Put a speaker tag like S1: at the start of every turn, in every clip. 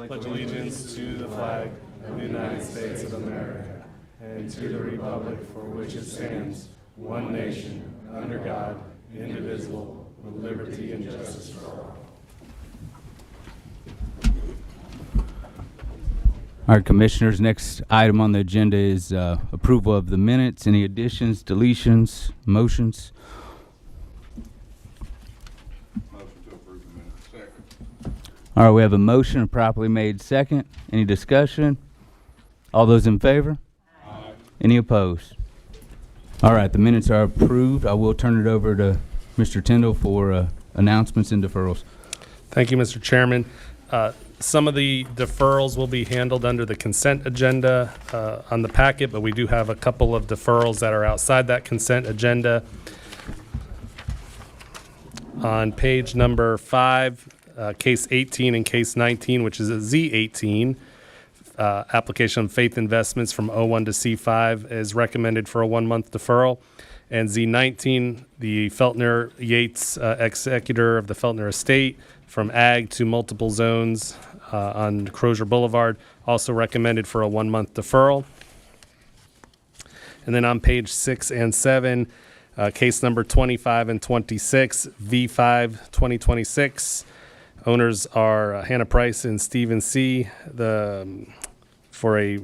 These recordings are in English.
S1: pledge allegiance to the flag of the United States of America and to the republic for which it stands, one nation, under God, indivisible, with liberty and justice for all.
S2: All right, Commissioners, next item on the agenda is approval of the minutes. Any additions, deletions, motions?
S3: Motion to approve the minutes. Second.
S2: All right, we have a motion properly made second. Any discussion? All those in favor?
S3: Aye.
S2: Any opposed? All right, the minutes are approved. I will turn it over to Mr. Tyndall for announcements and deferrals.
S1: Thank you, Mr. Chairman. Some of the deferrals will be handled under the consent agenda on the packet, but we do have a couple of deferrals that are outside that consent agenda. On page number 5, case 18 and case 19, which is a Z18, application of Faith Investments from O1 to C5 is recommended for a 1-month deferral. And Z19, the Feltner Yates executor of the Feltner estate from ag to multiple zones on Crozier Boulevard, also recommended for a 1-month deferral. And then on page 6 and 7, case number 25 and 26, V5 2026. Owners are Hannah Price and Stephen C. For a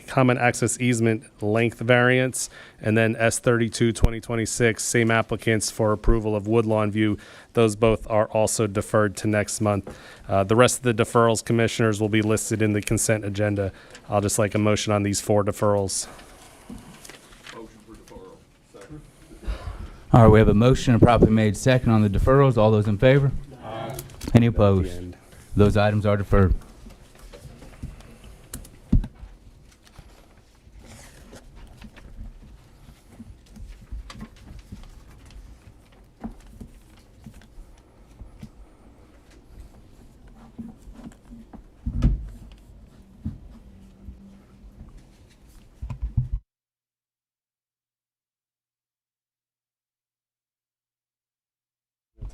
S1: common access easement length variance, and then S32 2026, same applicants for approval of Woodlawn View. Those both are also deferred to next month. The rest of the deferrals, Commissioners, will be listed in the consent agenda. I'll just like a motion on these 4 deferrals.
S3: Motion for deferral. Second.
S2: All right, we have a motion properly made second on the deferrals. All those in favor?
S3: Aye.
S2: Any opposed? Those items are deferred.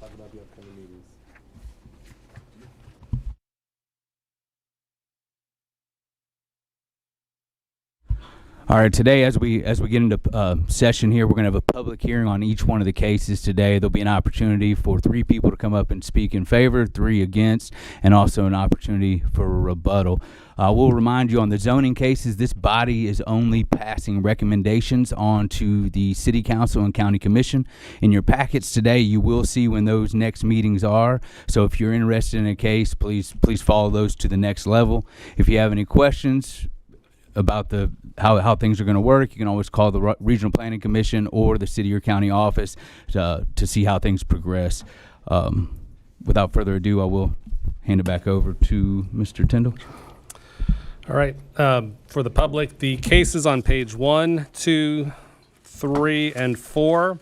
S1: Talk about the upcoming meetings.
S2: All right, today as we get into session here, we're going to have a public hearing on each one of the cases today. There'll be an opportunity for 3 people to come up and speak in favor, 3 against, and also an opportunity for a rebuttal. We'll remind you on the zoning cases, this body is only passing recommendations on to the City Council and County Commission. In your packets today, you will see when those next meetings are. So if you're interested in a case, please follow those to the next level. If you have any questions about how things are going to work, you can always call the Regional Planning Commission or the city or county office to see how things progress. Without further ado, I will hand it back over to Mr. Tyndall.
S1: All right. For the public, the cases on page 1, 2, 3, and 4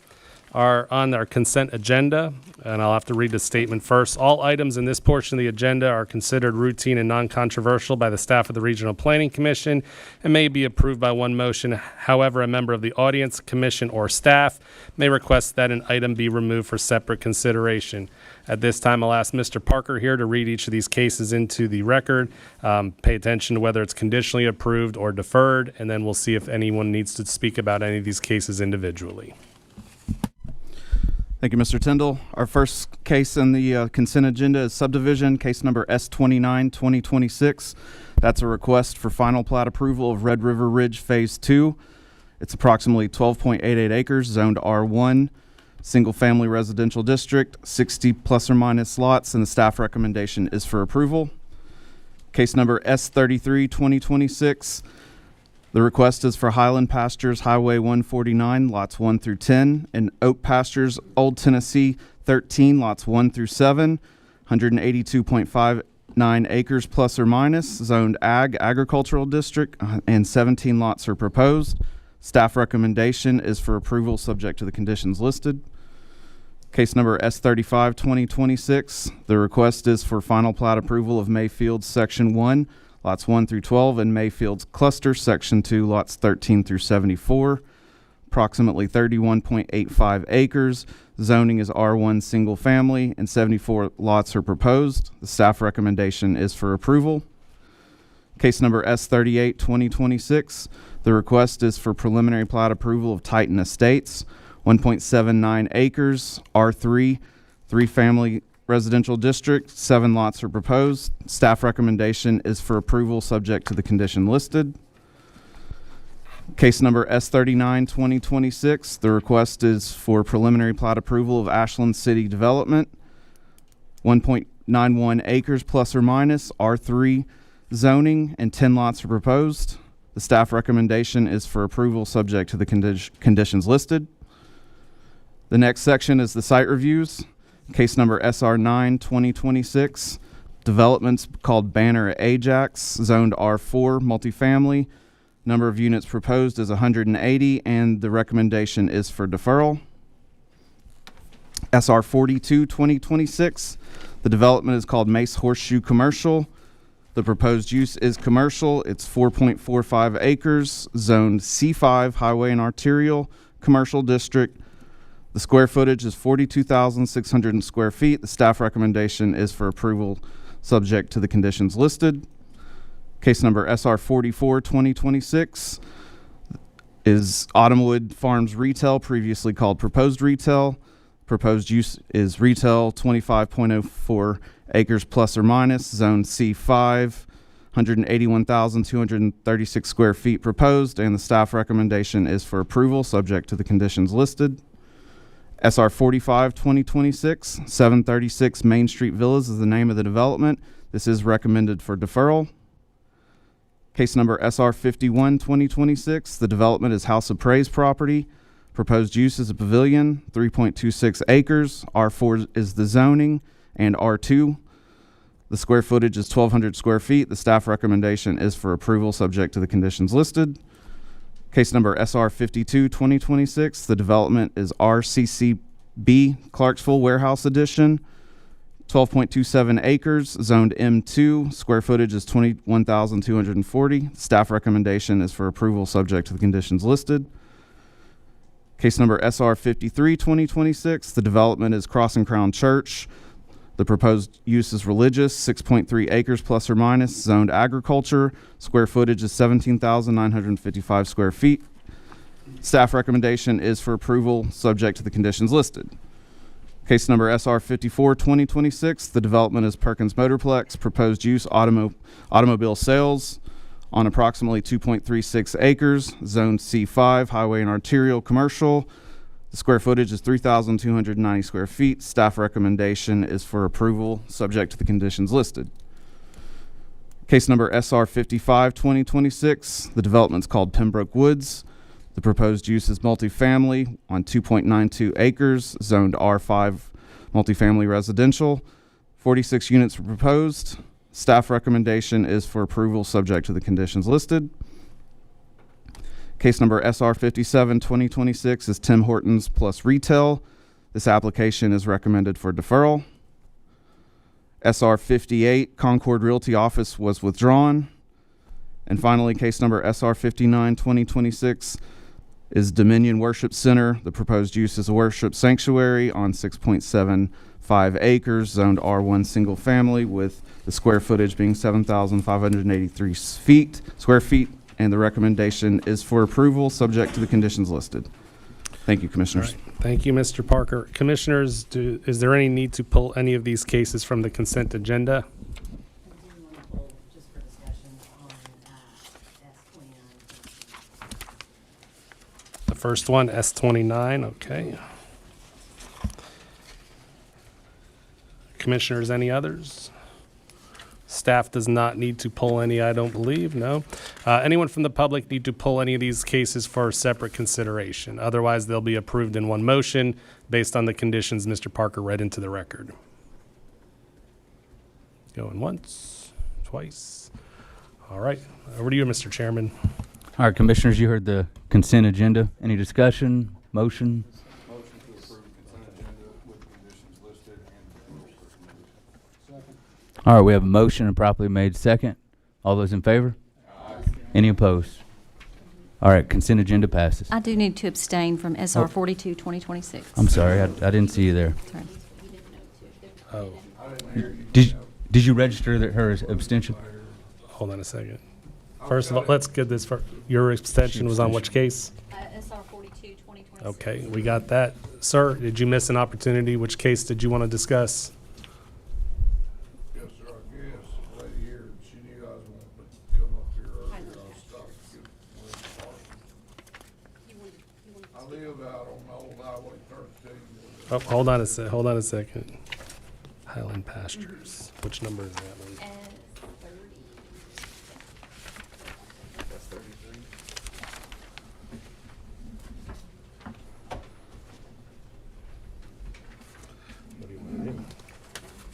S1: are on our consent agenda, and I'll have to read the statement first. All items in this portion of the agenda are considered routine and non-controversial by the staff of the Regional Planning Commission and may be approved by one motion. However, a member of the audience, commission, or staff may request that an item be removed for separate consideration. At this time, I'll ask Mr. Parker here to read each of these cases into the record. Pay attention to whether it's conditionally approved or deferred, and then we'll see if anyone needs to speak about any of these cases individually.
S4: Thank you, Mr. Tyndall. Our first case in the consent agenda is subdivision, case number S29-2026. That's a request for final plat approval of Red River Ridge Phase 2. It's approximately 12.88 acres, zoned R1, single-family residential district, 60 plus or minus lots, and the staff recommendation is for approval. Case number S33-2026. The request is for Highland Pastures Highway 149, lots 1 through 10, and Oak Pastures Old Tennessee 13, lots 1 through 7, 182.59 acres plus or minus, zoned agricultural district, and 17 lots are proposed. Staff recommendation is for approval subject to the conditions listed. Case number S35-2026. The request is for final plat approval of Mayfield Section 1, lots 1 through 12, and Mayfield's Cluster Section 2, lots 13 through 74. approximately 31.85 acres. Zoning is R1 single family, and 74 lots are proposed. The staff recommendation is for approval. Case number S38, 2026. The request is for preliminary plat approval of Titan Estates, 1.79 acres, R3, three-family residential district. 7 lots are proposed. Staff recommendation is for approval subject to the condition listed. Case number S39, 2026. The request is for preliminary plat approval of Ashland City Development, 1.91 acres plus or minus, R3 zoning, and 10 lots are proposed. The staff recommendation is for approval subject to the conditions listed. The next section is the site reviews. Case number SR9, 2026. Developments called Banner at Ajax, zoned R4, multifamily. Number of units proposed is 180, and the recommendation is for deferral. SR42, 2026. The development is called Mace Horseshoe Commercial. The proposed use is commercial. It's 4.45 acres, zoned C5, highway and arterial, commercial district. The square footage is 42,600 square feet. The staff recommendation is for approval subject to the conditions listed. Case number SR44, 2026 is Autumnwood Farms Retail, previously called Proposed Retail. Proposed use is retail, 25.04 acres plus or minus, zone C5, 181,236 square feet proposed, and the staff recommendation is for approval subject to the conditions listed. SR45, 2026, 736 Main Street Villas is the name of the development. This is recommended for deferral. Case number SR51, 2026. The development is House of Praise property. Proposed use is a pavilion, 3.26 acres. R4 is the zoning, and R2. The square footage is 1,200 square feet. The staff recommendation is for approval subject to the conditions listed. Case number SR52, 2026. The development is RCCB, Clarksville Warehouse Edition, 12.27 acres, zoned M2. Square footage is 21,240. Staff recommendation is for approval subject to the conditions listed. Case number SR53, 2026. The development is Crossing Crown Church. The proposed use is religious, 6.3 acres plus or minus, zoned agriculture. Square footage is 17,955 square feet. Staff recommendation is for approval subject to the conditions listed. Case number SR54, 2026. The development is Perkins Motorplex. Proposed use automobile sales on approximately 2.36 acres, zone C5, highway and arterial commercial. The square footage is 3,290 square feet. Staff recommendation is for approval subject to the conditions listed. Case number SR55, 2026. The development's called Pembroke Woods. The proposed use is multifamily on 2.92 acres, zoned R5 multifamily residential. 46 units are proposed. Staff recommendation is for approval subject to the conditions listed. Case number SR57, 2026 is Tim Hortons Plus Retail. This application is recommended for deferral. SR58, Concord Realty Office was withdrawn. And finally, case number SR59, 2026 is Dominion Worship Center. The proposed use is a worship sanctuary on 6.75 acres, zoned R1 single family, with the square footage being 7,583 square feet. And the recommendation is for approval subject to the conditions listed. Thank you, Commissioners.
S1: All right. Thank you, Mr. Parker. Commissioners, is there any need to pull any of these cases from the consent agenda?
S5: I do want to hold just for discussion on S29.
S1: The first one, S29, okay. Commissioners, any others? Staff does not need to pull any, I don't believe, no. Anyone from the public need to pull any of these cases for separate consideration? Otherwise, they'll be approved in one motion based on the conditions Mr. Parker read into the record. Going once, twice. All right, over to you, Mr. Chairman.
S2: All right, Commissioners, you heard the consent agenda. Any discussion, motion?
S3: Motion to approve the consent agenda with the conditions listed and the rules recommended. Second.
S2: All right, we have a motion and properly made second. All those in favor? Any opposed? All right, consent agenda passes.
S5: I do need to abstain from SR 42, 2026.
S2: I'm sorry, I didn't see you there.
S5: Sorry.
S1: Oh,
S2: Did you register her as abstention?
S1: hold on a second. First of all, let's get this, your abstention was on which case?
S5: SR 42, 2026.
S1: Okay, we got that. Sir, did you miss an opportunity? Which case did you want to discuss?
S3: Yes, sir, I guess, right here, she knew I was wanting to come up here earlier, I was stopped to get I live out on Old Highway 13.
S1: Oh, hold on a second. Highland Pastures. Which number is that one? What do you want to do?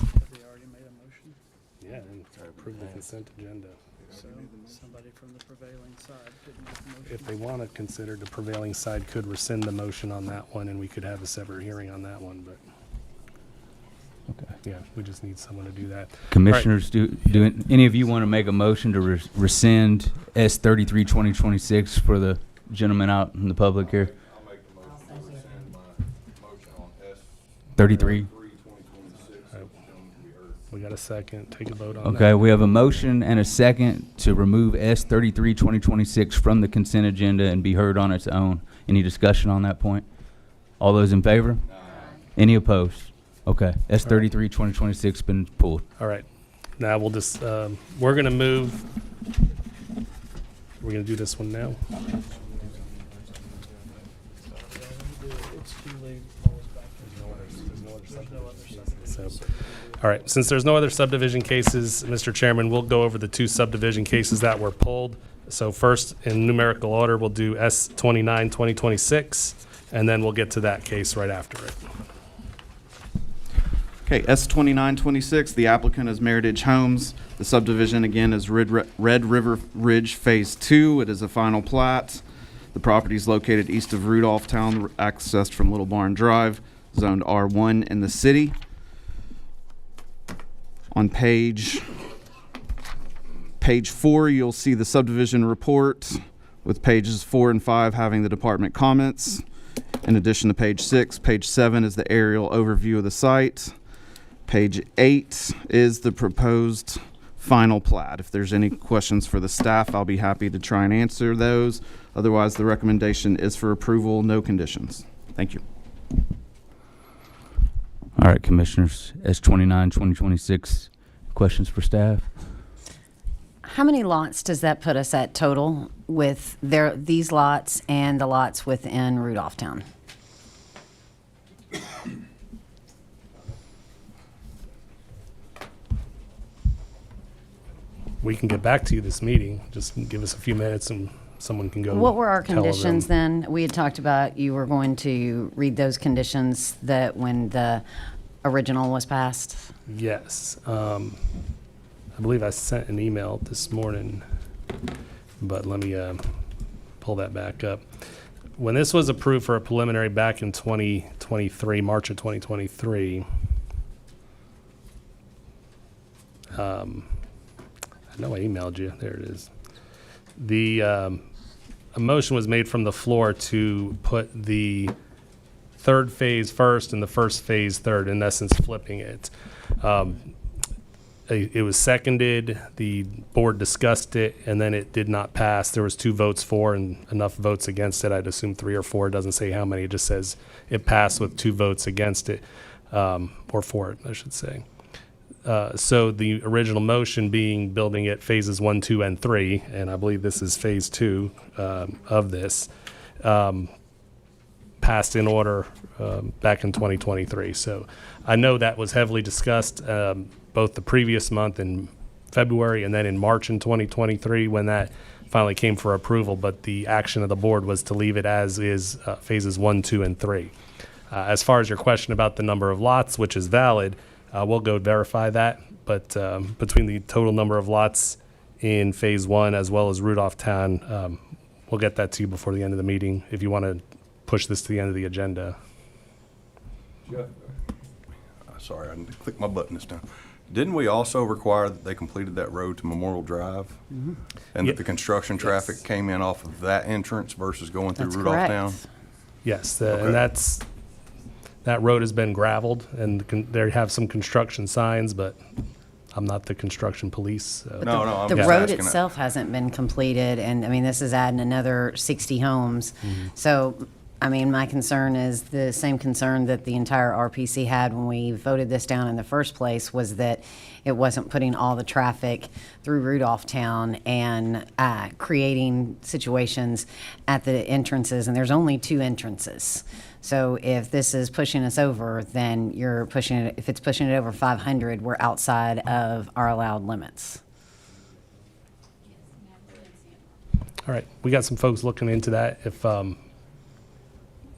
S6: Have we already made a motion?
S1: Yeah, and approve the consent agenda.
S6: So somebody from the prevailing side could make a motion.
S1: If they want to consider, the prevailing side could rescind the motion on that one, and we could have a separate hearing on that one, but
S2: Okay.
S1: yeah, we just need someone to do that.
S2: Commissioners, do any of you want to make a motion to rescind S33 2026 for the gentleman out in the public here?
S3: I'll make the motion to rescind my motion on S
S2: 33.
S3: 2026, so it's going to be heard.
S1: We got a second. Take a vote on that.
S2: Okay, we have a motion and a second to remove S33 2026 from the consent agenda and be heard on its own. Any discussion on that point? All those in favor? Any opposed? Okay, S33 2026 been pulled.
S1: All right. Now we'll just, we're going to move. We're going to do this one now.
S6: It's too late. Always back in. There's no other
S1: So,
S6: subdivision.
S1: all right, since there's no other subdivision cases, Mr. Chairman, we'll go over the two subdivision cases that were pulled. So first, in numerical order, we'll do S29, 2026, and then we'll get to that case right after it.
S4: Okay, S2926, the applicant is Meritage Homes. The subdivision, again, is Red River Ridge Phase 2. It is a final plat. The property is located east of Rudolph Town, accessed from Little Barn Drive, zoned R1 in the city. On page 4, you'll see the subdivision report with pages 4 and 5 having the department comments. In addition to page 6, page 7 is the aerial overview of the site. Page 8 is the proposed final plat. If there's any questions for the staff, I'll be happy to try and answer those. Otherwise, the recommendation is for approval, no conditions. Thank you.
S2: All right, Commissioners, S29 2026, questions for staff?
S5: How many lots does that put us at total with these lots and the lots within Rudolph Town?
S1: We can get back to you this meeting. Just give us a few minutes and someone can go.
S5: What were our
S1: tell them.
S5: conditions then? We had talked about you were going to read those conditions that when the original was passed.
S1: Yes. I believe I sent an email this morning, but let me pull that back up. When this was approved for a preliminary back in 2023, March of 2023, I know I emailed you. There it is. A motion was made from the floor to put the third phase first and the first phase third, in essence flipping it. It was seconded, the board discussed it, and then it did not pass. There was 2 votes for and enough votes against it. I'd assume 3 or 4. It doesn't say how many. It just says it passed with 2 votes against it, or for it, I should say. So the original motion being building it phases 1, 2, and 3, and I believe this is phase 2 of this, passed in order back in 2023. So I know that was heavily discussed both the previous month in February and then in March in 2023 when that finally came for approval, but the action of the board was to leave it as is, phases 1, 2, and 3. As far as your question about the number of lots, which is valid, we'll go verify that, but between the total number of lots in phase 1 as well as Rudolph Town, we'll get that to you before the end of the meeting if you want to push this to the end of the agenda.
S3: Jeff, sorry, I didn't click my button this time.
S7: Didn't we also require that they completed that road to Memorial Drive? And
S1: Yeah.
S7: that the construction traffic came in off of that entrance versus going through
S5: That's
S7: Rudolph
S5: correct.
S7: Town?
S1: Yes,
S7: Okay.
S1: and that road has been gravelled, and they have some construction signs, but I'm not the construction police. So.
S7: No, I'm
S5: The
S7: just
S5: road
S7: asking that.
S5: itself hasn't been completed, and I mean, this is adding another 60 homes. So, I mean, my concern is the same concern that the entire RPC had when we voted this down in the first place, was that it wasn't putting all the traffic through Rudolph Town and creating situations at the entrances, and there's only 2 entrances. So if this is pushing us over, then you're pushing it, if it's pushing it over 500, we're outside of our allowed limits.
S1: All right, we got some folks looking into that. If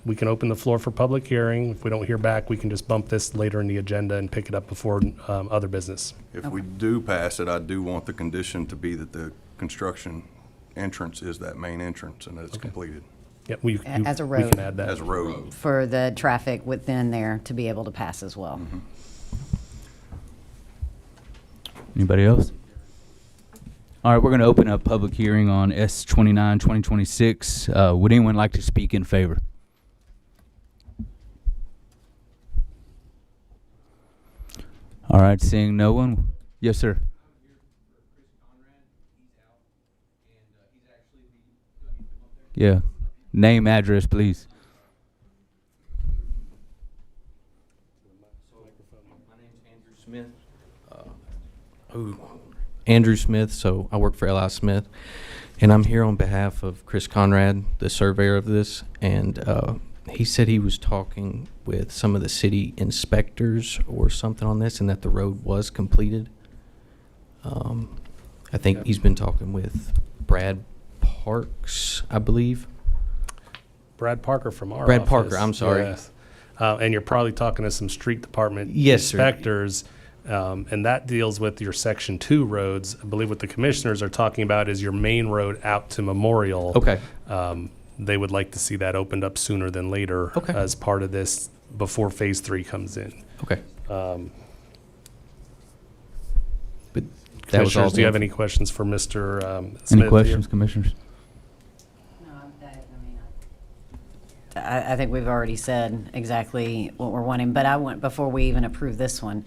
S1: we can open the floor for public hearing, if we don't hear back, we can just bump this later in the agenda and pick it up before other business.
S7: If we do pass it, I do want the condition to be that the construction entrance is that main entrance and that it's completed
S1: Yep,
S5: As a
S1: we
S5: road.
S1: can add that.
S7: as a road.
S5: For the traffic within there to be able to pass as well.
S2: Anybody else? All right, we're going to open up public hearing on S29, 2026. Would anyone like to speak in favor? All right, seeing no one. Yes, sir. Yeah. Name, address, please.
S8: My name's Andrew Smith. Andrew Smith, so I work for L.I. Smith, and I'm here on behalf of Chris Conrad, the surveyor of this, and he said he was talking with some of the city inspectors or something on this, and that the road was completed. I think he's been talking with Brad Parks, I believe.
S1: Brad Parker from our
S8: Brad
S1: office.
S8: Parker, I'm sorry.
S1: Yes. And you're probably talking to some street department
S8: Yes, sir.
S1: inspectors, and that deals with your Section 2 roads. I believe what the commissioners are talking about is your main road out to Memorial.
S8: Okay.
S1: They would like to see that opened up sooner than later
S8: Okay.
S1: as part of this before Phase 3 comes in.
S8: Okay.
S1: Um,
S8: But that was all.
S1: Commissioners, do you have any questions for Mr. Smith?
S2: Any
S1: here?
S2: questions, commissioners?
S5: I think we've already said exactly what we're wanting, but I want, before we even approve this one,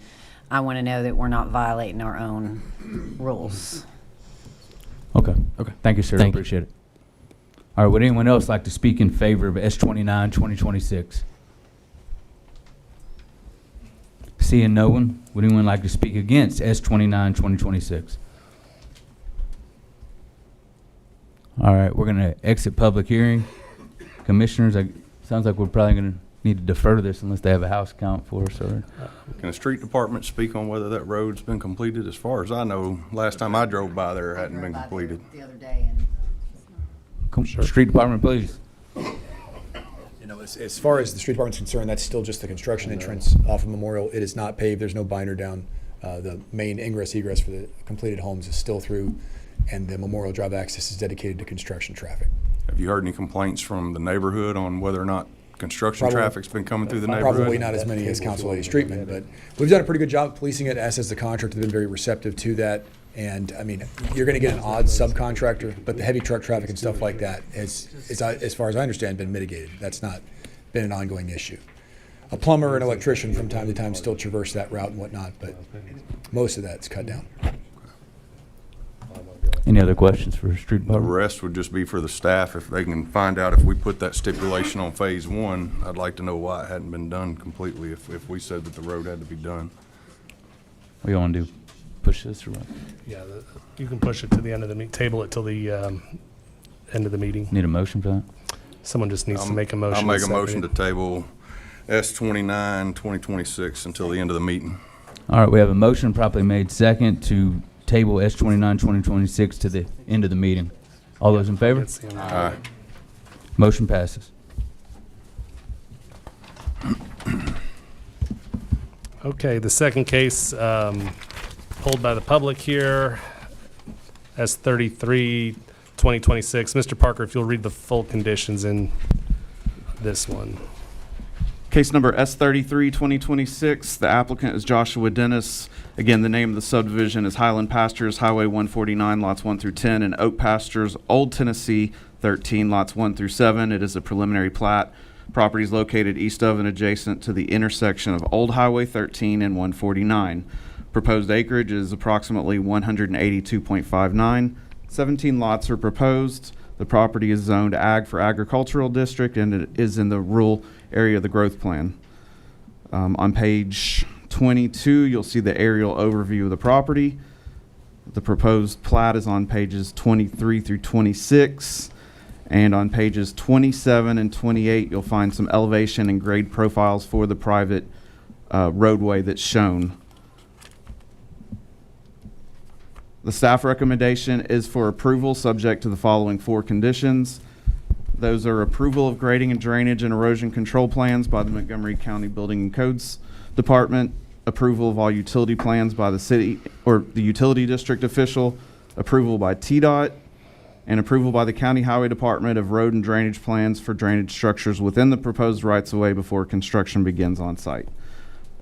S5: I want to know that we're not violating our own rules.
S2: Okay.
S8: Okay.
S2: Thank you, sir.
S8: Thank you.
S2: Appreciate it. All right, would anyone else like to speak in favor of S29, 2026? Seeing no one, would anyone like to speak against S29, 2026? All right, we're going to exit public hearing. Commissioners, sounds like we're probably going to need to defer this unless they have a house count for us. Or
S7: Can the street department speak on whether that road's been completed? As far as I know, last time I drove by there, it hadn't been completed.
S5: The other day, and
S2: Street Department, please.
S9: You know, as far as the street department's concerned, that's still just the construction entrance off of Memorial. It is not paved. There's no binder down. The main ingress egress for the completed homes is still through, and the Memorial Drive access is dedicated to construction traffic.
S7: Have you heard any complaints from the neighborhood on whether or not construction
S9: Probably-
S7: traffic's been coming through the neighborhood?
S9: Probably not as many as Council Lady Streetman, but we've done a pretty good job policing it, as has the contractor. They've been very receptive to that. And, I mean, you're going to get an odd subcontractor, but the heavy truck traffic and stuff like that is, as far as I understand, been mitigated. That's not been an ongoing issue. A plumber and electrician from time to time still traverse that route and whatnot, but most of that's cut down.
S2: Any other questions for Street
S7: The
S2: Department?
S7: rest would just be for the staff. If they can find out if we put that stipulation on Phase 1, I'd like to know why it hadn't been done completely if we said that the road had to be done.
S2: What do you want to do? Push this or what?
S1: Yeah, you can push it to the end of the table it till the end of the meeting.
S2: Need a motion for that?
S1: Someone just needs to make a motion.
S7: I'll make a
S1: second
S7: motion
S1: it.
S7: to table S29, 2026 until the end of the meeting.
S2: All right, we have a motion properly made second to table S29, 2026 to the end of the meeting. All those in favor?
S1: Let's see.
S7: Aye.
S2: Motion passes.
S1: Okay, the second case, pulled by the public here, S33, 2026. Mr. Parker, if you'll read the full conditions in this one.
S4: Case number S33, 2026. The applicant is Joshua Dennis. Again, the name of the subdivision is Highland Pastures, Highway 149, lots 1 through 10, and Oak Pastures, Old Tennessee, 13, lots 1 through 7. It is a preliminary plat. Property is located east of and adjacent to the intersection of Old Highway 13 and 149. Proposed acreage is approximately 182.59. 17 lots are proposed. The property is zoned ag for agricultural district, and it is in the rural area of the growth plan. On page 22, you'll see the aerial overview of the property. The proposed plat is on pages 23 through 26. And on pages 27 and 28, you'll find some elevation and grade profiles for the private roadway that's shown. The staff recommendation is for approval subject to the following 4 conditions. Those are approval of grading and drainage and erosion control plans by the Montgomery County Building and Codes Department, approval of all utility plans by the city or the utility district official, approval by TDOT, and approval by the County Highway Department of road and drainage plans for drainage structures within the proposed rights-of-way before construction begins on site.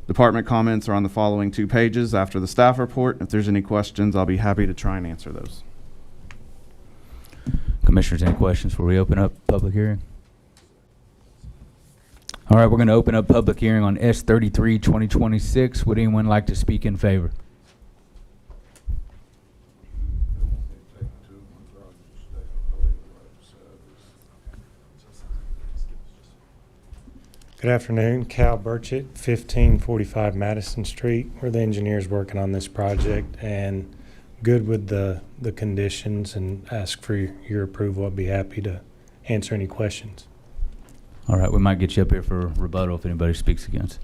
S4: Department comments are on the following 2 pages after the staff report. If there's any questions, I'll be happy to try and answer those.
S2: Commissioners, any questions before we open up public hearing? All right, we're going to open up public hearing on S33, 2026. Would anyone like to speak in favor?
S10: Good afternoon, Cal Burchett, 1545 Madison Street. We're the engineers working on this project and good with the conditions and ask for your approval. I'd be happy to answer any questions.
S2: All right, we might get you up here for rebuttal if anybody speaks against.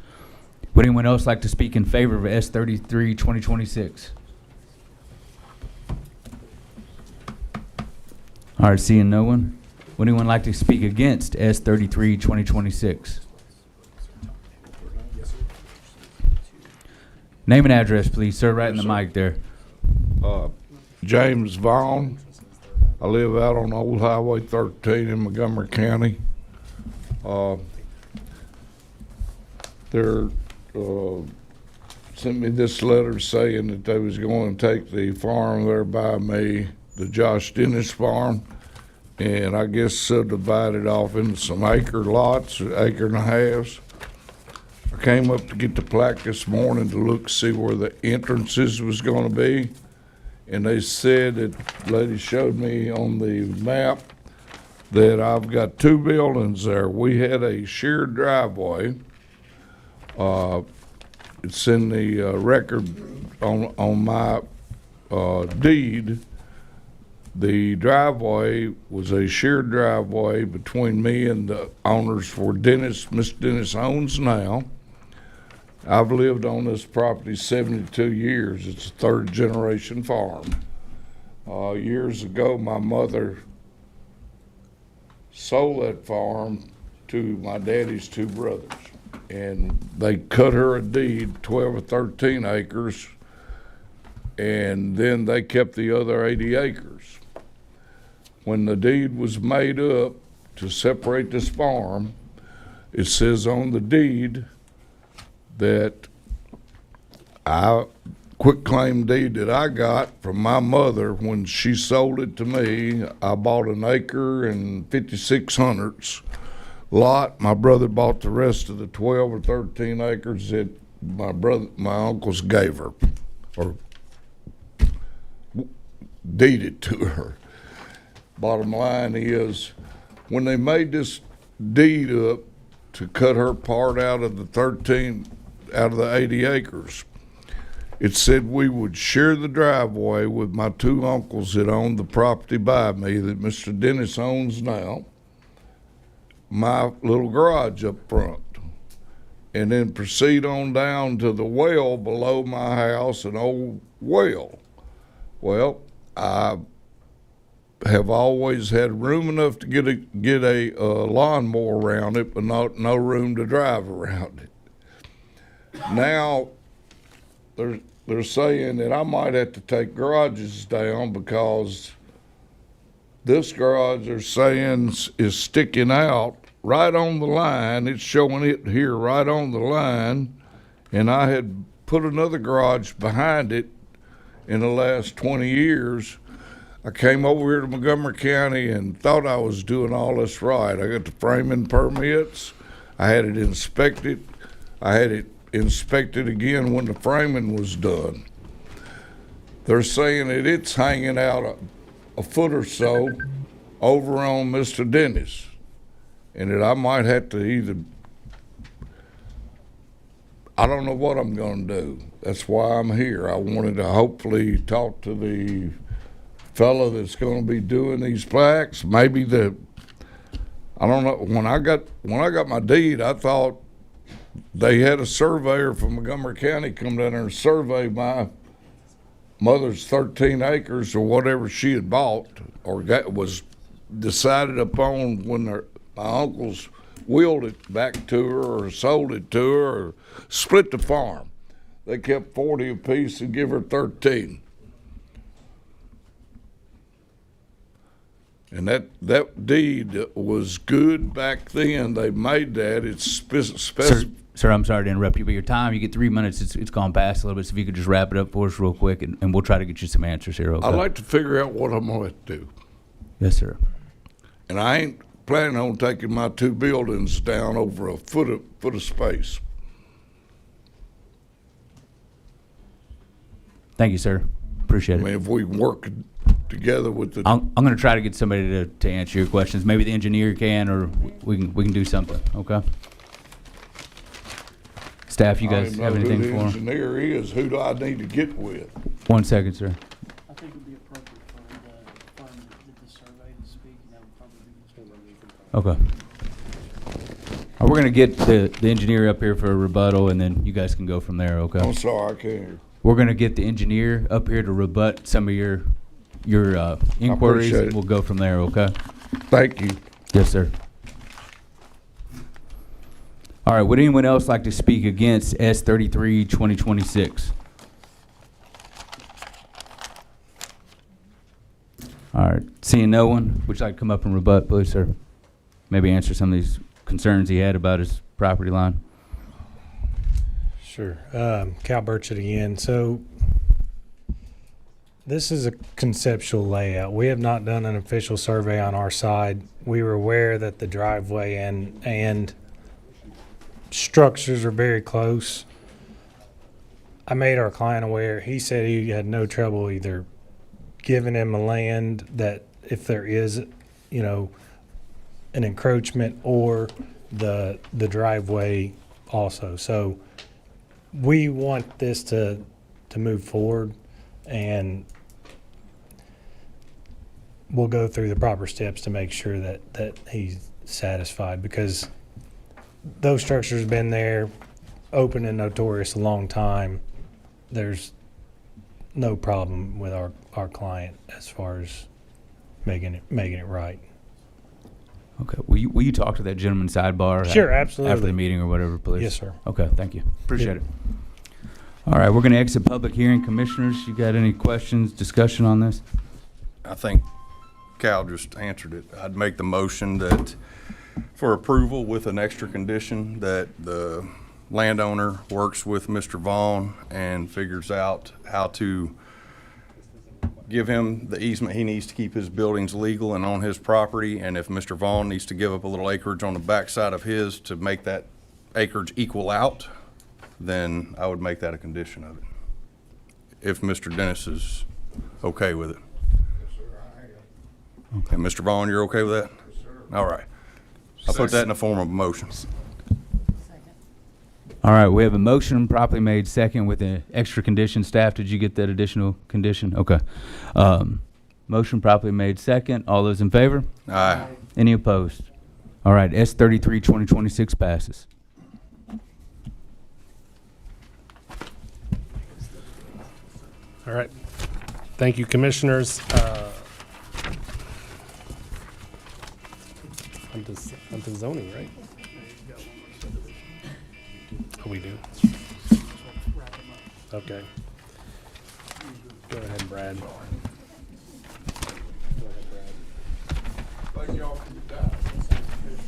S2: Would anyone else like to speak in favor of S33, 2026? All right, seeing no one. Would anyone like to speak against S33, 2026? Name and address, please, sir, right in the mic there.
S3: James Vaughn. I live out on Old Highway 13 in Montgomery County. They're sent me this letter saying that they was going to take the farm there by me, the Josh Dennis farm, and I guess subdivide it off into some acre lots, acre and a halves. I came up to get the plaque this morning to look, see where the entrances was gonna be. And they said that, lady showed me on the map that I've got 2 buildings there. We had a shared driveway. It's in the record on my deed. The driveway was a shared driveway between me and the owners for Dennis. Mr. Dennis owns now. I've lived on this property 72 years. It's a 3rd generation farm. Years ago, my mother sold that farm to my daddy's 2 brothers. And they cut her a deed, 12 or 13 acres, and then they kept the other 80 acres. When the deed was made up to separate this farm, it says on the deed that quitclaim deed that I got from my mother when she sold it to me, I bought an acre and 56 hundredths lot. My brother bought the rest of the 12 or 13 acres that my uncles gave her or deeded to her. Bottom line is, when they made this deed up to cut her part out of the 80 acres, it said we would share the driveway with my 2 uncles that owned the property by me that Mr. Dennis owns now, my little garage up front, and then proceed on down to the well below my house, an old well. Well, I have always had room enough to get a lawnmower around it, but no room to drive around it. Now they're saying that I might have to take garages down because this garage they're saying is sticking out right on the line. It's showing it here right on the line. And I had put another garage behind it in the last 20 years. I came over here to Montgomery County and thought I was doing all this right. I got the framing permits. I had it inspected. I had it inspected again when the framing was done. They're saying that it's hanging out a foot or so over on Mr. Dennis, and that I might have to either, I don't know what I'm gonna do. That's why I'm here. I wanted to hopefully talk to the fellow that's gonna be doing these plaques. Maybe I don't know, when I got my deed, I thought they had a surveyor from Montgomery County come down there and survey my mother's 13 acres or whatever she had bought or was decided upon when my uncles willed it back to her or sold it to her or split the farm. They kept 40 apiece and give her 13. And that deed was good back then. They made that. It's
S2: Sir, I'm sorry to interrupt you, but your time, you get 3 minutes. It's gone past a little bit, so if you could just wrap it up for us real quick, and we'll try to get you some answers here, okay?
S3: I'd like to figure out what I'm going to do.
S2: Yes, sir.
S3: And I ain't planning on taking my two buildings down over a foot of space.
S2: Thank you, sir. Appreciate
S3: I
S2: it.
S3: mean, if we work together with the,
S2: I'm going to try to get somebody to answer your questions. Maybe the engineer can, or we can do something, okay? Staff, you guys have anything for
S3: I don't know who the
S2: him?
S3: engineer is. Who do I need to get with?
S2: 1 second, sir.
S6: I think it'd be appropriate for the firm that did the survey to speak, and that would probably be.
S2: Okay. We're going to get the engineer up here for a rebuttal, and then you guys can go from there, okay?
S3: I'm sorry, I can't hear.
S2: We're going to get the engineer up here to rebut some of your inquiries,
S3: appreciate
S2: and
S3: it.
S2: we'll go from there, okay?
S3: Thank you.
S2: Yes, sir. All right, would anyone else like to speak against S33 2026? All right, seeing no one, would you like to come up and rebut, please, sir? Maybe answer some of these concerns he had about his property line?
S10: Sure. Cal Burchett again. So this is a conceptual layout. We have not done an official survey on our side. We were aware that the driveway and structures are very close. I made our client aware. He said he had no trouble either giving him a land that if there is, an encroachment, or the driveway also. So we want this to move forward, and we'll go through the proper steps to make sure that he's satisfied, because those structures have been there, open and notorious, a long time. There's no problem with our client as far as making it right.
S2: Okay, will you talk to that gentleman sidebar?
S10: Sure, absolutely.
S2: After the meeting or whatever, please?
S10: Yes, sir.
S2: Okay, thank you. Appreciate it. All right, we're going to exit public hearing. Commissioners, you got any questions, discussion on this?
S7: I think Cal just answered it. I'd make the motion that for approval with an extra condition that the landowner works with Mr. Vaughn and figures out how to give him the easement he needs to keep his buildings legal and on his property. And if Mr. Vaughn needs to give up a little acreage on the backside of his to make that acreage equal out, then I would make that a condition of it. If Mr. Dennis is okay with it. And Mr. Vaughn, you're okay with that? All right. I'll put that in the form of a motion.
S2: All right, we have a motion properly made second with an extra condition. Staff, did you get that additional condition? Okay. Motion properly made second. All those in favor?
S7: Aye.
S2: Any opposed? All right, S33 2026 passes.
S1: All right. Thank you, commissioners. Onto zoning, right? Oh, we do? Okay. Go ahead, Brad. Go ahead, Brad.
S3: Thank y'all for your time.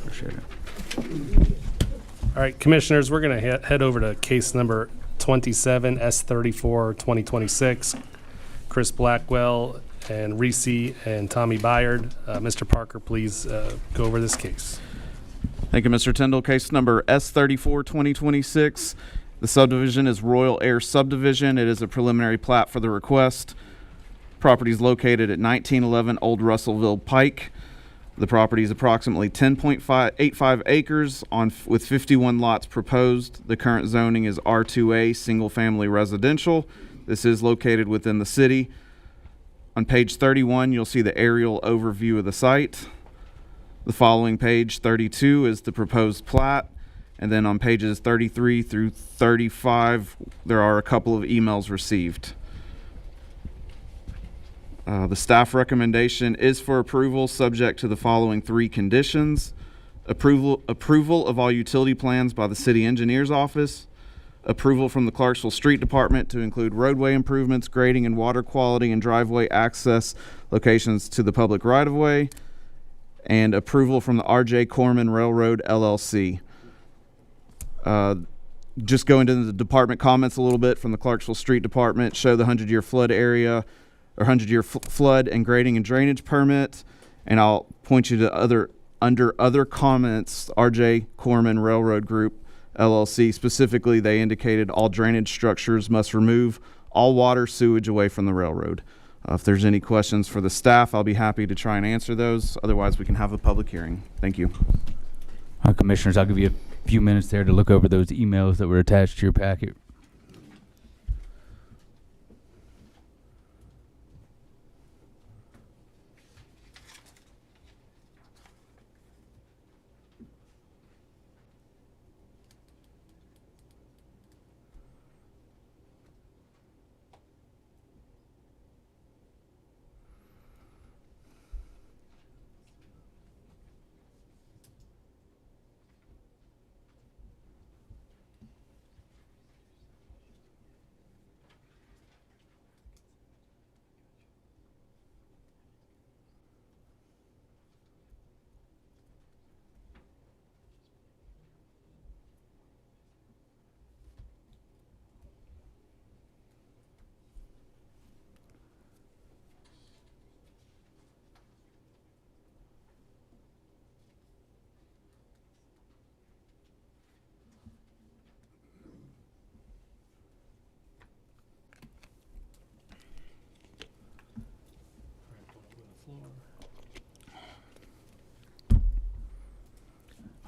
S2: Appreciate it.
S1: All right, commissioners, we're going to head over to case number 27, S34, 2026. Chris Blackwell and Reese and Tommy Byard. Mr. Parker, please go over this case.
S4: Thank you, Mr. Tyndall. Case number S34 2026. The subdivision is Royal Air Subdivision. It is a preliminary plat for the request. Property is located at 1911 Old Russellville Pike. The property is approximately 10.85 acres with 51 lots proposed. The current zoning is R2A, single family residential. This is located within the city. On page 31, you'll see the aerial overview of the site. The following page, 32, is the proposed plat. And then on pages 33 through 35, there are a couple of emails received. The staff recommendation is for approval subject to the following 3 conditions. Approval of all utility plans by the city engineer's office. Approval from the Clarksville Street Department to include roadway improvements, grading and water quality, and driveway access locations to the public right-of-way. And approval from the R.J. Corman Railroad LLC. Just go into the department comments a little bit from the Clarksville Street Department. Show the 100-year flood area or 100-year flood and grading and drainage permit. And I'll point you to under other comments, R.J. Corman Railroad Group LLC. Specifically, they indicated all drainage structures must remove all water sewage away from the railroad. If there's any questions for the staff, I'll be happy to try and answer those. Otherwise, we can have a public hearing. Thank you.
S2: All right, commissioners, I'll give you a few minutes there to look over those emails that were attached to your packet.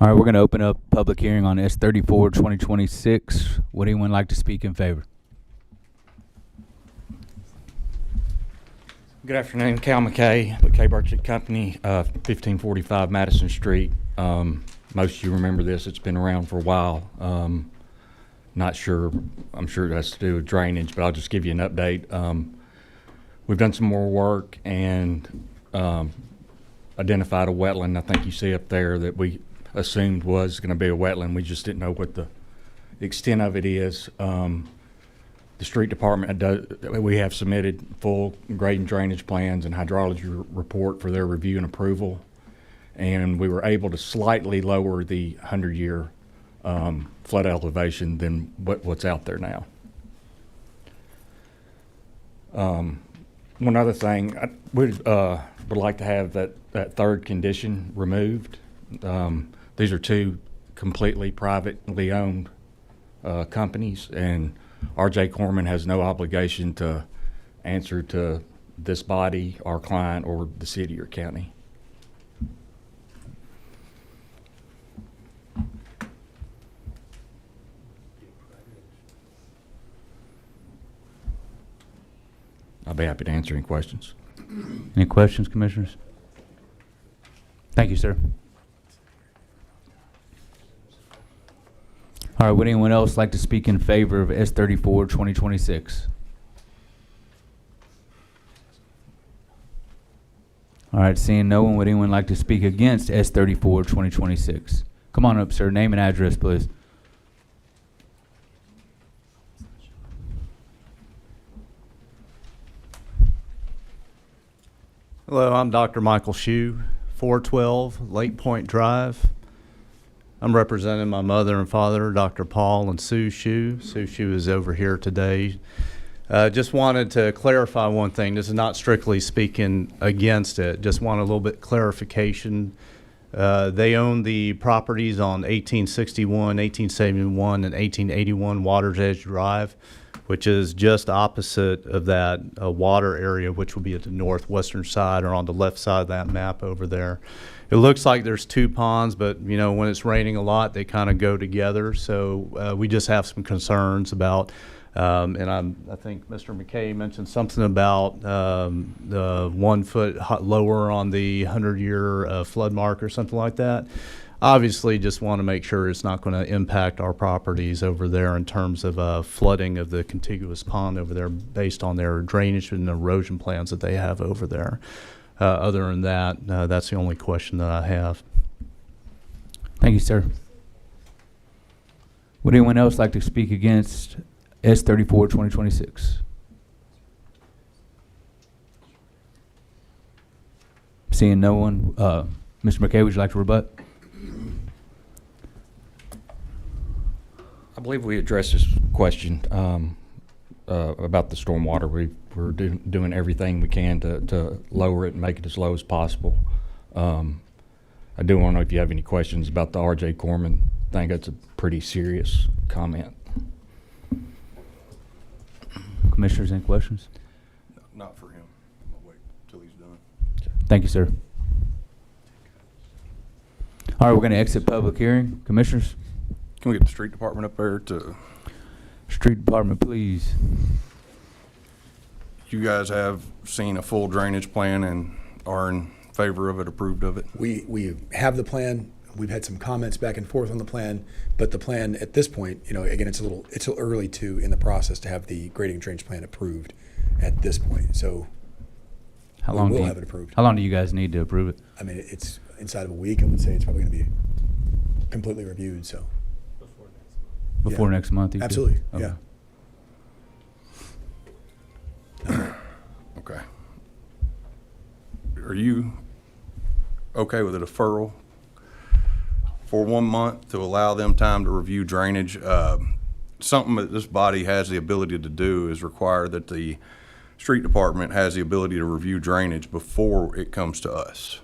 S2: All right, we're going to open up public hearing on S34 2026. Would anyone like to speak in favor?
S11: Good afternoon, Cal McKay, McKay Burchett Company, 1545 Madison Street. Most of you remember this, it's been around for a while. Not sure, I'm sure it has to do with drainage, but I'll just give you an update. We've done some more work and identified a wetland. I think you see up there that we assumed was going to be a wetland. We just didn't know what the extent of it is. The street department we have submitted full grade and drainage plans and hydrology report for their review and approval, and we were able to slightly lower the 100-year flood elevation than what's out there now. One other thing, I would like to have that third condition removed. These are 2 completely privately owned companies, and R.J. Corman has no obligation to answer to this body, our client, or the city or county. I'll be happy to answer any questions.
S2: Any questions, commissioners? Thank you, sir. All right, would anyone else like to speak in favor of S34 2026? All right, seeing no one, would anyone like to speak against S34 2026? Come on up, sir. Name and address, please.
S12: Hello, I'm Dr. Michael Shue, 412 Lake Point Drive. I'm representing my mother and father, Dr. Paul and Sue Shue. Sue Shue is over here today. Just wanted to clarify one thing. This is not strictly speaking against it. Just want a little bit clarification. They own the properties on 1861, 1871, and 1881 Water's Edge Drive, which is just opposite of that water area, which will be at the northwestern side or on the left side of that map over there. It looks like there's two ponds, but you know, when it's raining a lot, they kind of go together. So we just have some concerns about, and I think Mr. McKay mentioned something about the 1 foot lower on the 100-year flood mark or something like that. Obviously, just want to make sure it's not going to impact our properties over there in terms of flooding of the contiguous pond over there based on their drainage and erosion plans that they have over there. Other than that, that's the only question that I have.
S2: Thank you, sir. Would anyone else like to speak against S34 2026? Seeing no one, Mr. McKay, would you like to rebut?
S11: I believe we addressed this question about the stormwater. We're doing everything we can to lower it and make it as low as possible. I do want to know if you have any questions about the R.J. Corman thing. That's a pretty serious comment.
S2: Commissioners, any questions?
S7: Not for him. I'll wait till he's done.
S2: Thank you, sir. All right, we're going to exit public hearing. Commissioners?
S7: Can we get the street department up there to,
S2: Street Department, please.
S7: you guys have seen a full drainage plan and are in favor of it, approved of it?
S9: We have the plan. We've had some comments back and forth on the plan, but the plan at this point, you know, again, it's a little early in the process to have the grading and drainage plan approved at this point. So
S2: How long
S9: we'll
S2: do you,
S9: have it approved.
S2: How long do you guys need to approve it?
S9: I mean, it's inside of a week. I would say it's probably going to be completely reviewed. So
S2: Before
S9: Yeah.
S2: next month? You said?
S9: absolutely,
S2: Okay.
S9: yeah.
S7: Okay. Are you okay with a deferral for 1 month to allow them time to review drainage? Something that this body has the ability to do is require that the street department has the ability to review drainage before it comes to us.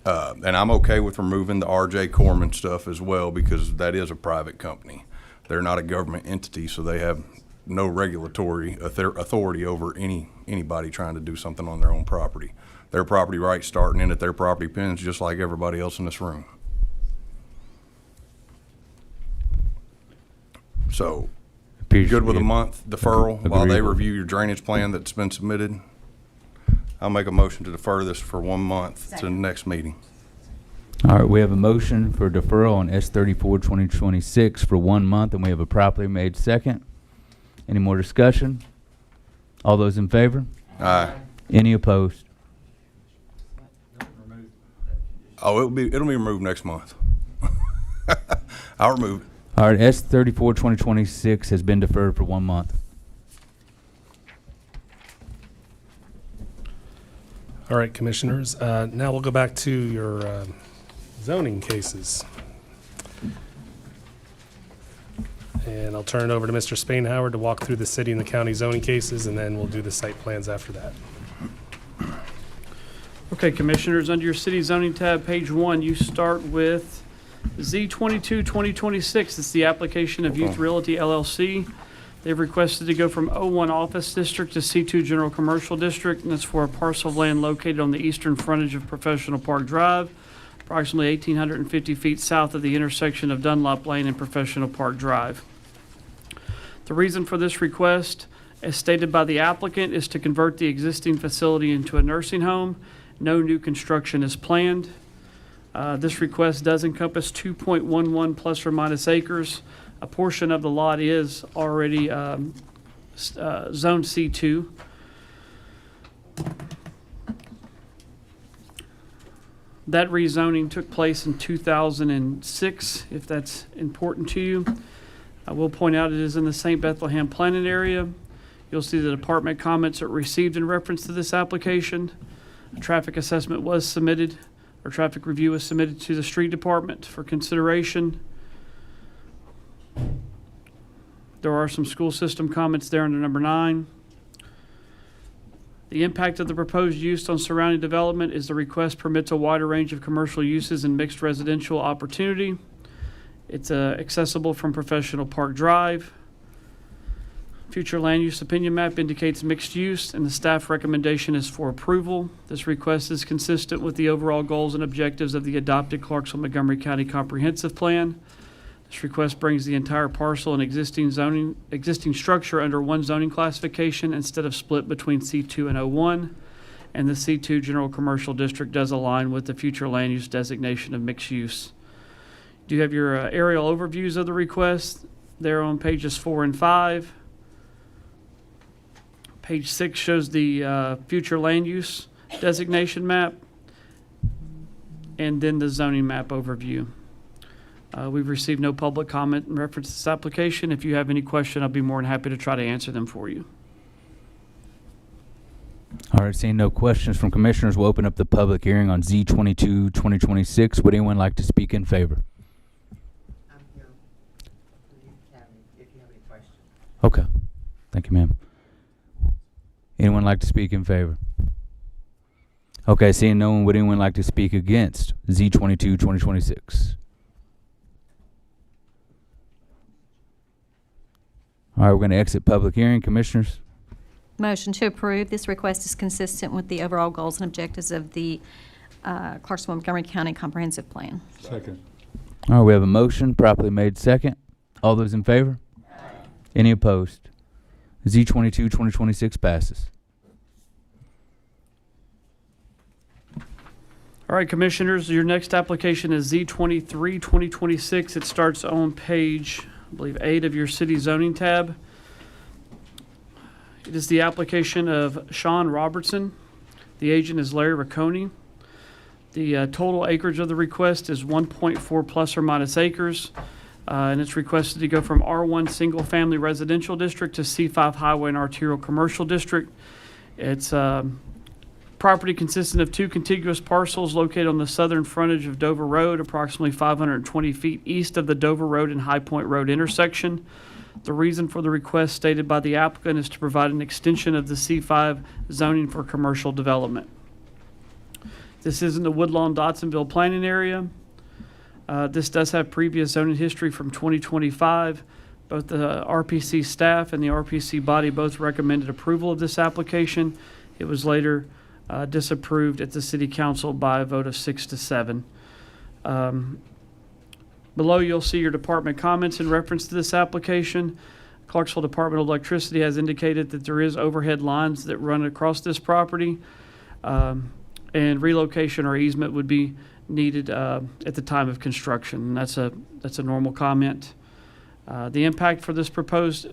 S7: And I'm okay with removing the R.J. Corman stuff as well, because that is a private company. They're not a government entity, so they have no regulatory authority over anybody trying to do something on their own property. Their property rights start and end at their property pins, just like everybody else in this room. So, you good with a month deferral while they
S2: Agreeable.
S7: review your drainage plan that's been submitted? I'll make a motion to defer this for 1 month to the next meeting.
S2: All right, we have a motion for deferral on S34 2026 for 1 month, and we have a properly made second. Any more discussion? All those in favor?
S7: Aye.
S2: Any opposed?
S7: Oh, it'll be removed next month. I'll remove it.
S2: All right, S34 2026 has been deferred for 1 month.
S1: All right, commissioners. Now we'll go back to your zoning cases. And I'll turn it over to Mr. Spainhauer to walk through the city and the county zoning cases, and then we'll do the site plans after that.
S6: Okay, Commissioners, under your city zoning tab, page 1, you start with Z22-2026. It's the application of Youth Realty LLC. They've requested to go from O1 Office District to C2 General Commercial District, and that's for a parcel of land located on the eastern frontage of Professional Park Drive, approximately 1,850 feet south of the intersection of Dunlop Lane and Professional Park Drive. The reason for this request, as stated by the applicant, is to convert the existing facility into a nursing home. No new construction is planned. This request does encompass 2.11 plus or minus acres. A portion of the lot is already zoned C2. That rezoning took place in 2006, if that's important to you. I will point out it is in the St. Bethlehem planning area. You'll see the department comments are received in reference to this application. A traffic assessment was submitted Our traffic review was submitted to the street department for consideration. There are some school system comments there under number 9. The impact of the proposed use on surrounding development is the request permits a wider range of commercial uses and mixed residential opportunity. It's accessible from Professional Park Drive. Future land use opinion map indicates mixed use, and the staff recommendation is for approval. This request is consistent with the overall goals and objectives of the adopted Clarksville-Montgomery County Comprehensive Plan. This request brings the entire parcel and existing structure under one zoning classification instead of split between C2 and O1. And the C2 General Commercial District does align with the future land use designation of mixed use. You do have your aerial overviews of the request there on pages 4 and 5. Page 6 shows the future land use designation map, and then the zoning map overview. We've received no public comment in reference to this application. If you have any question, I'll be more than happy to try to answer them for you.
S2: All right, seeing no questions from commissioners, we'll open up the public hearing on Z22, 2026. Would anyone like to speak in favor?
S13: I'm here if you have any questions.
S2: Okay. Thank you, ma'am. Anyone like to speak in favor? Okay, seeing no one, would anyone like to speak against Z22, 2026? All right, we're going to exit public hearing. Commissioners?
S14: Motion to approve. This request is consistent with the overall goals and objectives of the Clarksville-Montgomery County Comprehensive Plan.
S11: Second.
S2: All right, we have a motion properly made second. All those in favor? Any opposed? Z22, 2026 passes.
S6: All right, commissioners, your next application is Z23, 2026. It starts on page, I believe, 8 of your city zoning tab. It is the application of Sean Robertson. The agent is Larry Ricconi. The total acreage of the request is 1.4 plus or minus acres. And it's requested to go from R1 Single Family Residential District to C5 Highway and Arterial Commercial District. It's property consisting of 2 contiguous parcels located on the southern frontage of Dover Road, approximately 520 feet east of the Dover Road and High Point Road intersection. The reason for the request stated by the applicant is to provide an extension of the C5 zoning for commercial development. This is in the Woodlawn-Dotsonville planning area. This does have previous zoning history from 2025. Both the RPC staff and the RPC body both recommended approval of this application. It was later disapproved at the city council by a vote of 6-7. Below, you'll see your department comments in reference to this application. Clarksville Department of Electricity has indicated that there is overhead lines that run across this property, and relocation or easement would be needed at the time of construction. And that's a normal comment. The impact for this proposed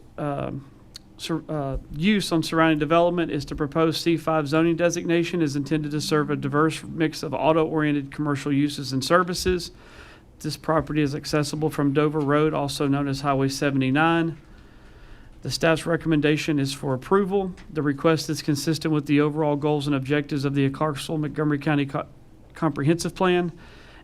S6: use on surrounding development is to propose C5 zoning designation is intended to serve a diverse mix of auto-oriented commercial uses and services. This property is accessible from Dover Road, also known as Highway 79. The staff's recommendation is for approval. The request is consistent with the overall goals and objectives of the Clarksville-Montgomery County Comprehensive Plan,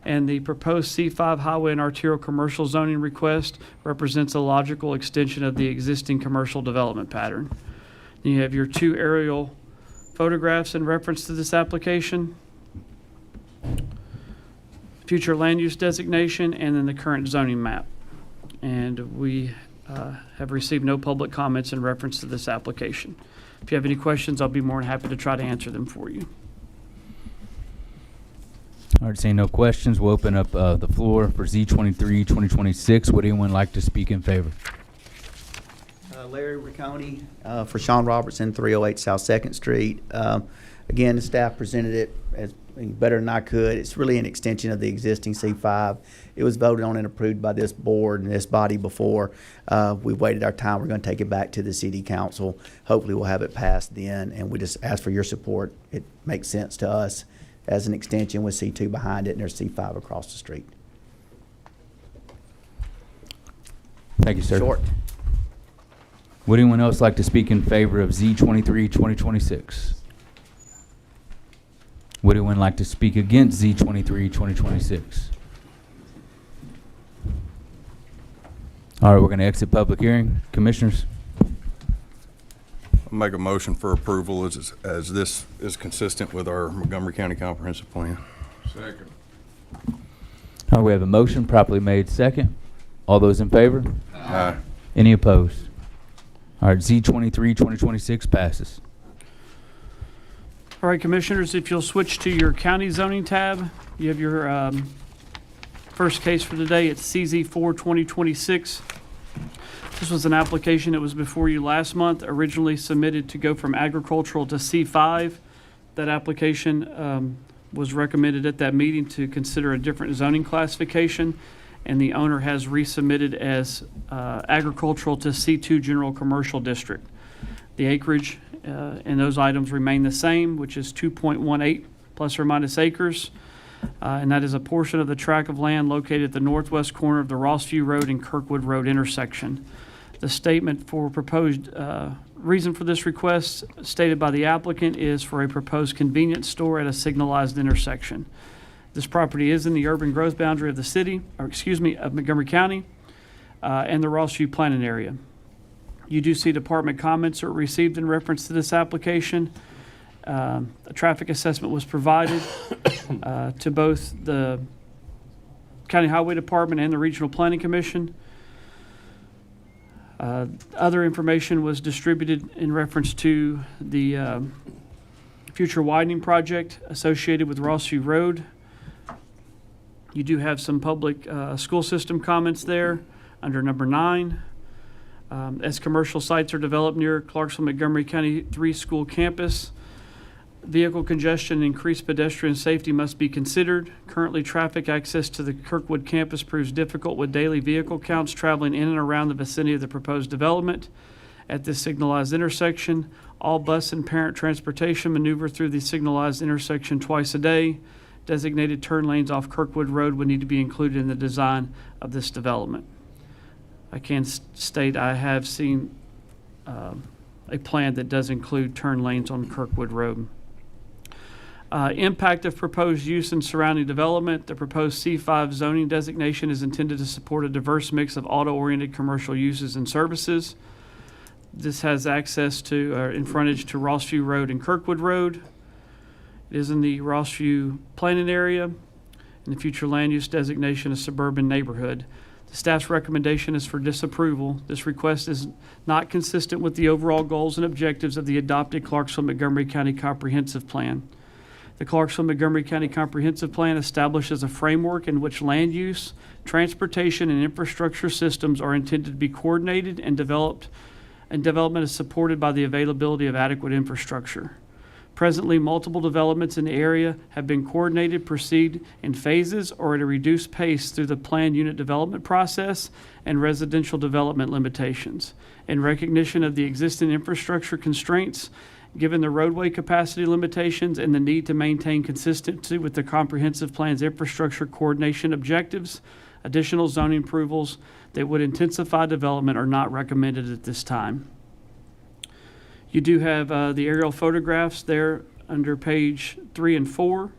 S6: and the proposed C5 highway and arterial commercial zoning request represents a logical extension of the existing commercial development pattern. Then you have your 2 aerial photographs in reference to this application, future land use designation, and then the current zoning map. And we have received no public comments in reference to this application. If you have any questions, I'll be more than happy to try to answer them for you.
S2: All right, seeing no questions, we'll open up the floor for Z23, 2026. Would anyone like to speak in favor?
S13: Larry Ricconi for Sean Robertson, 308 South 2nd Street. Again, the staff presented it as better than I could. It's really an extension of the existing C5. It was voted on and approved by this board and this body before. We've waited our time. We're going to take it back to the city council. Hopefully we'll have it passed then, and we just ask for your support. It makes sense to us as an extension with C2 behind it and there's C5 across the street.
S2: Thank you, sir.
S13: Short.
S2: Would anyone else like to speak in favor of Z23, 2026? Would anyone like to speak against Z23, 2026? All right, we're going to exit public hearing. Commissioners?
S7: I'll make a motion for approval as this is consistent with our Montgomery County Comprehensive Plan.
S3: Second.
S2: All right, we have a motion properly made second. All those in favor?
S7: Aye.
S2: Any opposed? All right, Z23, 2026 passes.
S6: All right, Commissioners, if you'll switch to your county zoning tab, you have your first case for today. It's CZ4 2026. This was an application that was before you last month, originally submitted to go from agricultural to C5. That application was recommended at that meeting to consider a different zoning classification, and the owner has resubmitted as agricultural to C2 General Commercial District. The acreage and those items remain the same, which is 2.18 plus or minus acres, and that is a portion of the tract of land located at the northwest corner of the Rossview Road and Kirkwood Road intersection. The statement for proposed reason for this request stated by the applicant is for a proposed convenience store at a signalized intersection. This property is in the urban growth boundary of the city, of Montgomery County, and the Rossview planning area. You do see department comments are received in reference to this application. A traffic assessment was provided to both the County Highway Department and the Regional Planning Commission. Other information was distributed in reference to the future widening project associated with Rossview Road. You do have some public school system comments there under number 9. As commercial sites are developed near Clarksville Montgomery County 3 school campus, vehicle congestion and increased pedestrian safety must be considered. Currently, traffic access to the Kirkwood campus proves difficult with daily vehicle counts traveling in and around the vicinity of the proposed development. At this signalized intersection, all bus and parent transportation maneuver through the signalized intersection twice a day. Designated turn lanes off Kirkwood Road would need to be included in the design of this development. I can state I have seen a plan that does include turn lanes on Kirkwood Road. Impact of proposed use and surrounding development. The proposed C5 zoning designation is intended to support a diverse mix of auto-oriented commercial uses and services. This has access to, in frontage to Rossview Road and Kirkwood Road. It is in the Rossview planning area, and the future land use designation is suburban neighborhood. The staff's recommendation is for disapproval. This request is not consistent with the overall goals and objectives of the adopted Clarksville Montgomery County Comprehensive Plan. The Clarksville Montgomery County Comprehensive Plan establishes a framework in which land use, transportation, and infrastructure systems are intended to be coordinated and development is supported by the availability of adequate infrastructure. Presently, multiple developments in the area have been coordinated, proceed in phases or at a reduced pace through the planned unit development process and residential development limitations. In recognition of the existing infrastructure constraints, given the roadway capacity limitations and the need to maintain consistency with the comprehensive plan's infrastructure coordination objectives, additional zoning approvals that would intensify development are not recommended at this time. You do have the aerial photographs there under page 3 and 4. You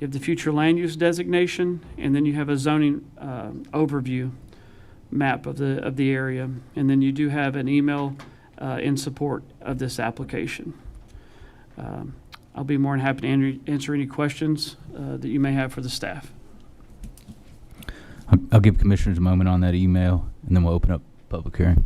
S6: have the future land use designation, and then you have a zoning overview map of the area. And then you do have an email in support of this application. I'll be more than happy to answer any questions that you may have for the staff.
S2: I'll give commissioners a moment on that email, and then we'll open up public hearing.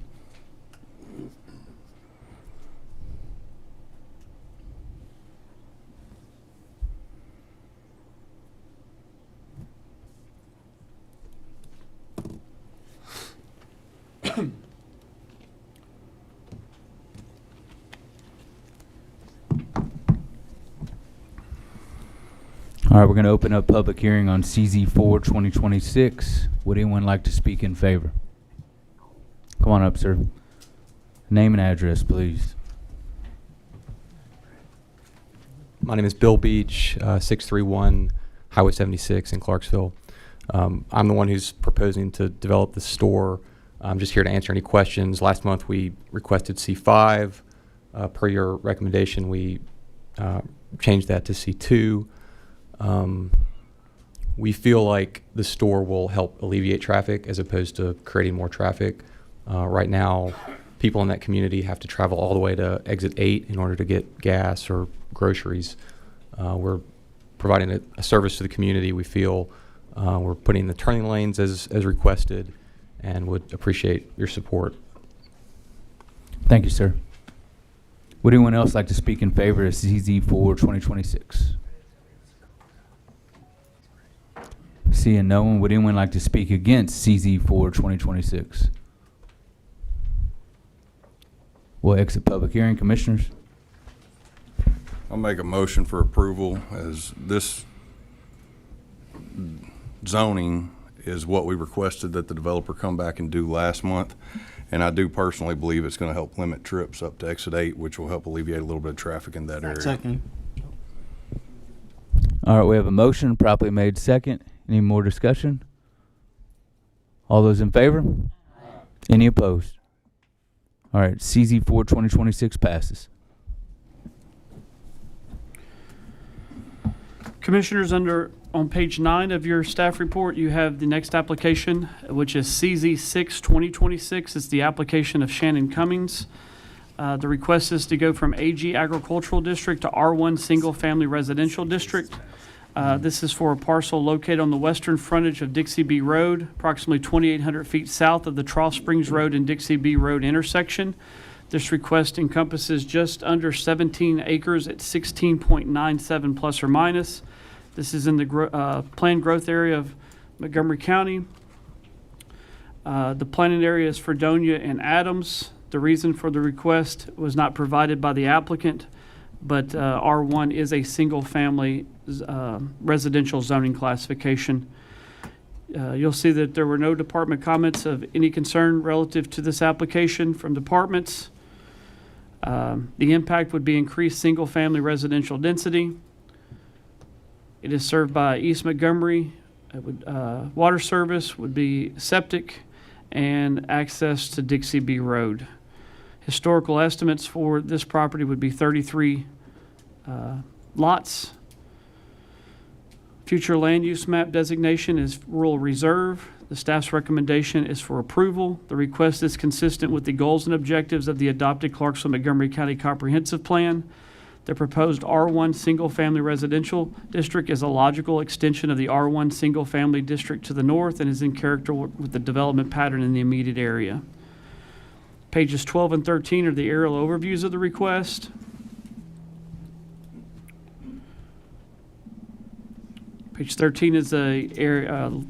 S2: All right, we're going to open up public hearing on CZ4 2026. Would anyone like to speak in favor? Come on up, sir. Name and address, please.
S15: My name is Bill Beach, 631 Highway 76 in Clarksville. I'm the one who's proposing to develop the store. I'm just here to answer any questions. Last month we requested C5. Per your recommendation, we change that to C2. We feel like the store will help alleviate traffic as opposed to creating more traffic. Right now, people in that community have to travel all the way to exit 8 in order to get gas or groceries. We're providing a service to the community. We feel we're putting the turning lanes as requested and would appreciate your support.
S2: Thank you, sir. Would anyone else like to speak in favor of CZ 4 2026? Seeing no one, would anyone like to speak against CZ 4 2026? We'll exit public hearing. Commissioners?
S7: I'll make a motion for approval, as this zoning is what we requested that the developer come back and do last month. And I do personally believe it's going to help limit trips up to exit 8, which will help alleviate a little bit of traffic in that area.
S13: Second.
S2: All right, we have a motion properly made second. Any more discussion? All those in favor? Any opposed? All right, CZ 4 2026 passes.
S6: Commissioners, on page 9 of your staff report, you have the next application, which is CZ 6 2026. It's the application of Shannon Cummings. The request is to go from AG Agricultural District to R1 Single Family Residential District. This is for a parcel located on the western frontage of Dixie B Road, approximately 2,800 feet south of the Trough Springs Road and Dixie B Road intersection. This request encompasses just under 17 acres at 16.97 plus or minus. This is in the planned growth area of Montgomery County. The planning area is Fredonia and Adams. The reason for the request was not provided by the applicant, but R1 is a single-family residential zoning classification. You'll see that there were no department comments of any concern relative to this application from departments. The impact would be increased single-family residential density. It is served by East Montgomery. Water service would be septic and access to Dixie B Road. Historical estimates for this property would be 33 lots. Future land use map designation is rural reserve. The staff's recommendation is for approval. The request is consistent with the goals and objectives of the adopted Clarksville-Montgomery County Comprehensive Plan. The proposed R1 single-family residential district is a logical extension of the R1 single-family district to the north and is in character with the development pattern in the immediate area. Pages 12 and 13 are the aerial overviews of the request. Page 13 is a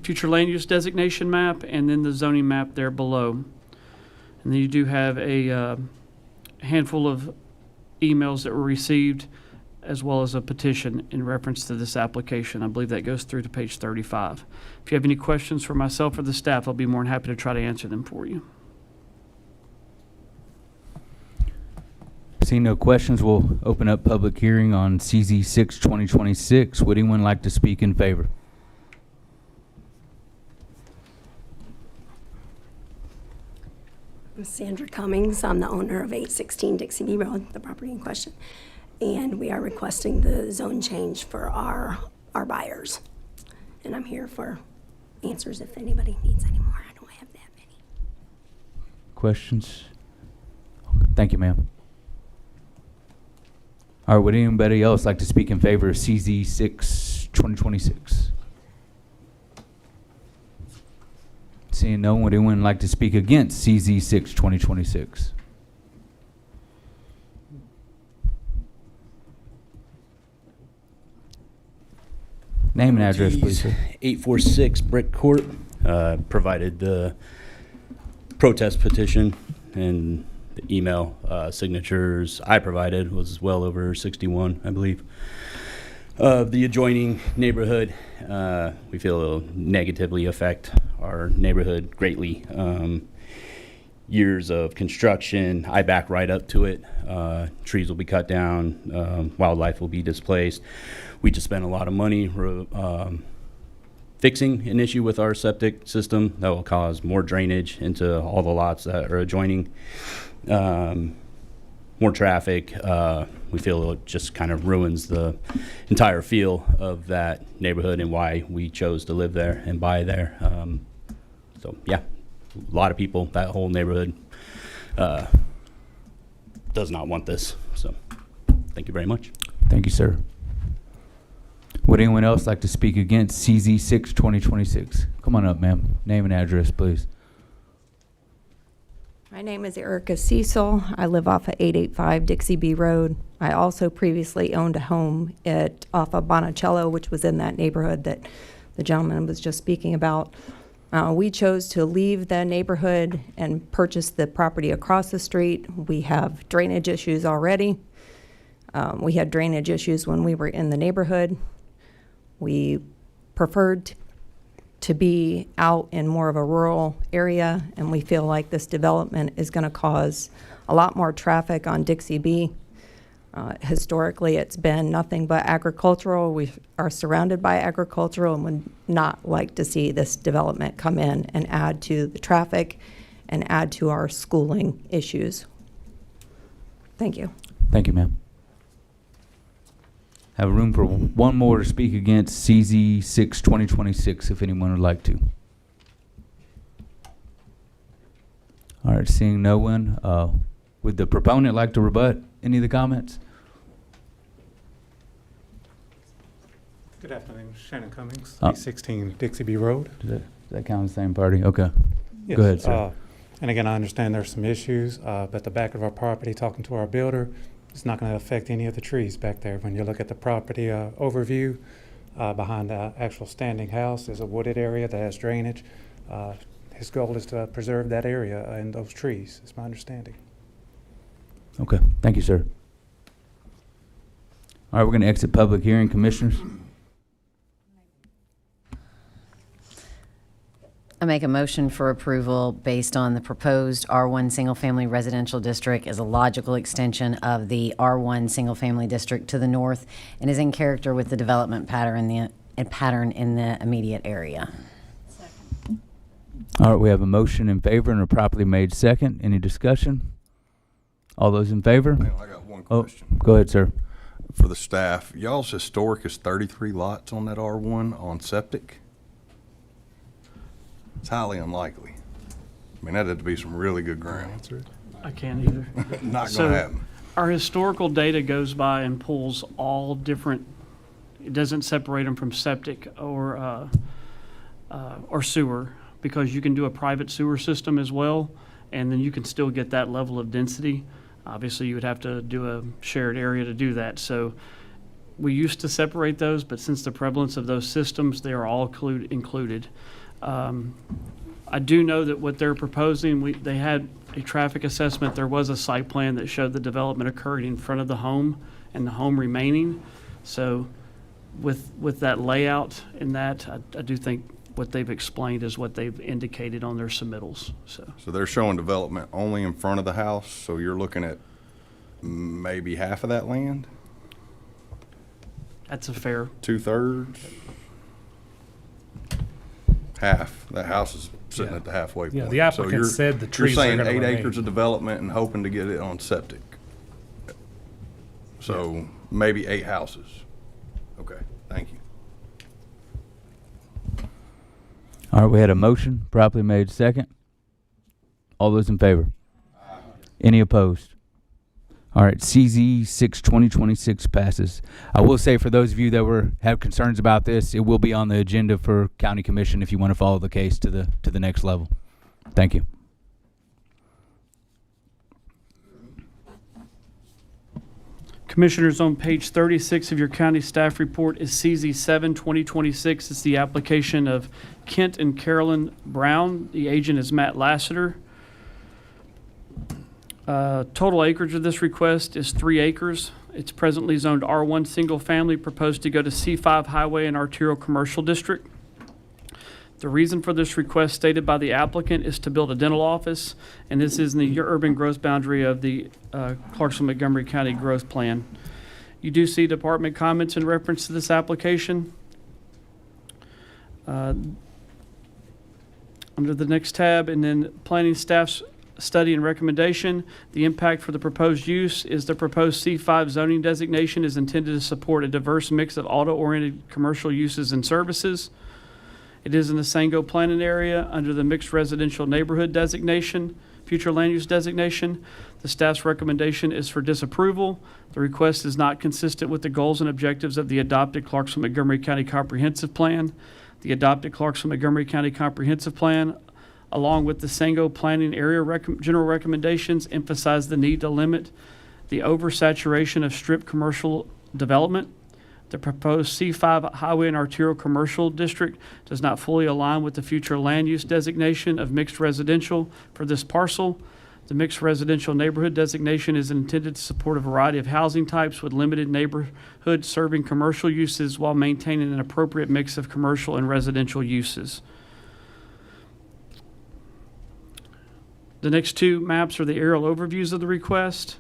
S6: future land use designation map, and then the zoning map there below. And then you do have a handful of emails that were received, as well as a petition in reference to this application. I believe that goes through to page 35. If you have any questions for myself or the staff, I'll be more than happy to try to answer them for you.
S2: Seeing no questions, we'll open up public hearing on CZ 6 2026. Would anyone like to speak in favor?
S16: I'm Sandra Cummings. I'm the owner of 816 Dixie B Road, the property in question. And we are requesting the zone change for our buyers. And I'm here for answers if anybody needs any more. I don't have that many.
S2: Questions? Thank you, ma'am. All right, would anybody else like to speak in favor of CZ 6 2026? Seeing no one, would anyone like to speak against CZ 6 2026? Name and address, please, sir.
S17: 846 Brick Court. Provided the protest petition and the email signatures I provided was well over 61, I believe. The adjoining neighborhood, we feel will negatively affect our neighborhood greatly. Years of construction, I back right up to it. Trees will be cut down, wildlife will be displaced. We just spent a lot of money fixing an issue with our septic system that will cause more drainage into all the lots that are adjoining. One more traffic. We feel it just kind of ruins the entire feel of that neighborhood and why we chose to live there and buy there. So yeah, a lot of people, that whole neighborhood does not want this. So thank you very much.
S2: Thank you, sir. Would anyone else like to speak against CZ 6 2026? Come on up, ma'am. Name and address, please.
S18: My name is Erica Cecil. I live off of 885 Dixie B Road. I also previously owned a home off of Bonicello, which was in that neighborhood that the gentleman was just speaking about. We chose to leave the neighborhood and purchase the property across the street. We have drainage issues already. We had drainage issues when we were in the neighborhood. We preferred to be out in more of a rural area, and we feel like this development is going to cause a lot more traffic on Dixie B. Historically, it's been nothing but agricultural. We are surrounded by agricultural and would not like to see this development come in and add to the traffic and add to our schooling issues. Thank you.
S2: Thank you, ma'am. Have room for one more to speak against CZ 6 2026 if anyone would like to. All right, seeing no one, would the proponent like to rebut any of the comments?
S10: Good afternoon, Shannon Cummings, 316 Dixie B Road.
S2: Does that count as the same party? Okay.
S10: Yes,
S2: Go ahead, sir.
S10: And again, I understand there's some issues, but the back of our property, talking to our builder, it's not going to affect any of the trees back there. When you look at the property overview, behind the actual standing house is a wooded area that has drainage. His goal is to preserve that area and those trees, is my understanding.
S2: Okay, thank you, sir. All right, we're going to exit public hearing. Commissioners?
S5: I make a motion for approval based on the proposed R1 single-family residential district as a logical extension of the R1 single-family district to the north and is in character with the development pattern in the immediate area.
S2: All right, we have a motion in favor and a properly made second. Any discussion? All those in favor?
S7: Hang on, I got one question.
S2: Go ahead, sir.
S7: For the staff, y'all's historic is 33 lots on that R1 on septic? It's highly unlikely. I mean, that had to be some really good ground.
S6: I can't either.
S7: Not
S6: So,
S7: gonna happen.
S6: Our historical data goes by and pulls all different, it doesn't separate them from septic or sewer, because you can do a private sewer system as well, and then you can still get that level of density. Obviously, you would have to do a shared area to do that. So we used to separate those, but since the prevalence of those systems, they are all included. I do know that what they're proposing, they had a traffic assessment. There was a site plan that showed the development occurring in front of the home and the home remaining. So with that layout and that, I do think what they've explained is what they've indicated on their submittals. So
S7: they're showing development only in front of the house, so you're looking at maybe half of that land?
S6: that's a fair.
S7: 2/3? Half. That house is sitting at the halfway point.
S1: Yeah, the applicant said the trees are
S7: You're
S1: gonna
S7: saying 8
S1: remain.
S7: acres of development and hoping to get it on septic. So maybe 8 houses. Okay, thank you.
S2: All right, we had a motion properly made second. All those in favor? Any opposed? All right, CZ 6 2026 passes. I will say for those of you that have concerns about this, it will be on the agenda for County Commission if you want to follow the case to the next level. Thank you.
S6: Commissioners, on page 36 of your county staff report is CZ 7 2026. It's the application of Kent and Carolyn Brown. The agent is Matt Lassiter. Total acreage of this request is 3 acres. It's presently zoned R1 single family, proposed to go to C5 highway and arterial commercial district. The reason for this request stated by the applicant is to build a dental office, and this is in the urban growth boundary of the Clarksville-Montgomery County Growth Plan. You do see department comments in reference to this application. Under the next tab, and then planning staff's study and recommendation. The impact for the proposed use is the proposed C5 zoning designation is intended to support a diverse mix of auto-oriented commercial uses and services. It is in the Sango planning area under the mixed residential neighborhood designation, future land use designation. The staff's recommendation is for disapproval. The request is not consistent with the goals and objectives of the adopted Clarksville-Montgomery County Comprehensive Plan. The adopted Clarksville-Montgomery County Comprehensive Plan, along with the Sango planning area general recommendations, emphasize the need to limit the oversaturation of strip commercial development. The proposed C5 highway and arterial commercial district does not fully align with the future land use designation of mixed residential for this parcel. The mixed residential neighborhood designation is intended to support a variety of housing types with limited neighborhood serving commercial uses while maintaining an appropriate mix of commercial and residential uses. The next two maps are the aerial overviews of the request.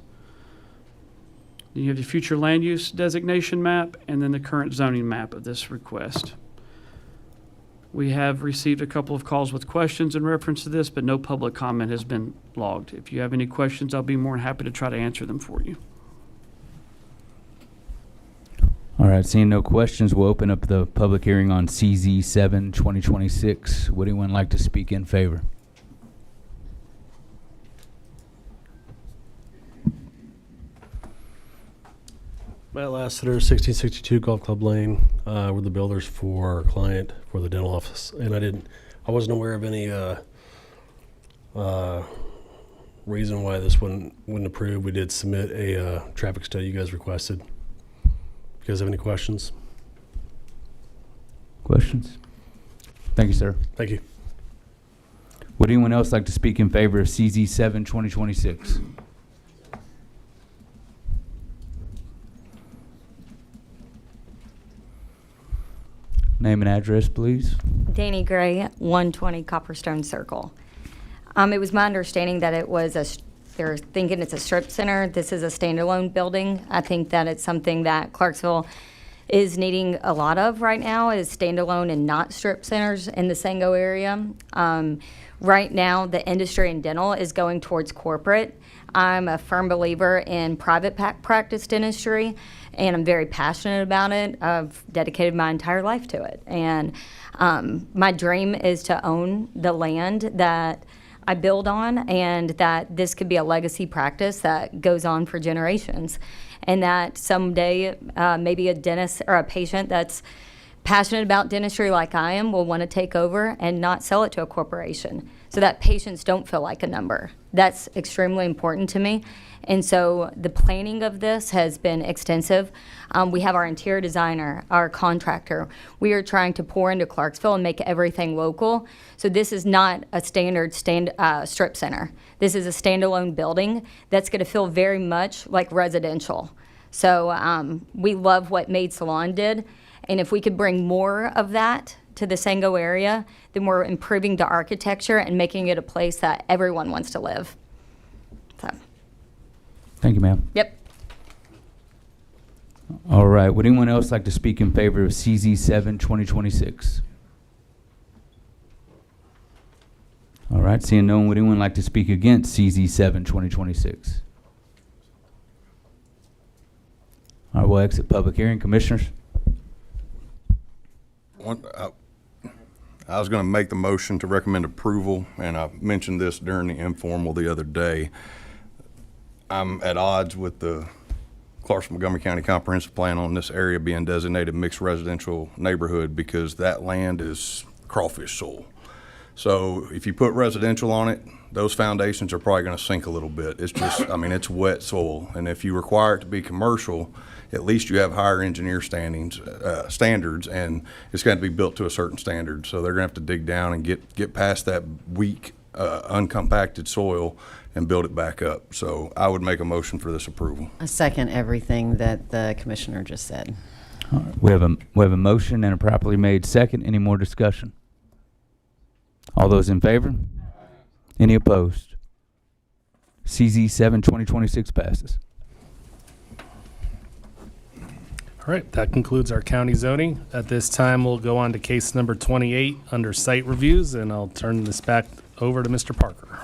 S6: You have the future land use designation map and then the current zoning map of this request. We have received a couple of calls with questions in reference to this, but no public comment has been logged. If you have any questions, I'll be more than happy to try to answer them for you.
S2: All right, seeing no questions, we'll open up the public hearing on CZ7 2026. Would anyone like to speak in favor?
S19: Matt Lassiter, 1662 Golf Club Lane. We're the builders for our client for the dental office, and I wasn't aware of any reason why this wouldn't approve. We did submit a traffic study you guys requested. You guys have any questions?
S2: Questions? Thank you, sir.
S19: Thank you.
S2: Would anyone else like to speak in favor of CZ7 2026? Name and address, please.
S20: Danny Gray, 120 Copperstone Circle. It was my understanding that they're thinking it's a strip center. This is a standalone building. I think that it's something that Clarksville is needing a lot of right now, is standalone and not strip centers in the Sango area. Right now, the industry in dental is going towards corporate. I'm a firm believer in private practice dentistry, and I'm very passionate about it. I've dedicated my entire life to it. And my dream is to own the land that I build on, and that this could be a legacy practice that goes on for generations. And that someday maybe a dentist or a patient that's passionate about dentistry like I am will want to take over and not sell it to a corporation, so that patients don't feel like a number. That's extremely important to me. And so the planning of this has been extensive. We have our interior designer, our contractor. We are trying to pour into Clarksville and make everything local. So this is not a standard strip center. This is a standalone building that's going to feel very much like residential. So we love what Maid Salon did. And if we could bring more of that to the Sango area, then we're improving the architecture and making it a place that everyone wants to live. So.
S2: Thank you, ma'am.
S20: Yep.
S2: All right. Would anyone else like to speak in favor of CZ7 2026? All right. Seeing no one, would anyone like to speak against CZ7 2026? All right. We'll exit public hearing. Commissioners?
S7: I was going to make the motion to recommend approval, and I mentioned this during the informal the other day. I'm at odds with the Clarksville-Montgomery County Comprehensive Plan on this area being designated mixed residential neighborhood, because that land is crawfish soil. So if you put residential on it, those foundations are probably going to sink a little bit. It's just, I mean, it's wet soil. And if you require it to be commercial, at least you have higher engineer standards, and it's going to be built to a certain standard. So they're going to have to dig down and get past that weak, uncompacted soil and build it back up. So I would make a motion for this approval.
S5: I second everything that the commissioner just said.
S2: All right. We have a motion and a properly made second. Any more discussion? All those in favor? Any opposed? CZ7 2026 passes.
S1: All right, that concludes our county zoning. At this time, we'll go on to case number 28 under site reviews, and I'll turn this back over to Mr. Parker.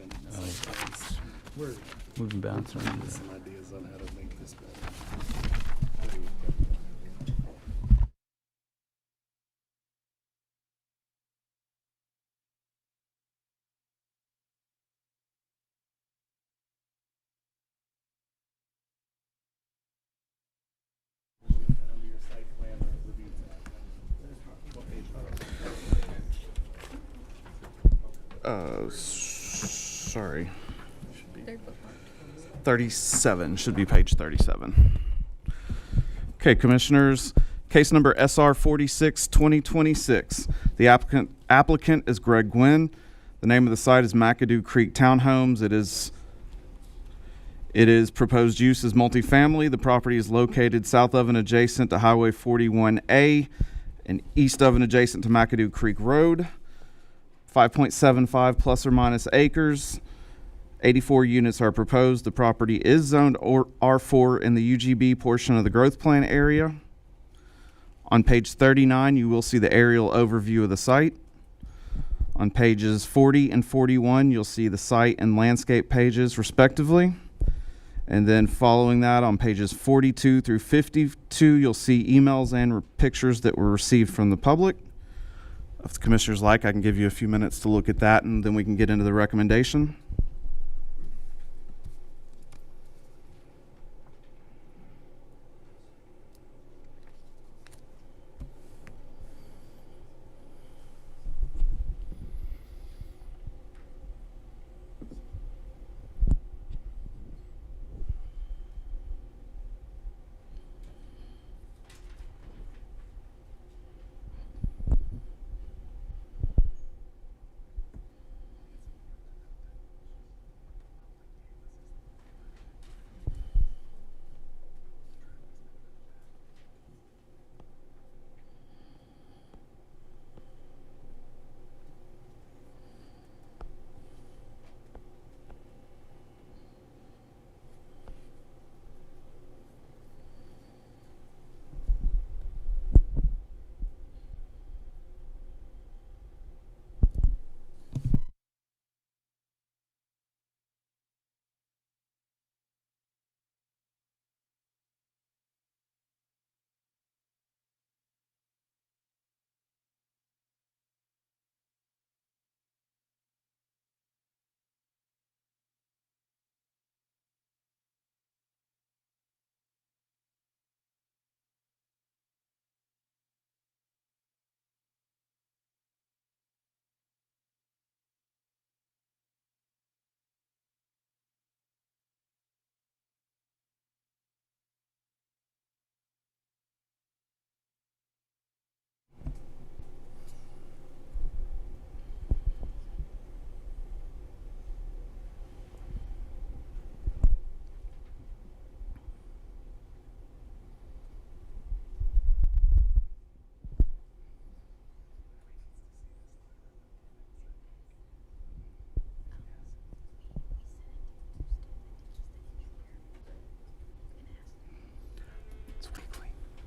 S1: send
S2: Moving bounce around.
S1: some ideas on how to make this better.
S4: Sorry. 37, should be page 37. Okay, Commissioners, case number SR 46, 2026. The applicant is Greg Gwynn. The name of the site is McAdoo Creek Townhomes. It is proposed use as multifamily. The property is located south of and adjacent to Highway 41A and east of and adjacent to McAdoo Creek Road. 5.75 plus or minus acres. 84 units are proposed. The property is zoned R4 in the UGB portion of the growth plan area. On page 39, you will see the aerial overview of the site. On pages 40 and 41, you'll see the site and landscape pages respectively. And then following that, on pages 42 through 52, you'll see emails and pictures that were received from the public. If the commissioners like, I can give you a few minutes to look at that, and then we can get into the recommendation.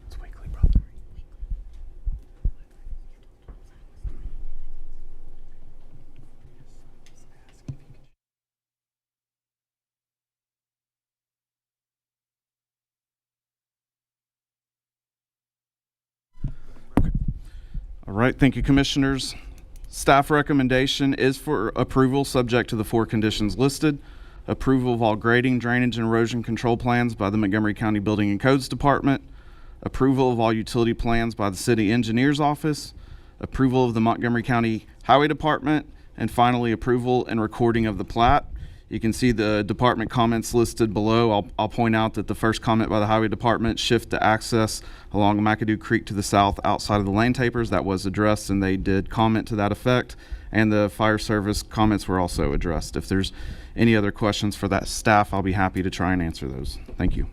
S4: It's weekly, brother. All right, thank you, Commissioners. Staff recommendation is for approval subject to the 4 conditions listed. Approval of all grading, drainage, and erosion control plans by the Montgomery County Building and Codes Department. Approval of all utility plans by the City Engineer's Office. Approval of the Montgomery County Highway Department. And finally, approval and recording of the plat. You can see the department comments listed below. I'll point out that the first comment by the Highway Department, shift to access along McAdoo Creek to the south outside of the lane tapers, that was addressed, and they did comment to that effect. And the fire service comments were also addressed. If there's any other questions for that staff, I'll be happy to try and answer those. Thank you.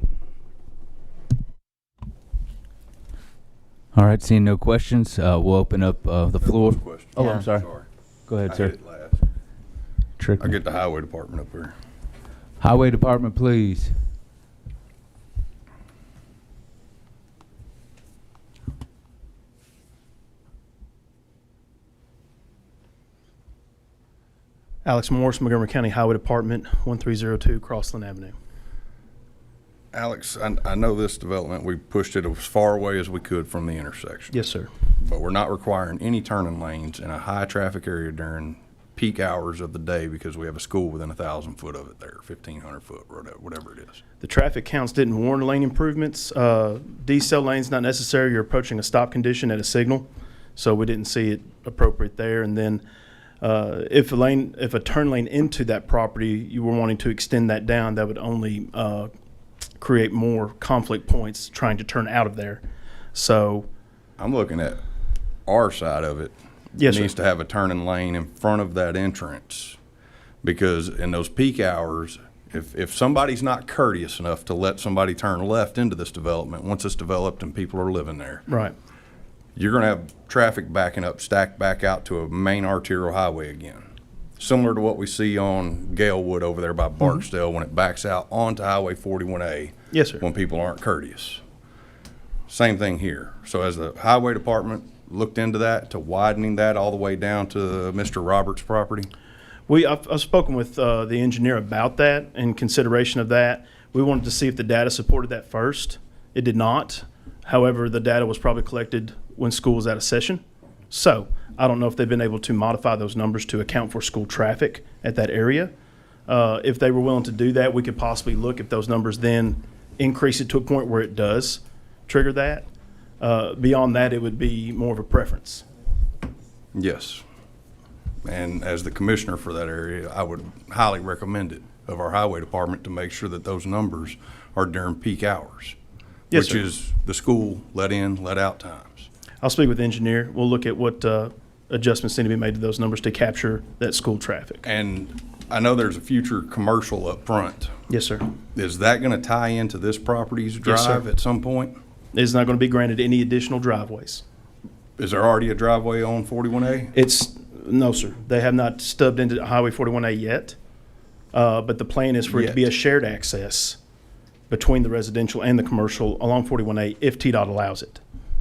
S2: All right, seeing no questions, we'll open up the floor.
S7: Question.
S2: Oh,
S5: Yeah.
S2: I'm sorry. Go ahead,
S7: I
S2: sir.
S7: hit it last.
S2: Trick
S7: I'll
S2: me.
S7: get the highway department up here.
S2: Highway Department, please.
S21: Alex Morris, Montgomery County Highway Department, 1302 Crossland Avenue.
S7: Alex, I know this development, we pushed it as far away as we could from the intersection.
S21: Yes, sir.
S7: But we're not requiring any turning lanes in a high traffic area during peak hours of the day because we have a school within 1,000 foot of it there, 1,500 foot, whatever it is.
S21: The traffic counts didn't warrant lane improvements. Decel lane's not necessary. You're approaching a stop condition at a signal, so we didn't see it appropriate there. And then if a turn lane into that property, you were wanting to extend that down, that would only create more conflict points trying to turn out of there. So
S7: I'm looking at our side of it.
S21: Yes,
S7: Needs
S21: sir.
S7: to have a turning lane in front of that entrance because in those peak hours, if somebody's not courteous enough to let somebody turn left into this development, once it's developed and people are living there,
S21: right,
S7: you're going to have traffic backing up, stacked back out to a main arterial highway again. Similar to what we see on Galewood over there by Barksdale when it backs out onto Highway 41A.
S21: Yes, sir.
S7: When people aren't courteous. Same thing here. So as the highway department looked into that, to widening that all the way down to Mr. Roberts' property?
S21: I've spoken with the engineer about that. In consideration of that, we wanted to see if the data supported that first. It did not. However, the data was probably collected when school was out of session. So I don't know if they've been able to modify those numbers to account for school traffic at that area. If they were willing to do that, we could possibly look if those numbers then increase it to a point where it does trigger that. Beyond that, it would be more of a preference.
S7: Yes. And as the commissioner for that area, I would highly recommend it of our highway department to make sure that those numbers are during peak hours,
S21: Yes,
S7: which
S21: sir.
S7: is the school let in, let out times.
S21: I'll speak with the engineer. We'll look at what adjustments need to be made to those numbers to capture that school traffic.
S7: And I know there's a future commercial up front.
S21: Yes, sir.
S7: Is that going to tie into this property's
S21: Yes, sir.
S7: drive at some point?
S21: It's not going to be granted any additional driveways.
S7: Is there already a driveway on 41A?
S21: No, sir. They have not stubbed into Highway 41A yet. But the plan is for it to be a shared access between the residential and the commercial along 41A if TDOT allows it.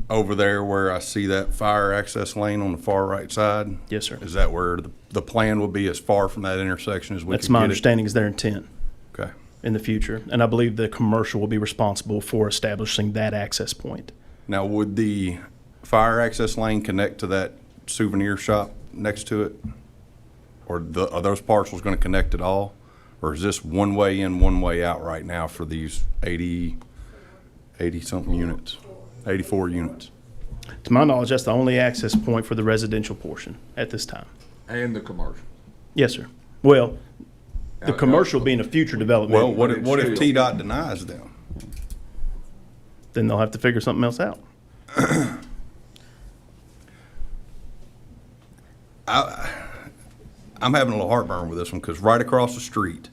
S7: Over there where I see that fire access lane on the far right side?
S21: Yes, sir.
S7: Is that where the plan will be as far from that intersection as we
S21: That's
S7: can
S21: my
S7: get it?
S21: understanding is their intent.
S7: Okay.
S21: In the future. And I believe the commercial will be responsible for establishing that access point.
S7: Now, would the fire access lane connect to that souvenir shop next to it? Or are those parcels going to connect at all? Or is this one way in, one way out right now for these 80-something units, 84 units?
S21: To my knowledge, that's the only access point for the residential portion at this time.
S3: And the commercial.
S21: Yes, sir. Well, the commercial being a future development.
S7: Well, what if TDOT denies them?
S21: Then they'll have to figure something else out.
S7: I'm having a little heartburn with this one because right across the street,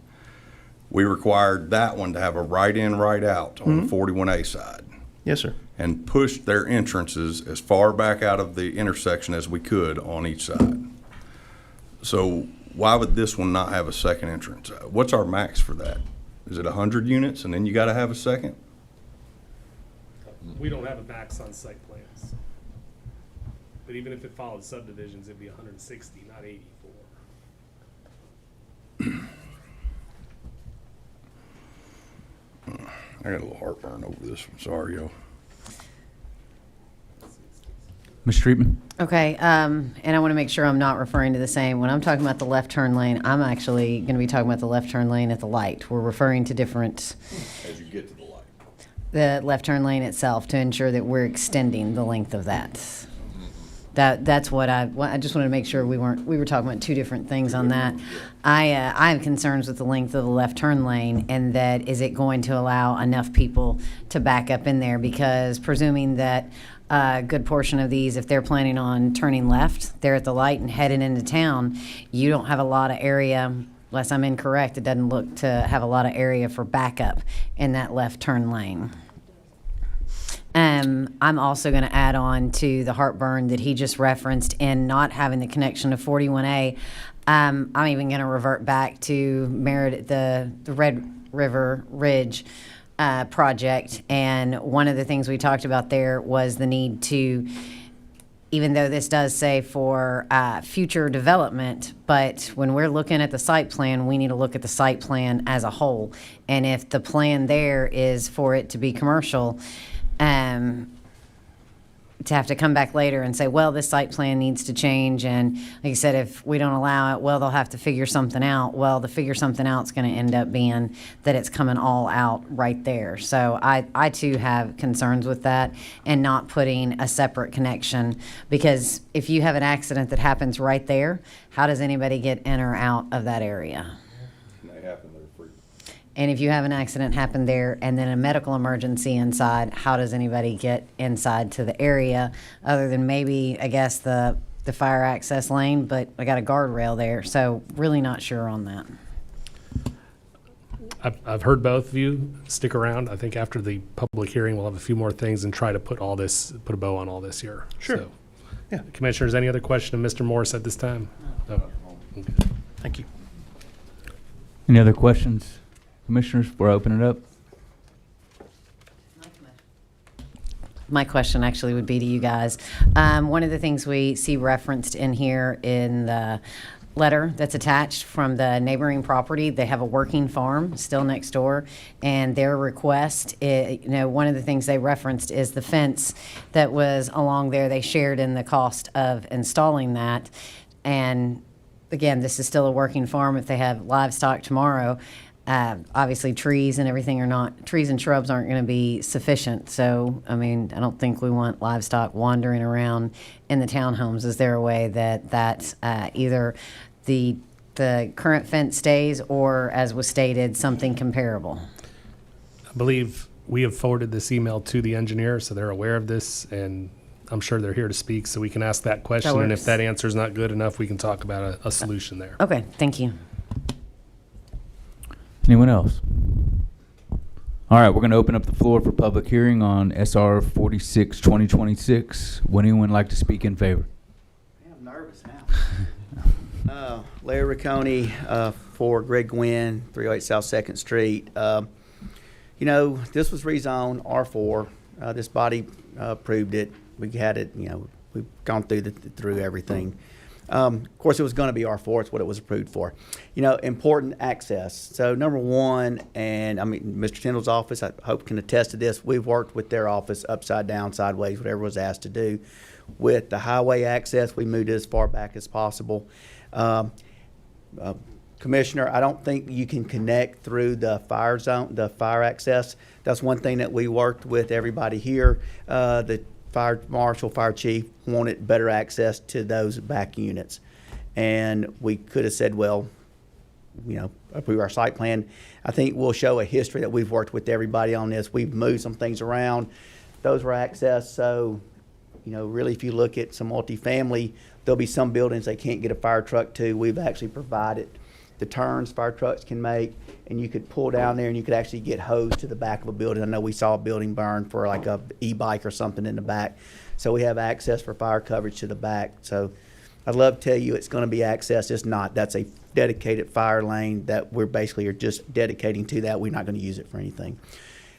S7: we required that one to have a right in, right out on the 41A side.
S21: Yes, sir.
S7: And pushed their entrances as far back out of the intersection as we could on each side. So why would this one not have a second entrance? What's our max for that? Is it 100 units and then you got to have a second?
S1: We don't have a max on site plans. But even if it followed subdivisions, it'd be 160, not 84.
S7: I got a little heartburn over this one. Sorry, yo.
S2: Ms. Streetman?
S5: Okay, and I want to make sure I'm not referring to the same. When I'm talking about the left turn lane, I'm actually going to be talking about the left turn lane at the light. We're referring to different,
S7: As you get to the light.
S5: the left turn lane itself to ensure that we're extending the length of that. That's what I just wanted to make sure we were talking about two different things on that. I have concerns with the length of the left turn lane and that is it going to allow enough people to back up in there, because presuming that a good portion of these, if they're planning on turning left, they're at the light and heading into town, you don't have a lot of area, unless I'm incorrect, it doesn't look to have a lot of area for backup in that left turn lane. I'm also going to add on to the heartburn that he just referenced in not having the connection to 41A. I'm even going to revert back to Meredith, the Red River Ridge project. And one of the things we talked about there was the need to even though this does say for future development, but when we're looking at the site plan, we need to look at the site plan as a whole. And if the plan there is for it to be commercial, to have to come back later and say, well, this site plan needs to change, and like you said, if we don't allow it, well, they'll have to figure something out. Well, the figure something out is going to end up being that it's coming all out right there. So I too have concerns with that, and not putting a separate connection, because if you have an accident that happens right there, how does anybody get in or out of that area? And if you have an accident happen there and then a medical emergency inside, how does anybody get inside to the area other than maybe, I guess, the fire access lane, but I got a guardrail there, so really not sure on that.
S1: I've heard both of you. Stick around. I think after the public hearing, we'll have a few more things and try to put a bow on all this here.
S21: Sure.
S1: So,
S21: Yeah.
S1: Commissioners, any other question of Mr. Morris at this time? No. Okay.
S21: Thank you.
S2: Any other questions? Commissioners, before I open it up?
S5: My question actually would be to you guys. One of the things we see referenced in here in the letter that's attached from the neighboring property, they have a working farm still next door, and their request, one of the things they referenced is the fence that was along there. They shared in the cost of installing that. And again, this is still a working farm. If they have livestock tomorrow, obviously trees and everything trees and shrubs aren't going to be sufficient. So, I mean, I don't think we want livestock wandering around in the townhomes. Is there a way that either the current fence stays, or, as was stated, something comparable?
S1: I believe we have forwarded this email to the engineer, so they're aware of this, and I'm sure they're here to speak, so we can ask that question. And if that answer is not good enough, we can talk about a solution there.
S5: Okay, thank you.
S2: Anyone else? All right, we're going to open up the floor for public hearing on SR 46, 2026. Would anyone like to speak in favor?
S13: I'm nervous now. Larry Riccone for Greg Gwynn, 308 South 2nd Street. This was rezoned R4. This body approved it. We had it, we've gone through everything. Of course, it was going to be R4. It's what it was approved for. Important access. So number one, and I mean, Mr. Tyndall's office, I hope can attest to this. We've worked with their office upside down, sideways, whatever was asked to do. With the highway access, we moved it as far back as possible. Commissioner, I don't think you can connect through the fire zone, the fire access. That's one thing that we worked with everybody here. The fire marshal, fire chief wanted better access to those back units. And we could have said, well, approve our site plan. I think we'll show a history that we've worked with everybody on this. We've moved some things around. Those were accessed. So, really, if you look at some multifamily, there'll be some buildings they can't get a fire truck to. We've actually provided the turns fire trucks can make, and you could pull down there and you could actually get hosed to the back of a building. I know we saw a building burn for like a e-bike or something in the back. So we have access for fire coverage to the back. So I'd love to tell you it's going to be accessed. It's not. That's a dedicated fire lane that we're basically are just dedicating to that. We're not going to use it for anything.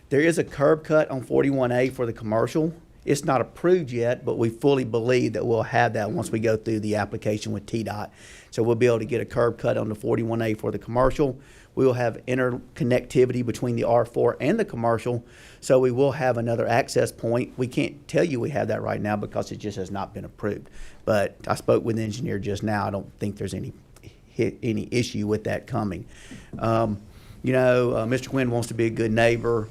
S13: There is a curb cut on 41A for the commercial. It's not approved yet, but we fully believe that we'll have that once we go through the application with TDOT. So we'll be able to get a curb cut on the 41A for the commercial. We will have interconnectivity between the R4 and the commercial, so we will have another access point. We can't tell you we have that right now because it just has not been approved. But I spoke with the engineer just now. I don't think there's any issue with that coming. Mr. Quinn wants to be a good neighbor.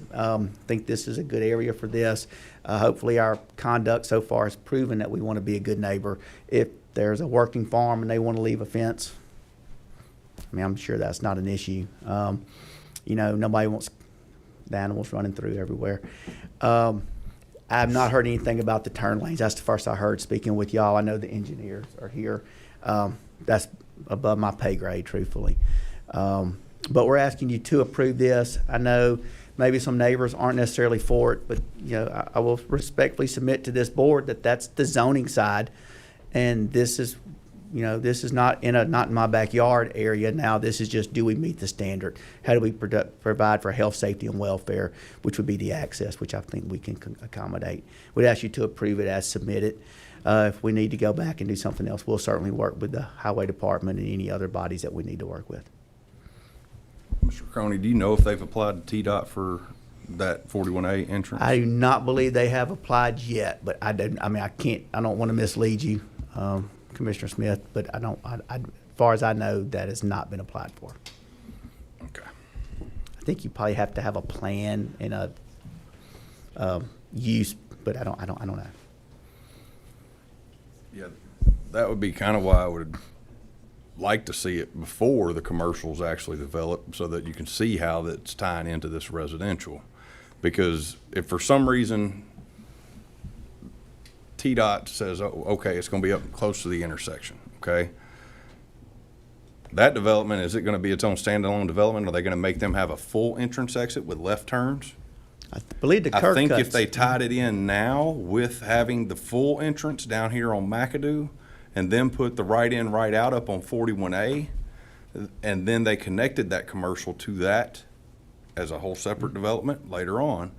S13: Think this is a good area for this. Hopefully our conduct so far has proven that we want to be a good neighbor. If there's a working farm and they want to leave a fence, I'm sure that's not an issue. Nobody wants the animals running through everywhere. I've not heard anything about the turn lanes. That's the first I heard speaking with y'all. I know the engineers are here. That's above my pay grade, truthfully. But we're asking you to approve this. I know maybe some neighbors aren't necessarily for it, but I will respectfully submit to this board that that's the zoning side, and this is not in my backyard area. Now this is just, do we meet the standard? How do we provide for health, safety, and welfare, which would be the access, which I think we can accommodate. We'd ask you to approve it as submitted. If we need to go back and do something else, we'll certainly work with the highway department and any other bodies that we need to work with.
S7: Mr. Crony, do you know if they've applied to TDOT for that 41A entrance?
S13: I do not believe they have applied yet, but I don't want to mislead you, Commissioner Smith, but as far as I know, that has not been applied for.
S7: Okay.
S13: I think you probably have to have a plan and a use, but I don't know.
S7: Yeah, that would be kind of why I would like to see it before the commercials actually develop, so that you can see how that's tying into this residential. Because if for some reason TDOT says, oh, okay, it's going to be up close to the intersection, okay? That development, is it going to be its own standalone development? Are they going to make them have a full entrance exit with left turns?
S13: I believe the curb
S7: I think
S13: cuts.
S7: if they tied it in now with having the full entrance down here on McAdoo, and then put the right in, right out up on 41A, and then they connected that commercial to that as a whole separate development later on,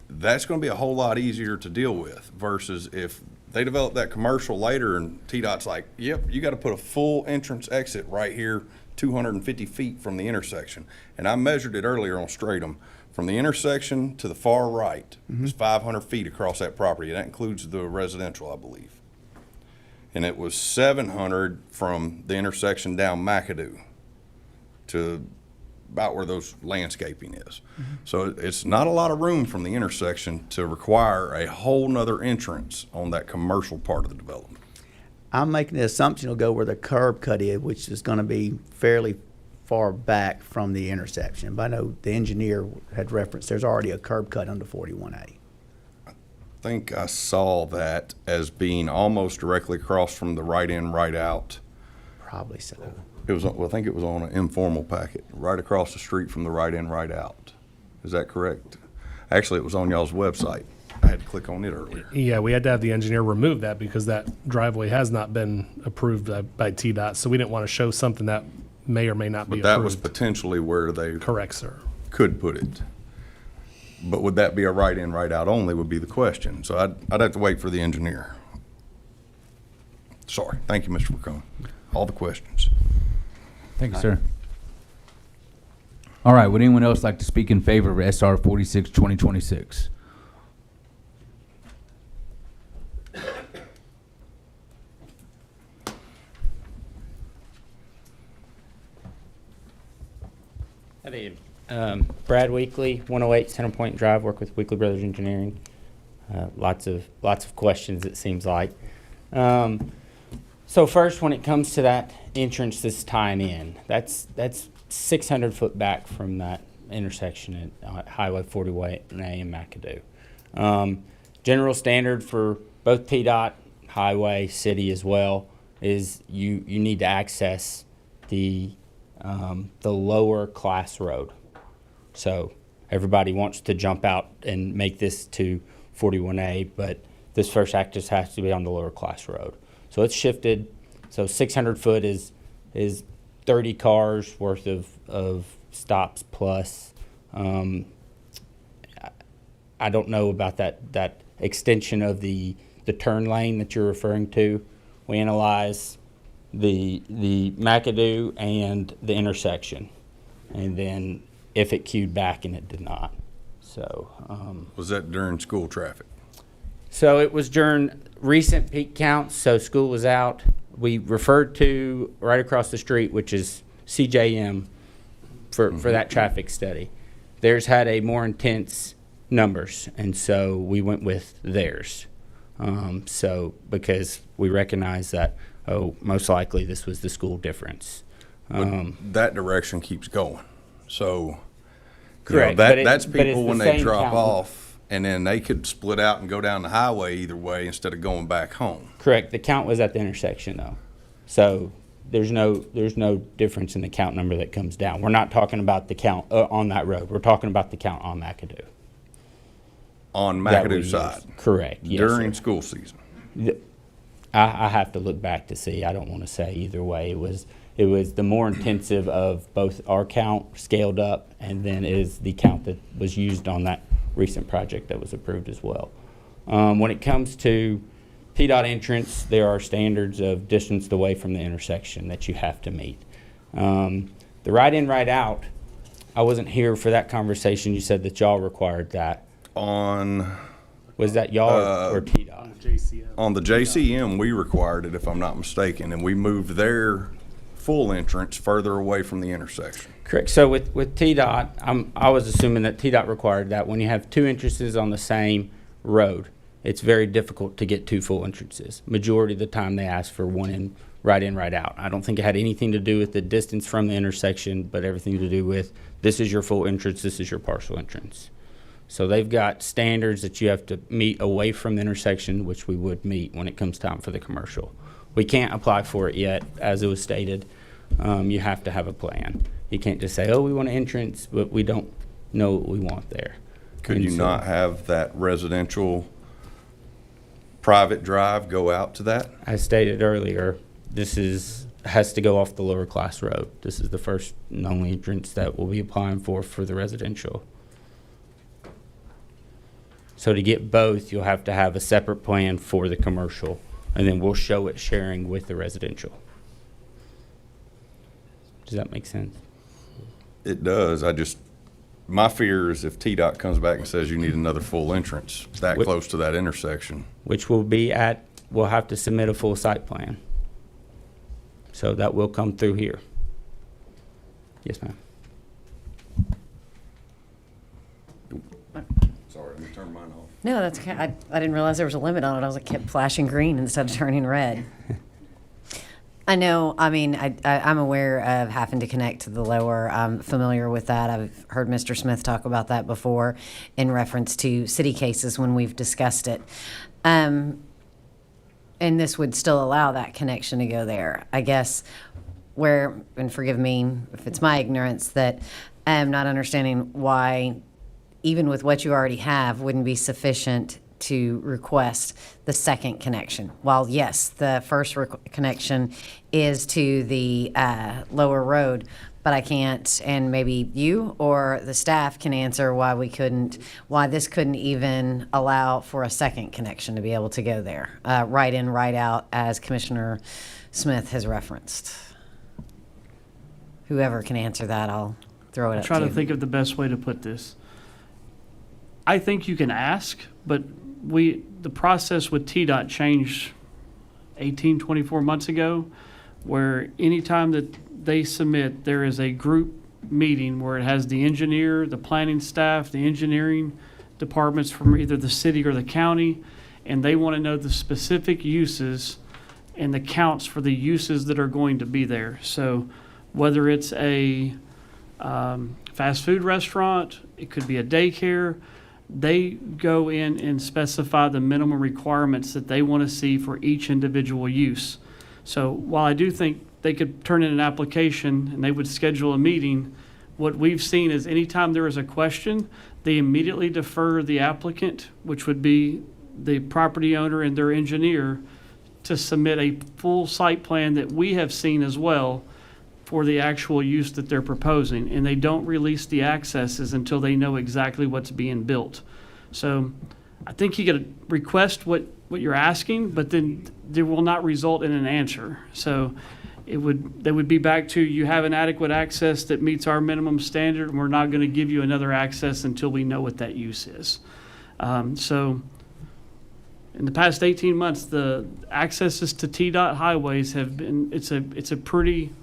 S7: that's going to be a whole lot easier to deal with versus if they develop that commercial later and TDOT's like, yep, you got to put a full entrance exit right here 250 feet from the intersection. And I measured it earlier on Stratum. From the intersection to the far right is 500 feet across that property. That includes the residential, I believe. And it was 700 from the intersection down McAdoo to about where those landscaping is. So it's not a lot of room from the intersection to require a whole nother entrance on that commercial part of the development.
S13: I'm making the assumption it'll go where the curb cut is, which is going to be fairly far back from the intersection. But I know the engineer had referenced there's already a curb cut under 41A.
S7: I think I saw that as being almost directly across from the right in, right out.
S13: Probably so.
S7: It was, well, I think it was on an informal packet, right across the street from the right in, right out. Is that correct? Actually, it was on y'all's website. I had to click on it earlier.
S1: Yeah, we had to have the engineer remove that because that driveway has not been approved by TDOT, so we didn't want to show something that may or may not be
S7: But that
S1: approved.
S7: was potentially where they
S1: Correct, sir.
S7: could put it. But would that be a right in, right out only would be the question. So I'd have to wait for the engineer. Sorry. Thank you, Mr. McComb. All the questions.
S2: Thank you, sir. All right, would anyone else like to speak in favor of SR 46, 2026?
S8: Brad Weekly, 108 Center Point Drive, work with Weekly Brothers Engineering. Lots of questions, it seems like. So first, when it comes to that entrance that's tying in, that's 600 foot back from that intersection at Highway 41A and McAdoo. General standard for both TDOT, highway, city as well, is you need to access the lower class road. So everybody wants to jump out and make this to 41A, but this first access has to be on the lower class road. So it's shifted. So 600 foot is 30 cars worth of stops plus. I don't know about that extension of the turn lane that you're referring to. We analyze the McAdoo and the intersection, and then if it queued back, and it did not. So
S7: was that during school traffic?
S8: So it was during recent peak counts. So school was out. We referred to right across the street, which is CJM, for that traffic study. Theirs had a more intense numbers, and so we went with theirs. So because we recognize that, most likely this was the school difference.
S7: That direction keeps going. So
S8: correct.
S7: That's people when they drop off, and then they could split out and go down the highway either way instead of going back home.
S8: Correct. The count was at the intersection though. So there's no difference in the count number that comes down. We're not talking about the count on that road. We're talking about the count on McAdoo.
S7: On McAdoo side.
S8: Correct. Yes,
S7: during
S8: sir.
S7: School season.
S8: I have to look back to see. I don't want to say either way. It was the more intensive of both our count scaled up, and then is the count that was used on that recent project that was approved as well. When it comes to TDOT entrance, there are standards of distance away from the intersection that you have to meet. The right in, right out, I wasn't here for that conversation. You said that y'all required that. Was that y'all or TDOT?
S7: On the JCM, we required it, if I'm not mistaken, and we moved their full entrance further away from the intersection.
S8: Correct. So with TDOT, I was assuming that TDOT required that. When you have two entrances on the same road, it's very difficult to get two full entrances. Majority of the time they ask for one in, right out. I don't think it had anything to do with the distance from the intersection, but everything to do with this is your full entrance, this is your partial entrance. So they've got standards that you have to meet away from the intersection, which we would meet when it comes time for the commercial. We can't apply for it yet, as it was stated. You have to have a plan. You can't just say, oh, we want an entrance, but we don't know what we want there.
S7: Could you not have that residential private drive go out to that?
S8: As stated earlier, this has to go off the lower class road. This is the first and only entrance that we'll be applying for the residential. So to get both, you'll have to have a separate plan for the commercial, and then we'll show it sharing with the residential. Does that make sense?
S7: It does. My fear is if TDOT comes back and says you need another full entrance that close to that intersection.
S8: Which we'll have to submit a full site plan. So that will come through here. Yes, ma'am.
S7: Sorry, let me turn mine off.
S5: No, that's okay. I didn't realize there was a limit on it. I was like, kept flashing green instead of turning red. I know, I mean, I'm aware of having to connect to the lower. I'm familiar with that. I've heard Mr. Smith talk about that before in reference to city cases when we've discussed it. And this would still allow that connection to go there. I guess where, and forgive me if it's my ignorance, that I'm not understanding why, even with what you already have, wouldn't be sufficient to request the second connection. While yes, the first connection is to the lower road, but I can't, and maybe you or the staff can answer why this couldn't even allow for a second connection to be able to go there, right in, right out, as Commissioner Smith has referenced. Whoever can answer that, I'll throw it up to.
S6: Try to think of the best way to put this. I think you can ask, but the process with TDOT changed 18, 24 months ago, where anytime that they submit, there is a group meeting where it has the engineer, the planning staff, the engineering departments from either the city or the county, and they want to know the specific uses and the counts for the uses that are going to be there. So whether it's a fast food restaurant, it could be a daycare, they go in and specify the minimum requirements that they want to see for each individual use. So while I do think they could turn in an application and they would schedule a meeting, what we've seen is anytime there is a question, they immediately defer the applicant, which would be the property owner and their engineer, to submit a full site plan that we have seen as well for the actual use that they're proposing, and they don't release the accesses until they know exactly what's being built. So I think you got to request what you're asking, but then they will not result in an answer. So they would be back to, you have an adequate access that meets our minimum standard, and we're not going to give you another access until we know what that use is. So in the past 18 months, the accesses to TDOT highways have been, it's a pretty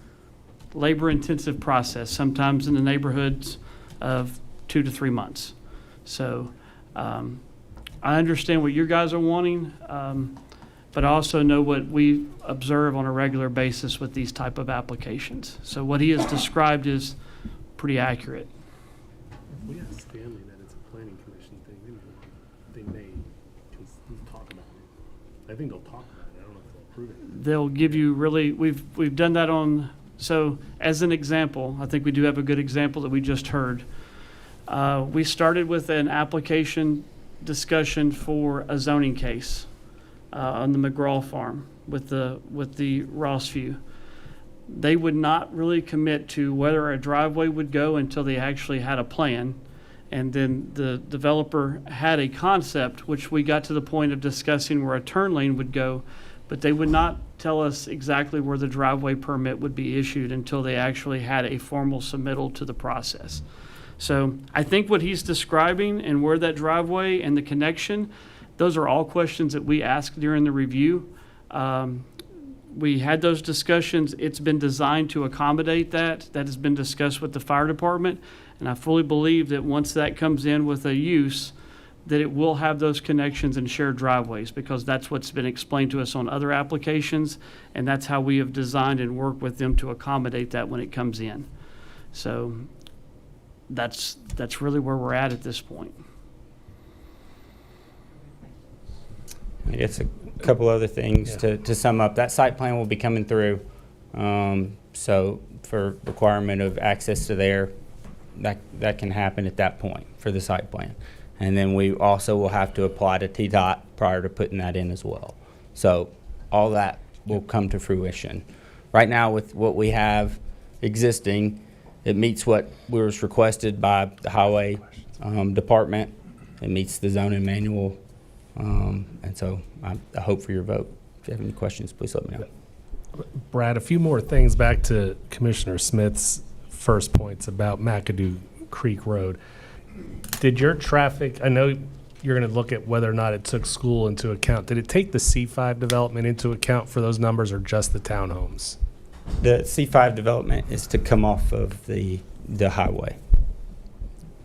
S6: labor-intensive process, sometimes in the neighborhoods of 2 to 3 months. So I understand what you guys are wanting, but I also know what we observe on a regular basis with these type of applications. So what he has described is pretty accurate.
S1: If we ask Stanley that it's a planning commission thing, they may talk about it. I think they'll talk about it. I don't know if they'll approve it.
S6: They'll give you really, we've done that on. So as an example, I think we do have a good example that we just heard. We started with an application discussion for a zoning case on the McGraw farm with the Rossview. They would not really commit to whether a driveway would go until they actually had a plan. And then the developer had a concept, which we got to the point of discussing where a turn lane would go, but they would not tell us exactly where the driveway permit would be issued until they actually had a formal submittal to the process. So I think what he's describing and where that driveway and the connection, those are all questions that we asked during the review. We had those discussions. It's been designed to accommodate that. That has been discussed with the fire department. And I fully believe that once that comes in with a use, that it will have those connections and shared driveways, because that's what's been explained to us on other applications, and that's how we have designed and worked with them to accommodate that when it comes in. So that's really where we're at this point.
S8: I guess a couple other things to sum up. That site plan will be coming through. So for requirement of access to there, that can happen at that point for the site plan. And then we also will have to apply to TDOT prior to putting that in as well. So all that will come to fruition. Right now, with what we have existing, it meets what was requested by the highway department. It meets the zoning manual. And so I hope for your vote. If you have any questions, please let me know.
S1: Brad, a few more things back to Commissioner Smith's first points about McAdoo Creek Road. Did your traffic, I know you're going to look at whether or not it took school into account. Did it take the C5 development into account for those numbers, or just the townhomes?
S8: The C5 development is to come off of the highway.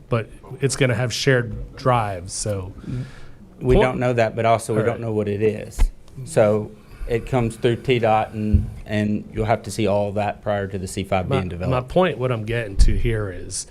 S1: But it's going to have shared drives, so.
S8: We don't know that, but also we don't know what it is. So it comes through TDOT, and you'll have to see all of that prior to the C5 being developed.
S1: My point, what I'm getting to here is,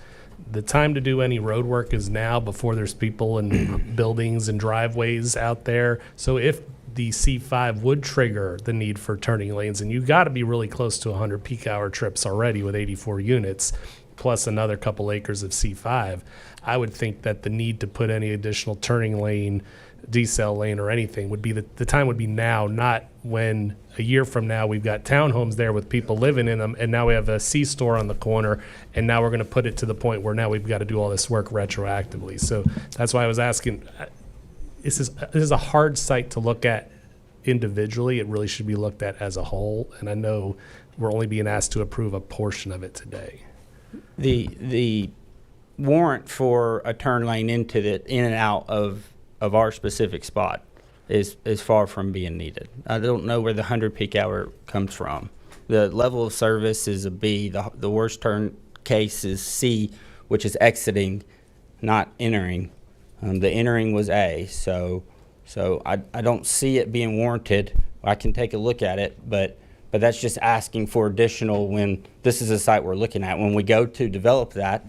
S1: the time to do any road work is now, before there's people and buildings and driveways out there. So if the C5 would trigger the need for turning lanes, and you've got to be really close to 100 peak hour trips already with 84 units, plus another couple acres of C5, I would think that the need to put any additional turning lane, decel lane, or anything would be the time would be now, not when a year from now we've got townhomes there with people living in them, and now we have a C-store on the corner, and now we're going to put it to the point where now we've got to do all this work retroactively. So that's why I was asking, this is a hard site to look at individually. It really should be looked at as a whole, and I know we're only being asked to approve a portion of it today.
S8: The warrant for a turn lane in and out of our specific spot is far from being needed. I don't know where the 100 peak hour comes from. The level of service is a B. The worst turn case is C, which is exiting, not entering. The entering was A, so I don't see it being warranted. I can take a look at it, but that's just asking for additional when this is a site we're looking at. When we go to develop that,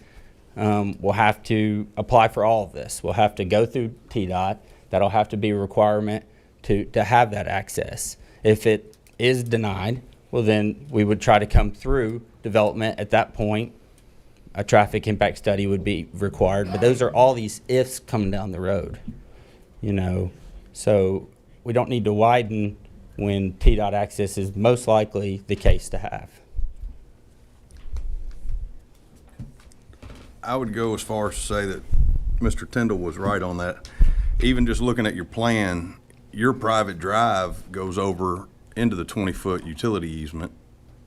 S8: we'll have to apply for all of this. We'll have to go through TDOT. That'll have to be a requirement to have that access. If it is denied, well, then we would try to come through development. At that point, a traffic impact study would be required. But those are all these ifs coming down the road, So we don't need to widen when TDOT access is most likely the case to have.
S7: I would go as far as to say that Mr. Tyndall was right on that. Even just looking at your plan, your private drive goes over into the 20-foot utility easement.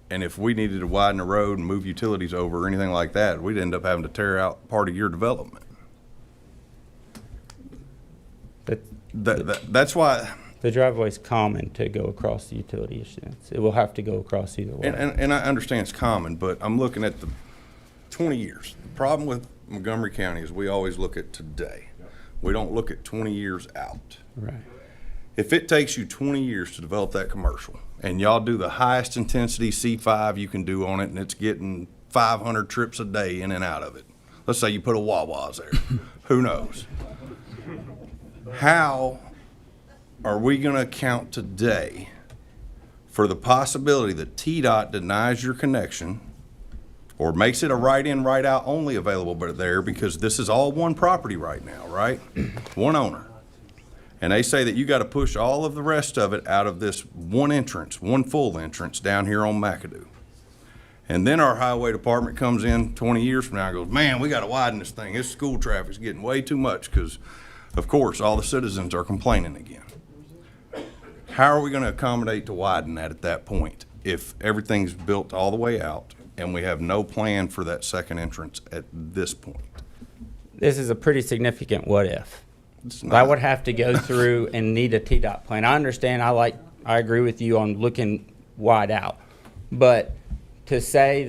S7: And if we needed to widen the road and move utilities over or anything like that, we'd end up having to tear out part of your development. That's why.
S8: The driveway is common to go across the utility easement. It will have to go across either way.
S7: And I understand it's common, but I'm looking at the 20 years. The problem with Montgomery County is we always look at today. We don't look at 20 years out.
S8: Right.
S7: If it takes you 20 years to develop that commercial, and y'all do the highest intensity C5 you can do on it, and it's getting 500 trips a day in and out of it. Let's say you put a Wawa's there. Who knows? How are we going to account today for the possibility that TDOT denies your connection or makes it a right-in, right-out only available but there, because this is all one property right now, right? One owner. And they say that you got to push all of the rest of it out of this one entrance, one full entrance down here on McAdoo. And then our highway department comes in 20 years from now and goes, man, we got to widen this thing. This school traffic's getting way too much because, of course, all the citizens are complaining again. How are we going to accommodate to widen that at that point if everything's built all the way out and we have no plan for that second entrance at this point?
S8: This is a pretty significant what if.
S7: It's
S8: I
S7: not.
S8: would have to go through and need a TDOT plan. I understand, I agree with you on looking wide out. But to say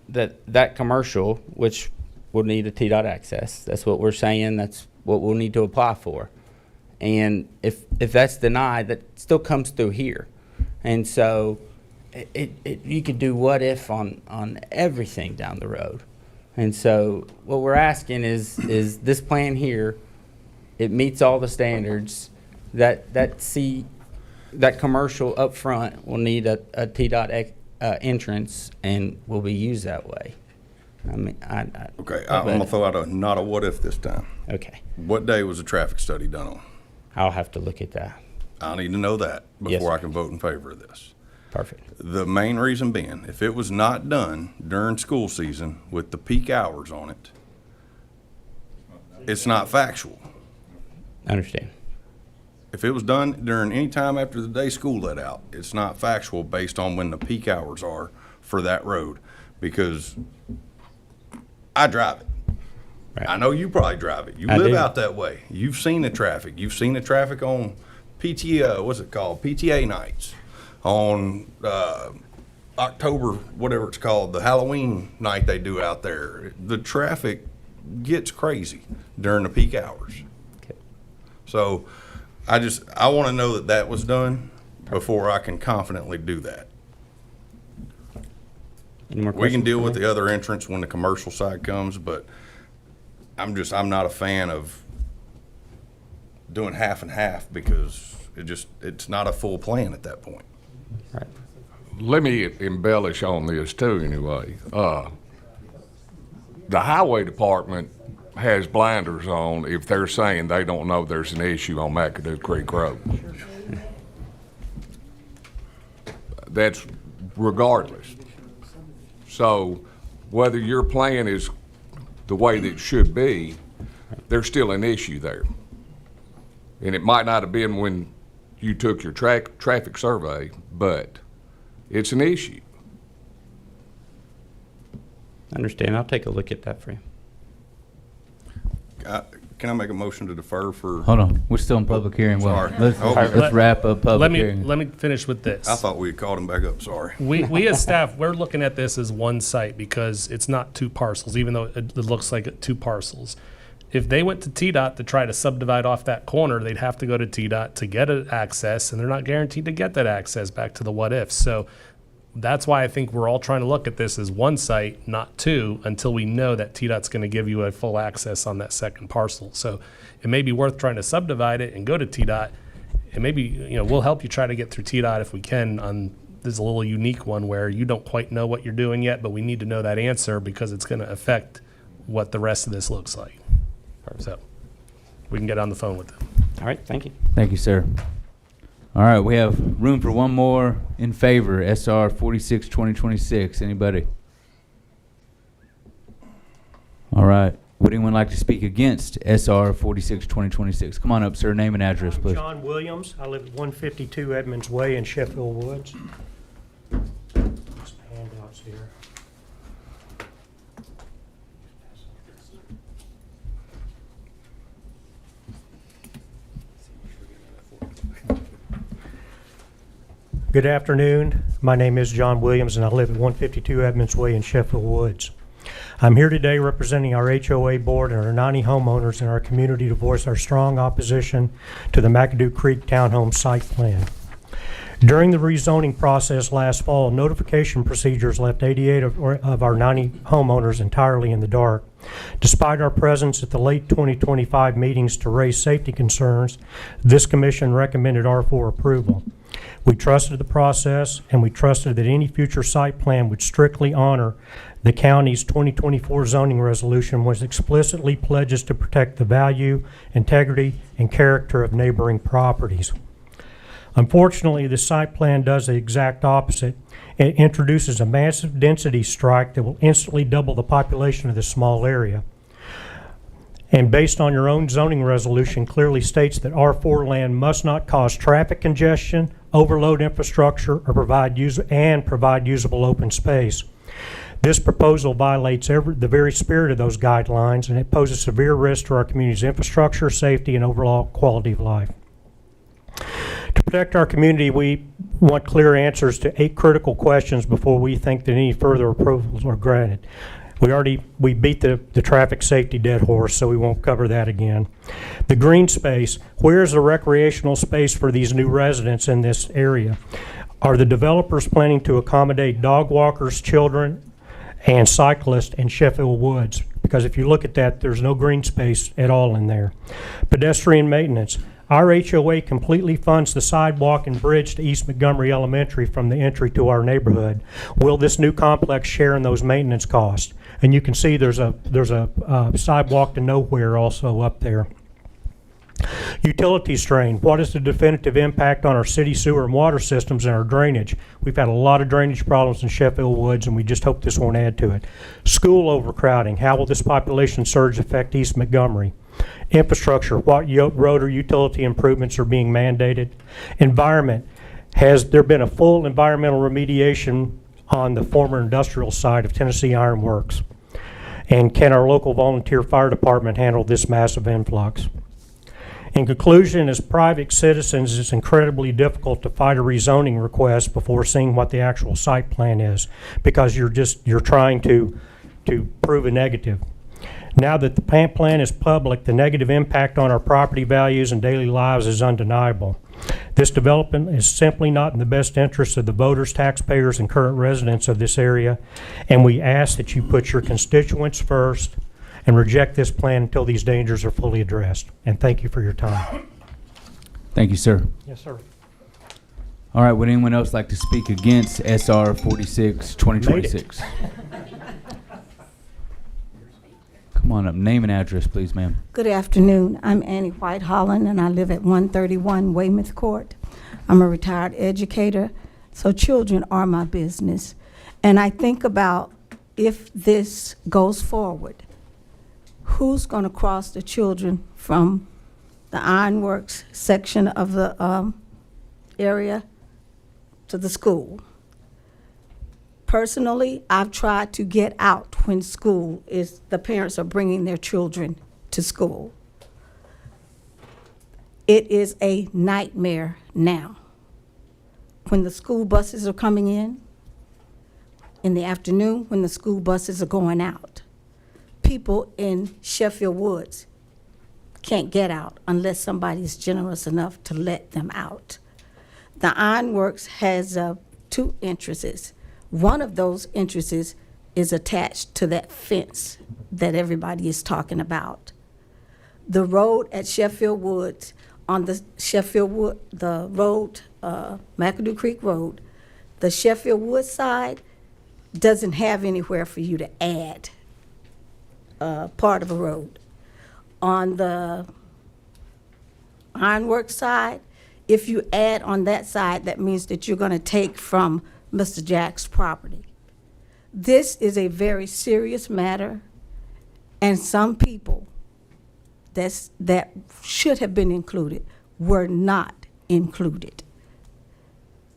S8: that commercial, which will need a TDOT access, that's what we're saying, that's what we'll need to apply for. And if that's denied, that still comes through here. And so you could do what if on everything down the road. And so what we're asking is this plan here, it meets all the standards. That commercial up front will need a TDOT entrance and will be used that way. I mean,
S7: Okay, I'm going to throw out not a what if this time.
S8: Okay.
S7: What day was the traffic study done on?
S8: I'll have to look at that.
S7: I need to know that
S8: Yes,
S7: before
S8: sir.
S7: I can vote in favor of this.
S8: Perfect.
S7: The main reason being, if it was not done during school season with the peak hours on it, it's not factual.
S8: I understand.
S7: If it was done during any time after the day school let out, it's not factual based on when the peak hours are for that road, because I drive it.
S8: Right.
S7: I know you probably drive it. You
S8: I
S7: live
S8: do.
S7: out that way. You've seen the traffic. You've seen the traffic on PTA, what's it called? PTA nights. On October, whatever it's called, the Halloween night they do out there. The traffic gets crazy during the peak hours.
S8: Okay.
S7: So I want to know that was done before I can confidently do that.
S8: Any more
S7: We can
S8: questions
S7: deal
S8: for
S7: with
S8: me?
S7: the other entrance when the commercial side comes, but I'm not a fan of doing half and half because it's not a full plan at that point.
S8: Right.
S12: Let me embellish on this too, anyway. The highway department has blinders on if they're saying they don't know there's an issue on McAdoo Creek Road. That's regardless. So whether your plan is the way that it should be, there's still an issue there. And it might not have been when you took your traffic survey, but it's an issue.
S8: Understand. I'll take a look at that for you.
S7: Can I make a motion to defer for?
S2: Hold on, we're still in public hearing. Well,
S7: Sorry.
S2: let's wrap up public hearing.
S1: Let me finish with this.
S7: I thought we had called him back up, sorry.
S1: We as staff, we're looking at this as one site because it's not two parcels, even though it looks like two parcels. If they went to TDOT to try to subdivide off that corner, they'd have to go to TDOT to get an access, and they're not guaranteed to get that access back to the what if. So that's why I think we're all trying to look at this as one site, not two, until we know that TDOT's going to give you a full access on that second parcel. So it may be worth trying to subdivide it and go to TDOT, and maybe we'll help you try to get through TDOT if we can. On this is a little unique one where you don't quite know what you're doing yet, but we need to know that answer because it's going to affect what the rest of this looks like. So we can get on the phone with them.
S8: All right. Thank you.
S2: Thank you, sir. All right, we have room for one more in favor, SR 46-2026. Anybody? All right. Would anyone like to speak against SR 46-2026? Come on up, sir. Name and address, please.
S22: John Williams. I live at 152 Edmonds Way in Sheffield Woods. Some handouts here. Good afternoon. My name is John Williams, and I live at 152 Edmonds Way in Sheffield Woods. I'm here today representing our HOA board and our 90 homeowners in our community to voice our strong opposition to the McAdoo Creek Townhome Site Plan. During the rezoning process last fall, notification procedures left 88 of our 90 homeowners entirely in the dark. Despite our presence at the late 2025 meetings to raise safety concerns, this commission recommended R4 approval. We trusted the process, and we trusted that any future site plan would strictly honor the county's 2024 zoning resolution, which explicitly pledges to protect the value, integrity, and character of neighboring properties. Unfortunately, the site plan does the exact opposite. It introduces a massive density strike that will instantly double the population of this small area. And based on your own zoning resolution, clearly states that R4 land must not cause traffic congestion, overload infrastructure, or provide usable open space. This proposal violates the very spirit of those guidelines, and it poses severe risk to our community's infrastructure, safety, and overall quality of life. To protect our community, we want clear answers to 8 critical questions before we think that any further approvals are granted. We beat the traffic safety dead horse, so we won't cover that again. The green space, where's the recreational space for these new residents in this area? Are the developers planning to accommodate dog walkers, children, and cyclists in Sheffield Woods? Because if you look at that, there's no green space at all in there. Pedestrian maintenance. Our HOA completely funds the sidewalk and bridge to East Montgomery Elementary from the entry to our neighborhood. Will this new complex share in those maintenance costs? And you can see there's a sidewalk to nowhere also up there. Utility strain. What is the definitive impact on our city sewer and water systems and our drainage? We've had a lot of drainage problems in Sheffield Woods, and we just hope this won't add to it. School overcrowding. How will this population surge affect East Montgomery? Infrastructure. What road or utility improvements are being mandated? Environment. Has there been a full environmental remediation on the former industrial site of Tennessee Iron Works? And can our local volunteer fire department handle this massive influx? In conclusion, as private citizens, it's incredibly difficult to fight a rezoning request before seeing what the actual site plan is, because you're trying to prove a negative. Now that the plan is public, the negative impact on our property values and daily lives is undeniable. This development is simply not in the best interest of the voters, taxpayers, and current residents of this area, and we ask that you put your constituents first and reject this plan until these dangers are fully addressed. And thank you for your time.
S2: Thank you, sir.
S22: Yes, sir.
S2: All right, would anyone else like to speak against SR 46 2026? Come on up. Name and address, please, ma'am.
S9: Good afternoon. I'm Annie White Holland, and I live at 131 Weymouth Court. I'm a retired educator, so children are my business. And I think about, if this goes forward, who's going to cross the children from the ironworks section of the area to the school? Personally, I've tried to get out when the parents are bringing their children to school. It is a nightmare now. When the school buses are coming in the afternoon, when the school buses are going out, people in Sheffield Woods can't get out unless somebody's generous enough to let them out. The Ironworks has 2 entrances. One of those entrances is attached to that fence that everybody is talking about. The road at Sheffield Woods, on the road, McAdoo Creek Road, the Sheffield Woods side doesn't have anywhere for you to add part of a road. On the Ironworks side, if you add on that side, that means that you're going to take from Mr. Jack's property. This is a very serious matter, and some people that should have been included were not included.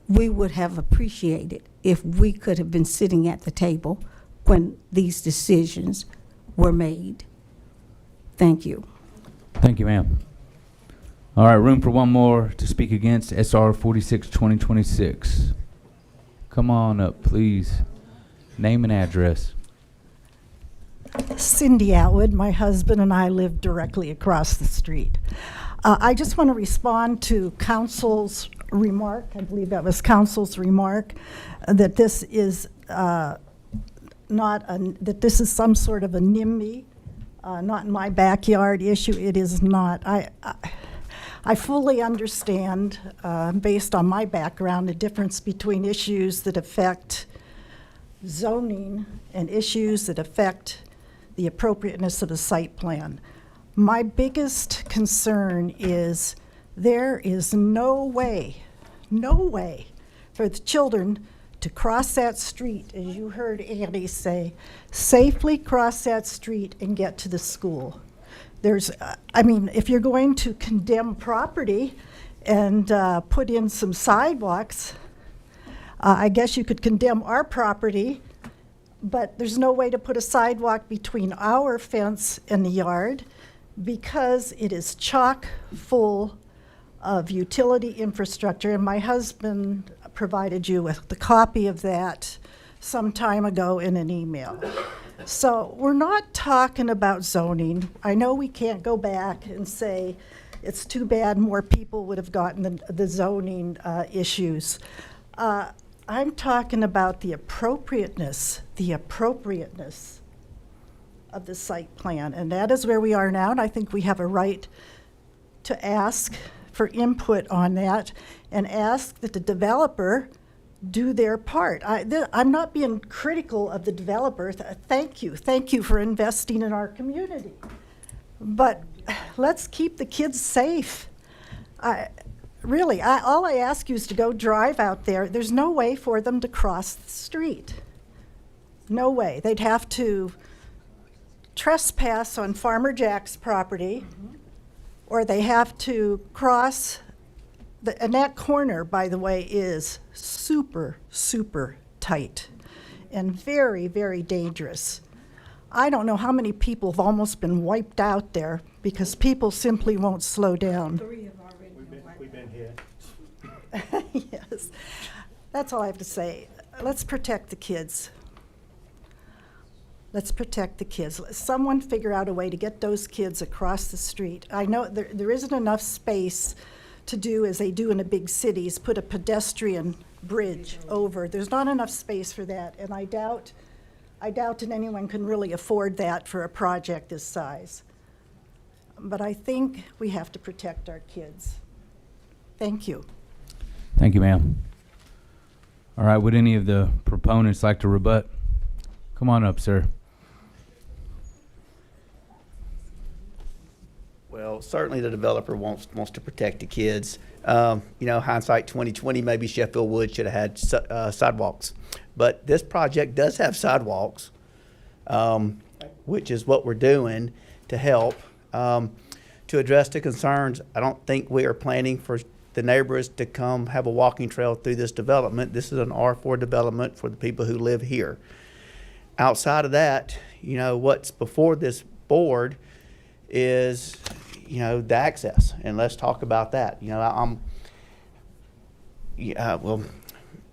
S9: We would have appreciated if we could have been sitting at the table when these decisions were made. Thank you.
S2: Thank you, ma'am. All right, room for one more to speak against SR 46 2026. Come on up, please. Name and address.
S14: Cindy Atwood. My husband and I live directly across the street. I just want to respond to Council's remark. I believe that was Council's remark, that this is that this is some sort of a NIMBY, not in my backyard issue. It is not. I fully understand, based on my background, the difference between issues that affect zoning and issues that affect the appropriateness of a site plan. My biggest concern is there is no way no way for the children to cross that street, as you heard Andy say, safely cross that street and get to the school. There's, I mean, if you're going to condemn property and put in some sidewalks, I guess you could condemn our property, but there's no way to put a sidewalk between our fence and the yard because it is chock full of utility infrastructure. And my husband provided you with the copy of that some time ago in an email. So we're not talking about zoning. I know we can't go back and say it's too bad more people would have gotten the zoning issues. I'm talking about the appropriateness of the site plan, and that is where we are now, and I think we have a right to ask for input on that and ask that the developer do their part. I'm not being critical of the developer. Thank you for investing in our community. But let's keep the kids safe. Really, all I ask you is to go drive out there. There's no way for them to cross the street. No way. They'd have to trespass on Farmer Jack's property, or they have to cross, and that corner, by the way, is super, super tight and very, very dangerous. I don't know how many people have almost been wiped out there because people simply won't slow down.
S22: 3 have already we've been hit.
S14: Yes, that's all I have to say. Let's protect the kids. Let's protect the kids. Someone figure out a way to get those kids across the street. I know there isn't enough space to do as they do in the big cities, put a pedestrian bridge over. There's not enough space for that, and I doubt that anyone can really afford that for a project this size. But I think we have to protect our kids. Thank you.
S2: Thank you, ma'am. All right, would any of the proponents like to rebut? Come on up, sir.
S13: Well, certainly the developer wants to protect the kids. You know, hindsight 2020, maybe Sheffield Woods should have had sidewalks. But this project does have sidewalks, which is what we're doing to help. To address the concerns, I don't think we are planning for the neighbors to come have a walking trail through this development. This is an R4 development for the people who live here. Outside of that, you know, what's before this board is, you know, the access, and let's talk about that. You know, well,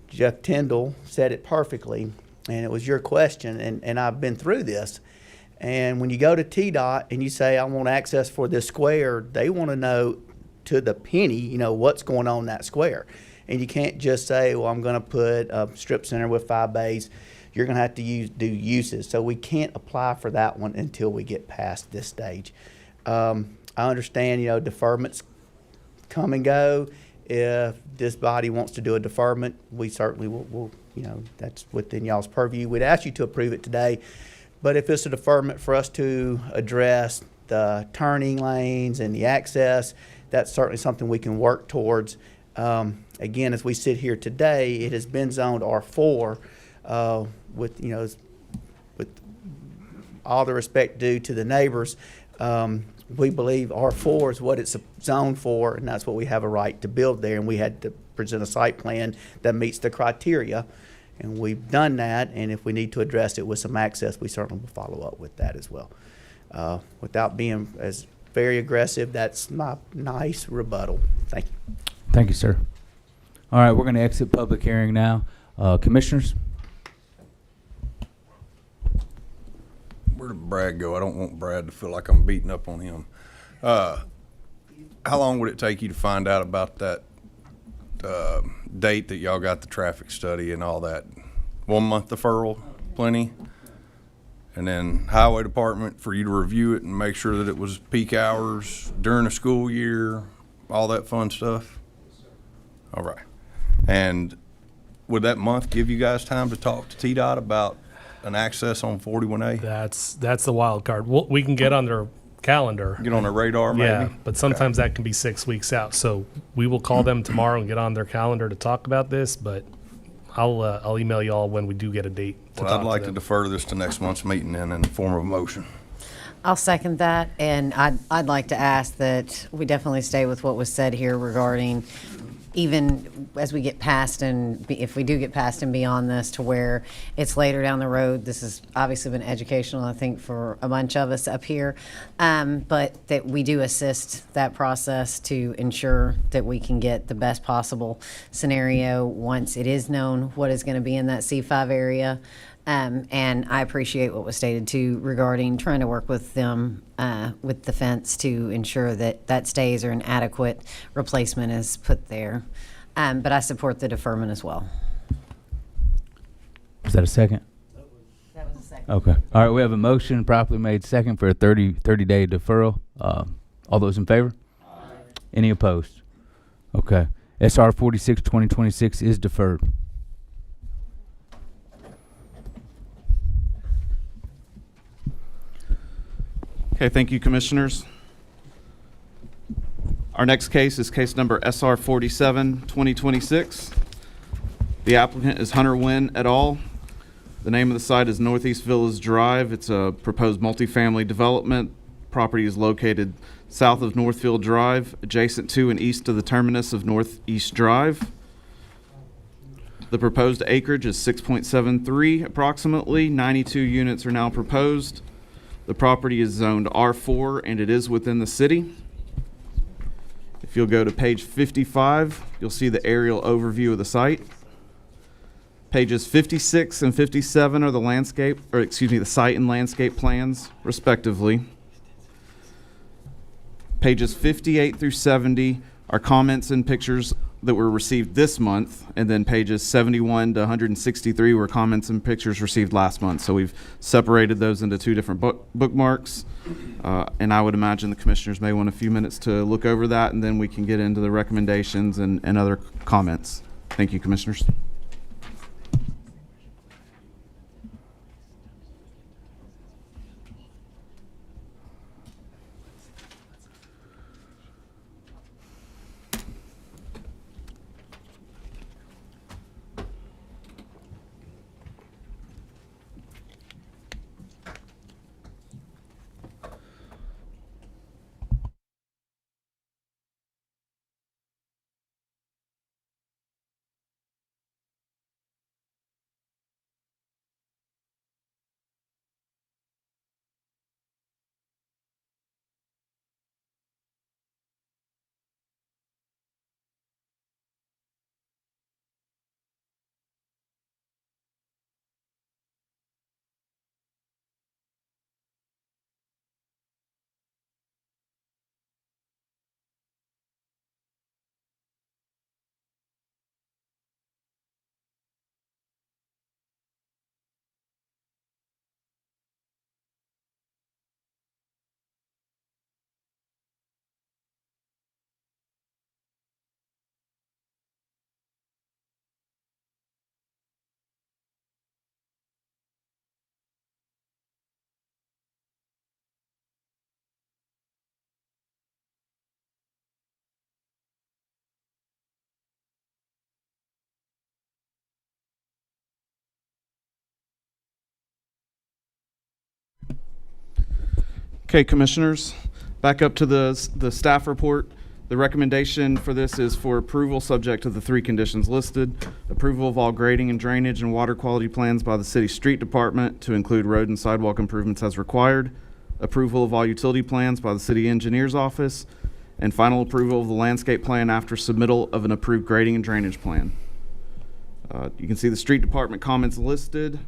S13: Jeff Tyndall said it perfectly, and it was your question, and I've been through this. And when you go to TDOT and you say, I want access for this square, they want to know to the penny, you know, what's going on in that square. And you can't just say, well, I'm going to put a strip center with 5 bays. You're going to have to do uses. So we can't apply for that one until we get past this stage. I understand, you know, deferments come and go. If this body wants to do a deferment, we certainly will, you know, that's within y'all's purview. We'd ask you to approve it today. But if it's a deferment for us to address the turning lanes and the access, that's certainly something we can work towards. Again, as we sit here today, it has been zoned R4 with, you know, with all the respect due to the neighbors. We believe R4 is what it's zoned for, and that's what we have a right to build there. And we had to present a site plan that meets the criteria, and we've done that. And if we need to address it with some access, we certainly will follow up with that as well. Without being as very aggressive, that's my nice rebuttal. Thank you.
S2: Thank you, sir. All right, we're going to exit public hearing now. Commissioners?
S7: Where did Brad go? I don't want Brad to feel like I'm beating up on him. How long would it take you to find out about that date that y'all got the traffic study and all that? 1 month deferral, plenty? And then highway department for you to review it and make sure that it was peak hours during the school year, all that fun stuff? All right. And would that month give you guys time to talk to TDOT about an access on 41A?
S1: That's the wild card. We can get on their calendar.
S7: Get on a radar, maybe?
S1: Yeah, but sometimes that can be 6 weeks out. So we will call them tomorrow and get on their calendar to talk about this, but I'll email y'all when we do get a date to
S7: Well,
S1: talk
S7: I'd like
S1: to
S7: to
S1: them.
S7: defer this to next month's meeting then in the form of a motion.
S5: I'll second that, and I'd like to ask that we definitely stay with what was said here regarding even as we get past if we do get past and beyond this to where it's later down the road. This has obviously been educational, I think, for a bunch of us up here, but that we do assist that process to ensure that we can get the best possible scenario once it is known what is going to be in that C5 area. And I appreciate what was stated too regarding trying to work with them with the fence to ensure that that stays or an adequate replacement is put there. But I support the deferment as well.
S2: Was that a second?
S5: That was a second.
S2: Okay. All right, we have a motion properly made second for a 30-day deferral. All those in favor? Any opposed? Okay. SR 46 2026 is deferred.
S4: Okay, thank you, Commissioners. Our next case is case number SR 47, 2026. The applicant is Hunter Nguyen et al. The name of the site is Northeast Villas Drive. It's a proposed multifamily development. Property is located south of Northfield Drive, adjacent to and east of the terminus of Northeast Drive. The proposed acreage is 6.73 approximately. 92 units are now proposed. The property is zoned R4 and it is within the city. If you'll go to page 55, you'll see the aerial overview of the site. Pages 56 and 57 are the site and landscape plans, respectively. Pages 58 through 70 are comments and pictures that were received this month, and then pages 71 to 163 were comments and pictures received last month. So we've separated those into two different bookmarks, and I would imagine the commissioners may want a few minutes to look over that, and then we can get into the recommendations and other comments. Thank you, commissioners. Okay, commissioners, back up to the staff report. The recommendation for this is for approval subject to the three conditions listed. Approval of all grading and drainage and water quality plans by the city street department to include road and sidewalk improvements as required. Approval of all utility plans by the city engineer's office. And final approval of the landscape plan after submittal of an approved grading and drainage plan. You can see the street department comments listed,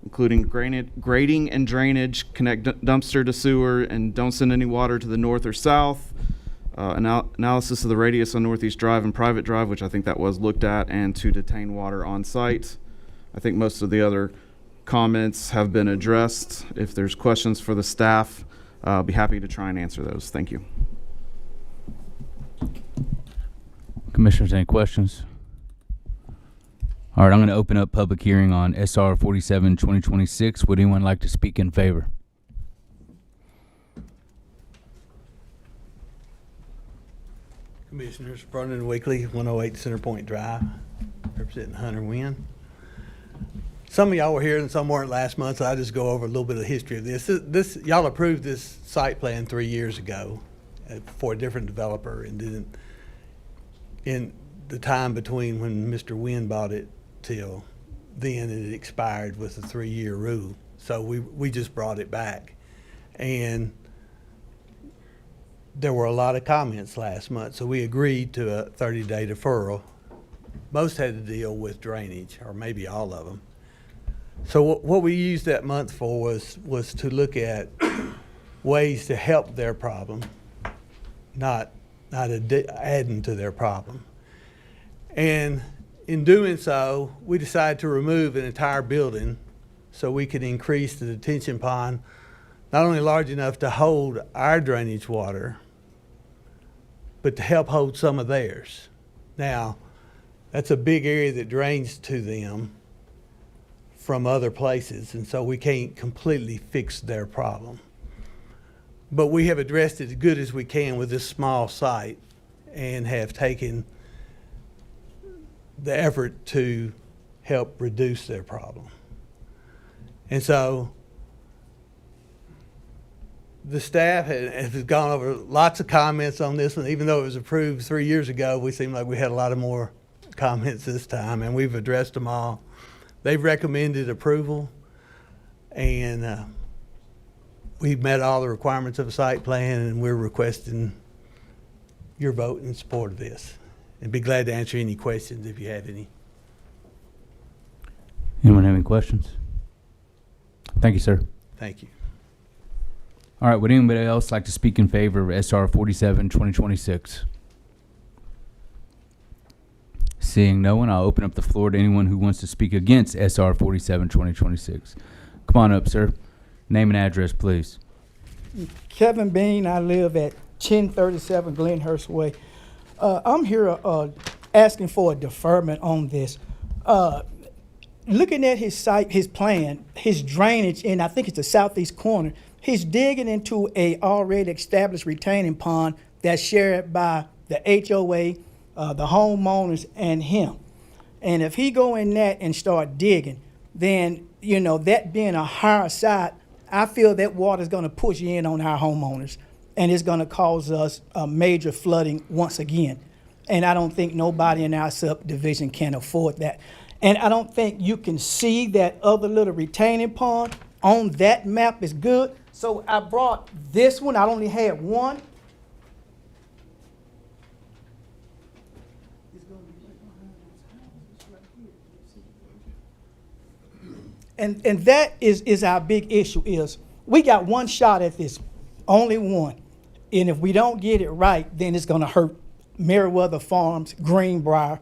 S4: including grading and drainage, connect dumpster to sewer, and don't send any water to the north or south. Analysis of the radius on Northeast Drive and Private Drive, which I think that was looked at, and to detain water on site. I think most of the other comments have been addressed. If there's questions for the staff, I'll be happy to try and answer those. Thank you.
S2: Commissioners, any questions? All right, I'm going to open up public hearing on SR 47 2026. Would anyone like to speak in favor?
S11: Commissioners, Vernon Weekly, 108 Center Point Drive, representing Hunter Wynn. Some of y'all were here and some weren't last month, so I'll just go over a little bit of the history of this. Y'all approved this site plan 3 years ago for a different developer, and then in the time between when Mr. Wynn bought it till then, it expired with a 3-year rule. So we just brought it back. And there were a lot of comments last month, so we agreed to a 30-day deferral. Most had to deal with drainage, or maybe all of them. So what we used that month for was to look at ways to help their problem, not adding to their problem. And in doing so, we decided to remove an entire building so we could increase the detention pond, not only large enough to hold our drainage water, but to help hold some of theirs. Now, that's a big area that drains to them from other places, and so we can't completely fix their problem. But we have addressed it as good as we can with this small site and have taken the effort to help reduce their problem. And so the staff has gone over lots of comments on this one. Even though it was approved 3 years ago, we seem like we had a lot of more comments this time, and we've addressed them all. They've recommended approval, and we've met all the requirements of a site plan, and we're requesting your vote in support of this. And be glad to answer any questions if you have any.
S2: Anyone have any questions? Thank you, sir.
S11: Thank you.
S2: All right, would anybody else like to speak in favor of SR 47, 2026? Seeing no one, I'll open up the floor to anyone who wants to speak against SR 47, 2026. Come on up, sir. Name and address, please.
S15: Kevin Bean, I live at 1037 Glenhurst Way. I'm here asking for a deferment on this. Looking at his site, his plan, his drainage, and I think it's the southeast corner, he's digging into a already established retaining pond that's shared by the HOA, the homeowners, and him. And if he go in that and start digging, then, you know, that being a higher site, I feel that water's gonna push in on our homeowners, and it's gonna cause us a major flooding once again. And I don't think nobody in our subdivision can afford that. And I don't think you can see that other little retaining pond on that map is good. So I brought this one, I only had one. And that is our big issue is we got one shot at this, only one. And if we don't get it right, then it's gonna hurt Meriwether Farms, Greenbrier,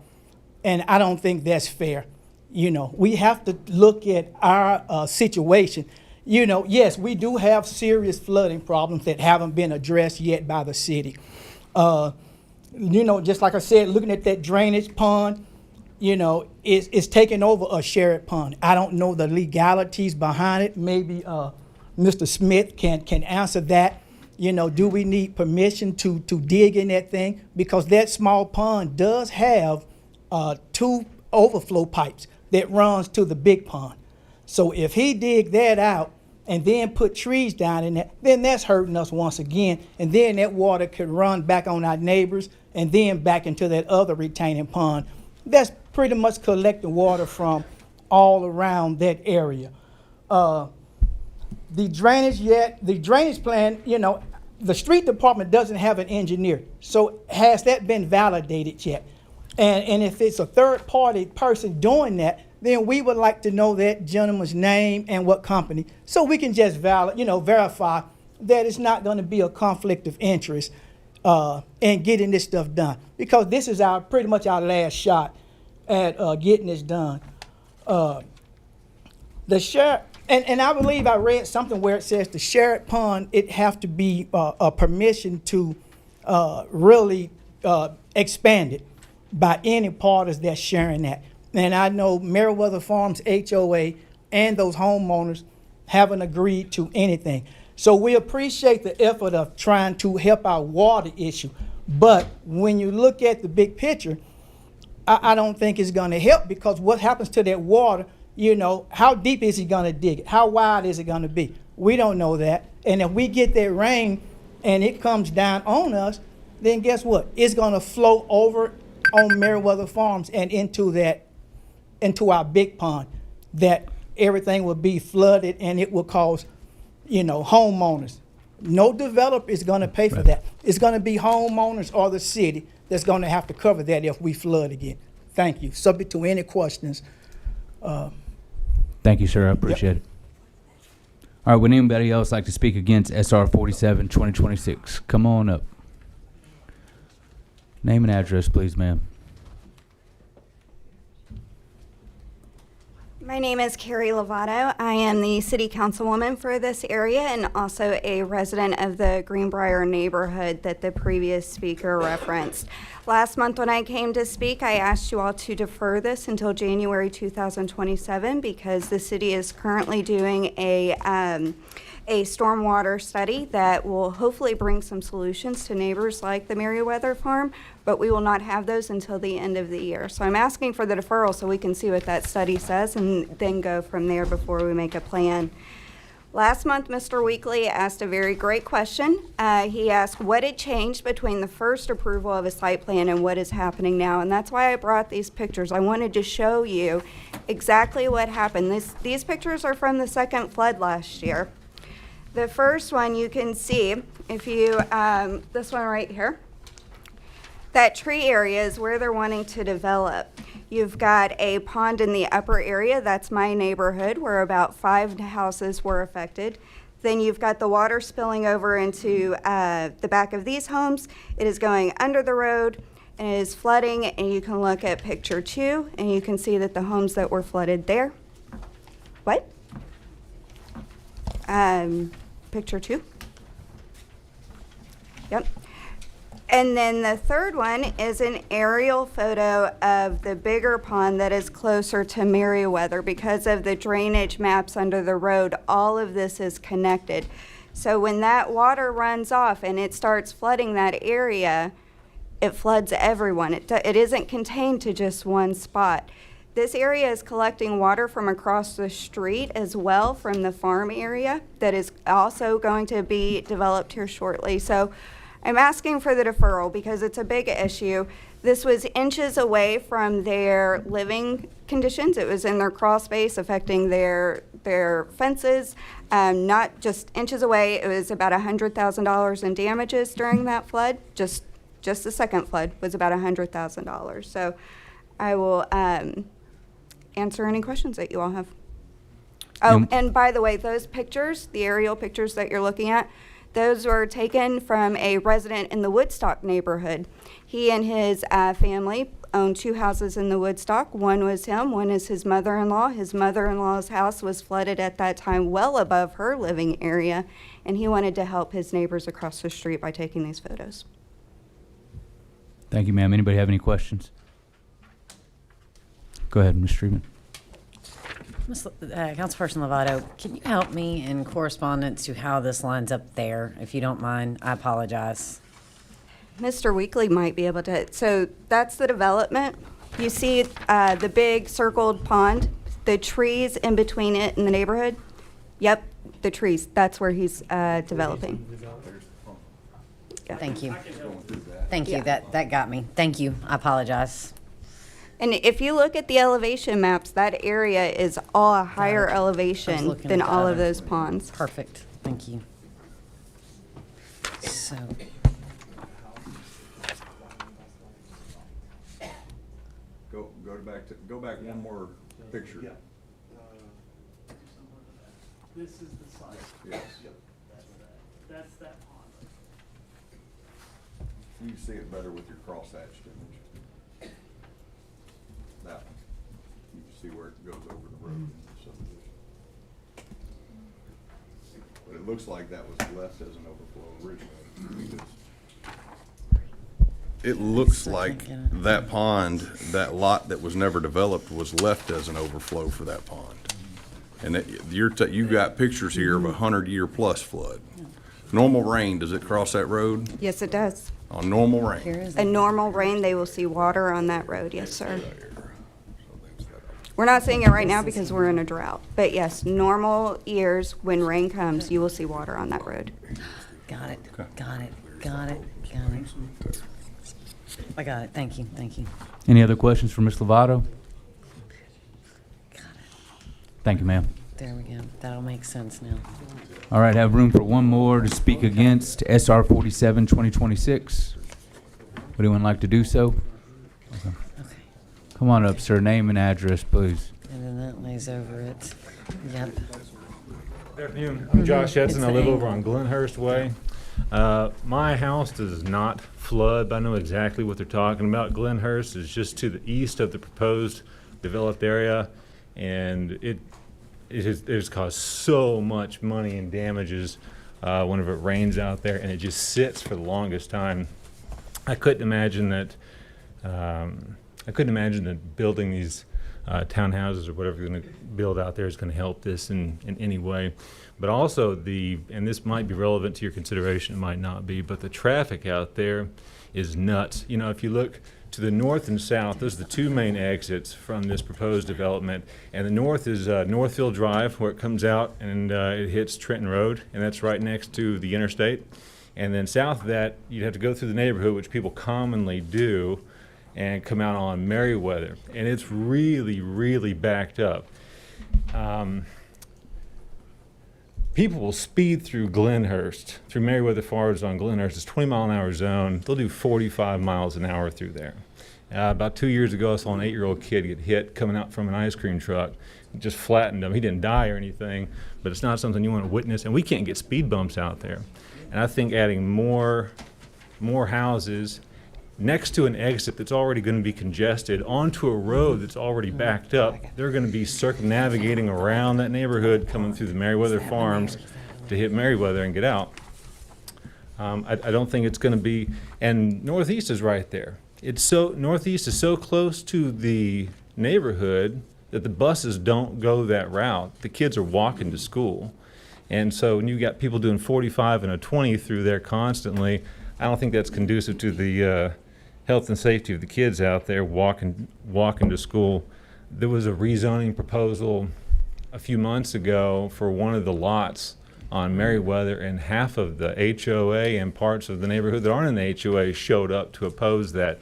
S15: and I don't think that's fair. You know, we have to look at our situation. You know, yes, we do have serious flooding problems that haven't been addressed yet by the city. You know, just like I said, looking at that drainage pond, you know, it's taking over a shared pond. I don't know the legalities behind it. Maybe Mr. Smith can answer that. You know, do we need permission to dig in that thing? Because that small pond does have 2 overflow pipes that runs to the big pond. So if he dig that out and then put trees down in that, then that's hurting us once again. And then that water could run back on our neighbors and then back into that other retaining pond. That's pretty much collecting water from all around that area. The drainage plan, you know, the street department doesn't have an engineer. So has that been validated yet? And if it's a third party person doing that, then we would like to know that gentleman's name and what company, so we can just verify that it's not going to be a conflict of interest in getting this stuff done. Because this is pretty much our last shot at getting this done. The sheriff, and I believe I read something where it says the shared pond, it have to be a permission to really expand it by any parties that's sharing that. And I know Meriwether Farms HOA and those homeowners haven't agreed to anything. So we appreciate the effort of trying to help our water issue. But when you look at the big picture, I don't think it's gonna help, because what happens to that water, you know, how deep is he gonna dig it? How wide is it gonna be? We don't know that. And if we get that rain and it comes down on us, then guess what? It's gonna flow over on Meriwether Farms and into our big pond, that everything will be flooded and it will cause, you know, homeowners. No developer is gonna pay for that. It's gonna be homeowners or the city that's gonna have to cover that if we flood again. Thank you. Subject to any questions.
S2: Thank you, sir. I appreciate it. All right, would anybody else like to speak against SR 47 2026? Come on up. Name and address, please, ma'am.
S16: My name is Carrie Lovato. I am the city councilwoman for this area and also a resident of the Greenbrier neighborhood that the previous speaker referenced. Last month when I came to speak, I asked you all to defer this until January 2027 because the city is currently doing a stormwater study that will hopefully bring some solutions to neighbors like the Meriwether Farm, but we will not have those until the end of the year. So I'm asking for the deferral so we can see what that study says and then go from there before we make a plan. Last month, Mr. Weekly asked a very great question. He asked what had changed between the first approval of a site plan and what is happening now, and that's why I brought these pictures. I wanted to show you exactly what happened. These pictures are from the second flood last year. The first one you can see, if you, this one right here, that tree area is where they're wanting to develop. You've got a pond in the upper area, that's my neighborhood, where about 5 houses were affected. Then you've got the water spilling over into the back of these homes. It is going under the road and it is flooding, and you can look at picture 2 and you can see that the homes that were flooded there. What? Picture 2. Yep. And then the third one is an aerial photo of the bigger pond that is closer to Meriwether. Because of the drainage maps under the road, all of this is connected. So when that water runs off and it starts flooding that area, it floods everyone. It isn't contained to just one spot. This area is collecting water from across the street as well from the farm area that is also going to be developed here shortly. So I'm asking for the deferral because it's a big issue. This was inches away from their living conditions. It was in their crawl space affecting their fences, not just inches away. It was about $100,000 in damages during that flood. Just the second flood was about $100,000. So I will answer any questions that you all have. Oh, and by the way, those pictures, the aerial pictures that you're looking at, those were taken from a resident in the Woodstock neighborhood. He and his family own 2 houses in the Woodstock. One was him, one is his mother-in-law. His mother-in-law's house was flooded at that time well above her living area, and he wanted to help his neighbors across the street by taking these photos.
S2: Thank you, ma'am. Anybody have any questions? Go ahead, Ms. Streetman.
S5: Councilperson Lovato, can you help me in correspondence to how this lines up there, if you don't mind? I apologize.
S16: Mr. Weekly might be able to. So that's the development. You see the big circled pond, the trees in between it and the neighborhood? Yep, the trees. That's where he's developing.
S5: Yeah. Thank you. Thank you. That got me. Thank you. I apologize.
S16: And if you look at the elevation maps, that area is all a higher elevation than all of those ponds.
S5: Perfect. Thank you. So.
S7: Go back one more picture.
S6: Yeah. This is the site.
S7: Yes.
S6: Yep. That's that pond.
S7: You can see it better with your crosshatched image. That one. You can see where it goes over the road in the subdivision. But it looks like that was left as an overflow originally. It looks like that pond, that lot that was never developed, was left as an overflow for that pond. And you got pictures here of a 100-year plus flood. Normal rain, does it cross that road?
S16: Yes, it does.
S7: On normal rain?
S16: A normal rain, they will see water on that road, yes, sir. We're not seeing it right now because we're in a drought, but yes, normal years, when rain comes, you will see water on that road.
S5: Got it, got it, got it, got it. I got it, thank you, thank you.
S2: Any other questions for Ms. Lovato? Thank you, ma'am.
S5: There we go, that'll make sense now.
S2: All right, have room for one more to speak against SR 47, 2026. Would anyone like to do so? Okay. Come on up, sir. Name and address, please.
S5: And then that lays over it. Yep.
S17: Good afternoon. I'm Josh
S5: It's
S17: Edson. I
S5: the
S17: live
S5: angle.
S17: over on Glenhurst Way. My house does not flood, but I know exactly what they're talking about. Glenhurst is just to the east of the proposed developed area, and it has caused so much money and damages whenever it rains out there, and it just sits for the longest time. I couldn't imagine that. I couldn't imagine that building these townhouses or whatever you're going to build out there is going to help this in any way. But also and this might be relevant to your consideration, it might not be, but the traffic out there is nuts. You know, if you look to the north and south, those are the two main exits from this proposed development. And the north is Northfield Drive, where it comes out and it hits Trenton Road, and that's right next to the interstate. And then south of that, you'd have to go through the neighborhood, which people commonly do, and come out on Merriweather. And it's really, really backed up. People will speed through Glenhurst, through Merriweather Fords on Glenhurst. It's 20-mile-an-hour zone. They'll do 45 miles an hour through there. About 2 years ago, I saw an 8-year-old kid get hit coming out from an ice cream truck. It just flattened him. He didn't die or anything, but it's not something you want to witness. And we can't get speed bumps out there. And I think adding more houses next to an exit that's already going to be congested onto a road that's already backed up, they're going to be circumnavigating around that neighborhood coming through the Merriweather Farms to hit Merriweather and get out. I don't think it's going to be, and Northeast is right there. Northeast is so close to the neighborhood that the buses don't go that route. The kids are walking to school. And so when you got people doing 45 and a 20 through there constantly, I don't think that's conducive to the health and safety of the kids out there walking to school. There was a rezoning proposal a few months ago for one of the lots on Merriweather, and half of the HOA and parts of the neighborhood that aren't in the HOA showed up to oppose that.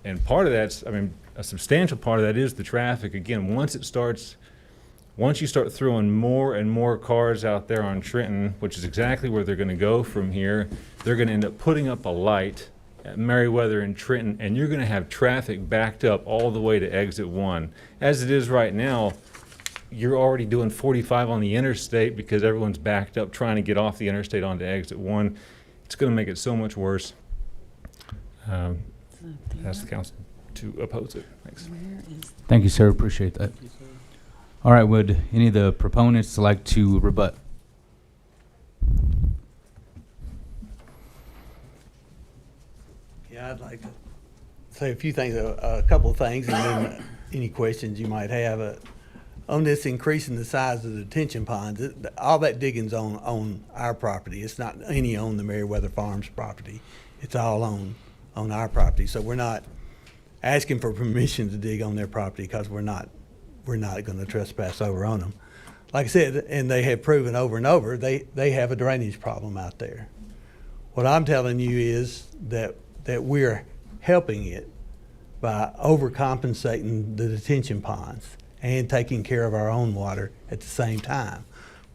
S17: And part of that's, I mean, a substantial part of that is the traffic. Again, once you start throwing more and more cars out there on Trenton, which is exactly where they're going to go from here, they're going to end up putting up a light at Merriweather and Trenton, and you're going to have traffic backed up all the way to exit 1. As it is right now, you're already doing 45 on the interstate because everyone's backed up trying to get off the interstate onto exit 1. It's going to make it so much worse. Ask the council to oppose it. Thanks.
S2: Thank you, sir. Appreciate that. All right, would any of the proponents like to rebut?
S11: Yeah, I'd like to say a few things, a couple of things, and then any questions you might have. On this increasing the size of the detention ponds, all that digging's on our property. It's not any on the Merriweather Farms property. It's all on our property. So we're not asking for permission to dig on their property because we're not going to trespass over on them. Like I said, and they have proven over and over, they have a drainage problem out there. What I'm telling you is that we're helping it by overcompensating the detention ponds and taking care of our own water at the same time.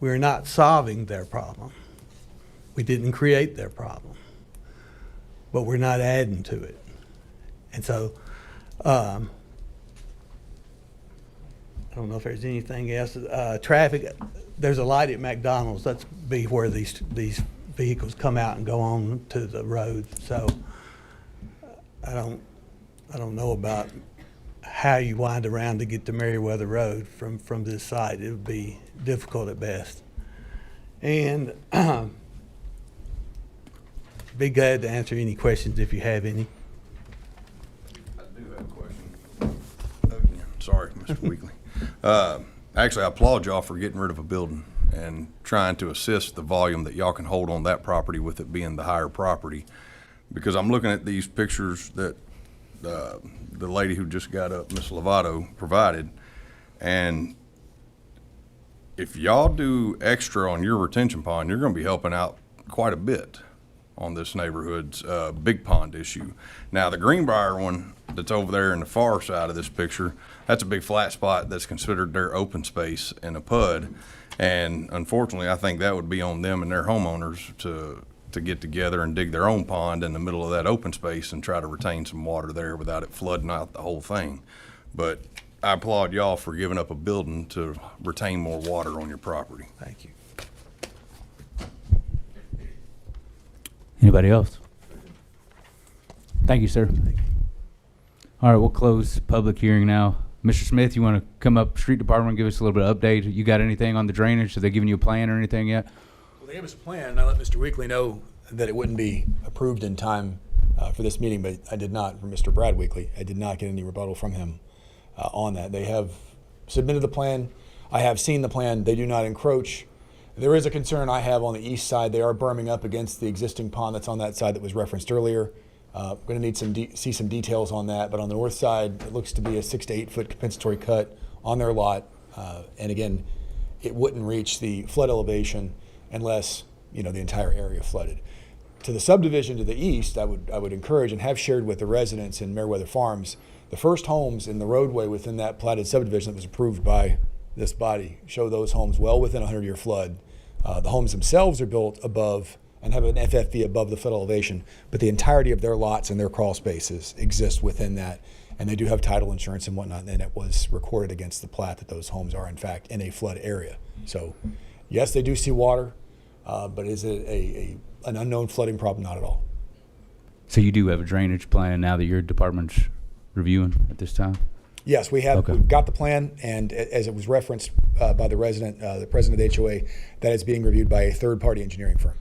S11: We're not solving their problem. We didn't create their problem, but we're not adding to it. And so, I don't know if there's anything else. Traffic, there's a light at McDonald's. That's be where these vehicles come out and go on to the road. So I don't know about how you wind around to get to Merriweather Road from this site. It would be difficult at best. And be glad to answer any questions if you have any.
S7: I do have a question. Sorry, Mr. Weekly. Actually, I applaud y'all for getting rid of a building and trying to assist the volume that y'all can hold on that property with it being the higher property. Because I'm looking at these pictures that the lady who just got up, Miss Lovato, provided, and if y'all do extra on your retention pond, you're gonna be helping out quite a bit on this neighborhood's big pond issue. Now, the Greenbrier one that's over there in the far side of this picture, that's a big flat spot that's considered their open space in a PUD. And unfortunately, I think that would be on them and their homeowners to get together and dig their own pond in the middle of that open space and try to retain some water there without it flooding out the whole thing. But I applaud y'all for giving up a building to retain more water on your property.
S11: Thank you.
S2: Anybody else? Thank you, sir. All right, we'll close public hearing now. Mr. Smith, you want to come up, street department, and give us a little bit of update? You got anything on the drainage? Have they given you a plan or anything yet?
S10: Well, they gave us a plan, and I let Mr. Weekly know that it wouldn't be approved in time for this meeting, but I did not, from Mr. Brad Weekly. I did not get any rebuttal from him on that. They have submitted the plan. I have seen the plan. They do not encroach. There is a concern I have on the east side. They are berming up against the existing pond that's on that side that was referenced earlier. We're going to need see some details on that, but on the north side, it looks to be a 6 to 8 foot compensatory cut on their lot. And again, it wouldn't reach the flood elevation unless, you know, the entire area flooded. To the subdivision to the east, I would encourage and have shared with the residents in Meriwether Farms, the first homes in the roadway within that platted subdivision that was approved by this body show those homes well within a 100-year flood. The homes themselves are built above and have an FFV above the flood elevation, but the entirety of their lots and their crawl spaces exist within that, and they do have title insurance and whatnot, and it was recorded against the plat that those homes are in fact in a flood area. So yes, they do see water, but is it an unknown flooding problem? Not at all.
S2: So you do have a drainage plan now that your department's reviewing at this time?
S10: Yes, we have.
S2: Okay.
S10: We've got the plan, and as it was referenced by the resident, the president of the HOA, that is being reviewed by a third-party engineering firm.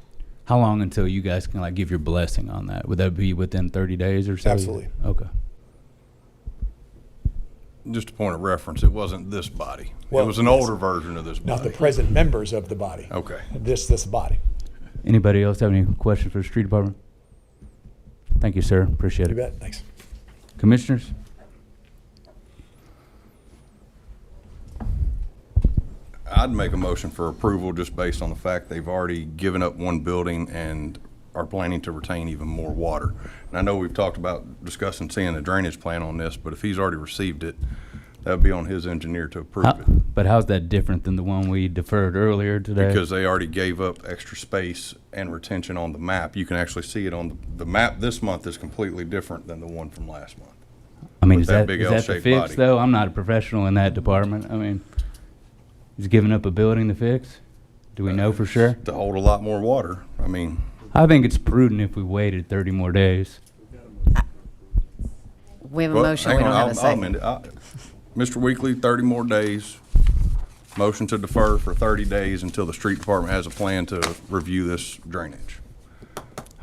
S2: How long until you guys can like give your blessing on that? Would that be within 30 days or so?
S10: Absolutely.
S2: Okay.
S7: Just a point of reference, it wasn't this body.
S10: Well,
S7: it was an older version of this body.
S10: Not the present members of the body.
S7: Okay.
S10: This body.
S2: Anybody else have any questions for the street department? Thank you, sir. Appreciate
S10: You
S2: it.
S10: bet. Thanks.
S2: Commissioners?
S7: I'd make a motion for approval just based on the fact they've already given up one building and are planning to retain even more water. And I know we've talked about discussing seeing a drainage plan on this, but if he's already received it, that would be on his engineer to approve it.
S2: But how's that different than the one we deferred earlier today?
S7: Because they already gave up extra space and retention on the map. You can actually see it on the map. This month is completely different than the one from last month.
S2: I mean,
S7: with
S2: is that
S7: big
S2: the
S7: L-shaped
S2: fix,
S7: body.
S2: though? I'm not a professional in that department. I mean, he's giving up a building to fix? Do we know for sure?
S7: To hold a lot more water. I mean,
S2: I think it's prudent if we waited 30 more days.
S5: We have a
S7: well,
S5: motion,
S7: hang
S5: we
S7: on,
S5: don't have a
S7: I'll
S5: second.
S7: amend it. Mr. Weekly, 30 more days. Motion to defer for 30 days until the street department has a plan to review this drainage.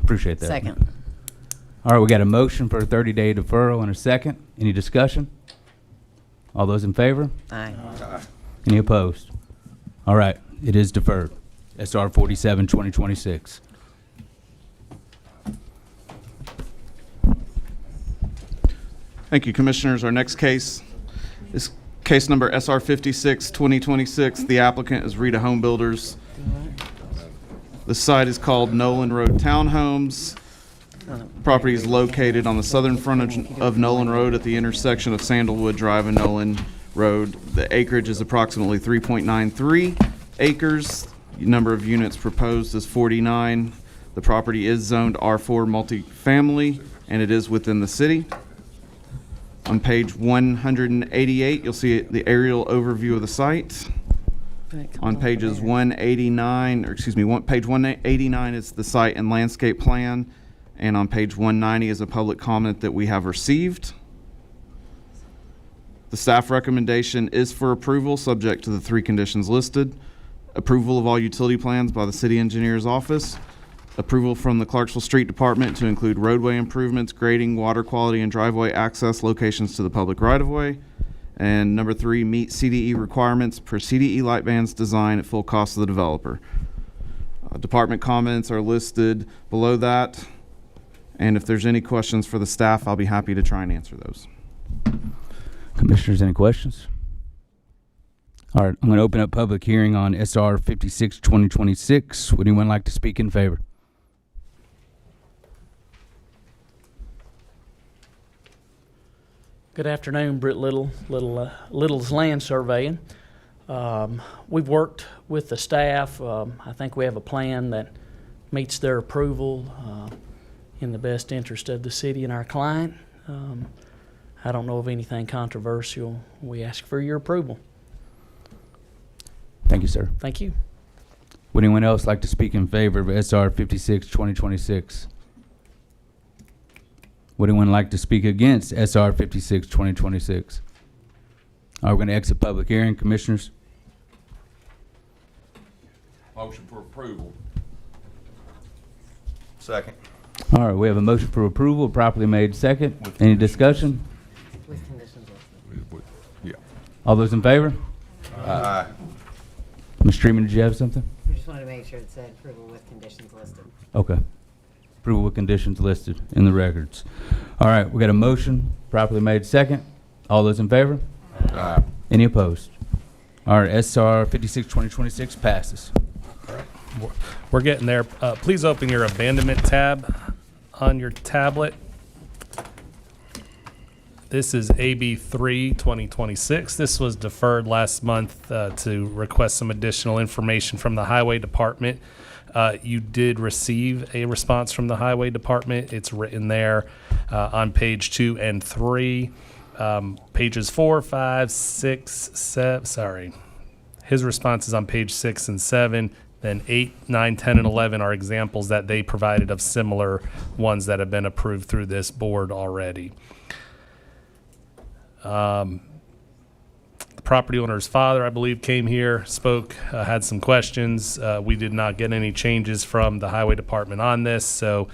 S2: Appreciate that.
S5: Second.
S2: All right, we got a motion for a 30-day deferral and a second. Any discussion? All those in favor?
S5: Aye.
S2: Any opposed? All right, it is deferred. SR 47, 2026.
S4: Thank you, Commissioners. Our next case is case number SR 56, 2026. The applicant is Rita Home Builders. The site is called Nolan Road Townhomes. Property is located on the southern frontage of Nolan Road at the intersection of Sandalwood Drive and Nolan Road. The acreage is approximately 3.93 acres. Number of units proposed is 49. The property is zoned R4 multifamily, and it is within the city. On page 188, you'll see the aerial overview of the site. On pages 189, or excuse me, page 189 is the site and landscape plan, and on page 190 is a public comment that we have received. The staff recommendation is for approval, subject to the 3 conditions listed. Approval of all utility plans by the city engineer's office. Approval from the Clarksville Street Department to include roadway improvements, grading, water quality, and driveway access locations to the public right-of-way. And number 3, meet CDE requirements per CDE light bands design at full cost of the developer. Department comments are listed below that. And if there's any questions for the staff, I'll be happy to try and answer those.
S2: Commissioners, any questions? All right, I'm going to open up public hearing on SR 56 2026. Would anyone like to speak in favor?
S18: Good afternoon, Britt Little's Land Surveying. We've worked with the staff. I think we have a plan that meets their approval in the best interest of the city and our client. I don't know of anything controversial. We ask for your approval.
S2: Thank you, sir.
S18: Thank you.
S2: Would anyone else like to speak in favor of SR 56 2026? Would anyone like to speak against SR 56 2026? All right, we're going to exit public hearing. Commissioners?
S12: Motion for approval.
S7: Second.
S2: All right, we have a motion for approval properly made second. Any discussion?
S5: With conditions listed.
S12: Yeah.
S2: All those in favor?
S7: Aye.
S2: Ms. Freeman, did you have something?
S5: We just wanted to make sure it said approval with conditions listed.
S2: Okay. Approval with conditions listed in the records. All right, we got a motion properly made second. All those in favor?
S12: Aye.
S2: Any opposed? All right, SR 56 2026 passes.
S1: We're getting there. Please open your abandonment tab on your tablet. This is AB 3 2026. This was deferred last month to request some additional information from the Highway Department. You did receive a response from the Highway Department. It's written there on page 2 and 3. Pages 4, 5, 6, 7, sorry. His response is on page 6 and 7. Then 8, 9, 10, and 11 are examples that they provided of similar ones that have been approved through this board already. The property owner's father, I believe, came here, spoke, had some questions. We did not get any changes from the Highway Department on this, so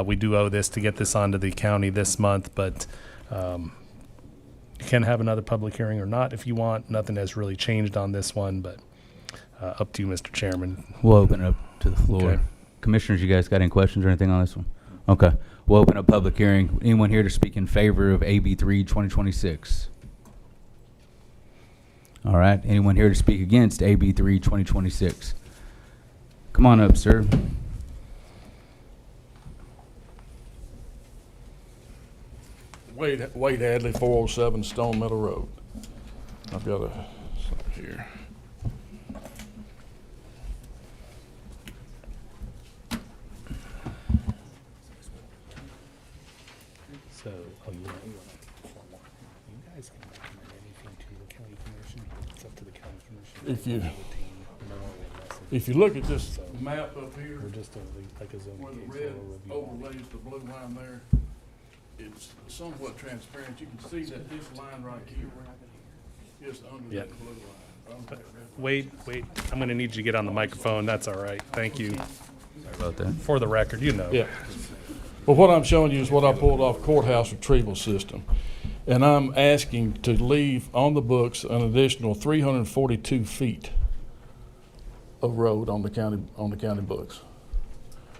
S1: we do owe this to get this onto the county this month, but you can have another public hearing or not if you want. Nothing has really changed on this one, but up to you, Mr. Chairman.
S2: We'll open it up to the floor.
S1: Okay.
S2: Commissioners, you guys got any questions or anything on this one? Okay. We'll open up public hearing. Anyone here to speak in favor of AB 3 2026? All right. Anyone here to speak against AB 3 2026? Come on up, sir.
S3: Wade Hadley, 407 Stone Meadow Road. I've got a something here.
S1: So, you guys can recommend anything to the county commission. It's up to the county commission.
S3: If you look at this map up here,
S1: We're just like a zone.
S3: where the
S1: case,
S3: red
S1: so we'll review.
S3: overlays the blue line there, it's somewhat transparent. You can see that this line right here is under
S1: Yep.
S3: that blue line. Under that red line.
S1: Wait, I'm gonna need you to get on the microphone. That's all right. Thank you.
S2: Sorry about that.
S1: For the record, you know.
S3: Yeah. Well, what I'm showing you is what I pulled off courthouse retrieval system. And I'm asking to leave on the books an additional 342 feet of road on the county books.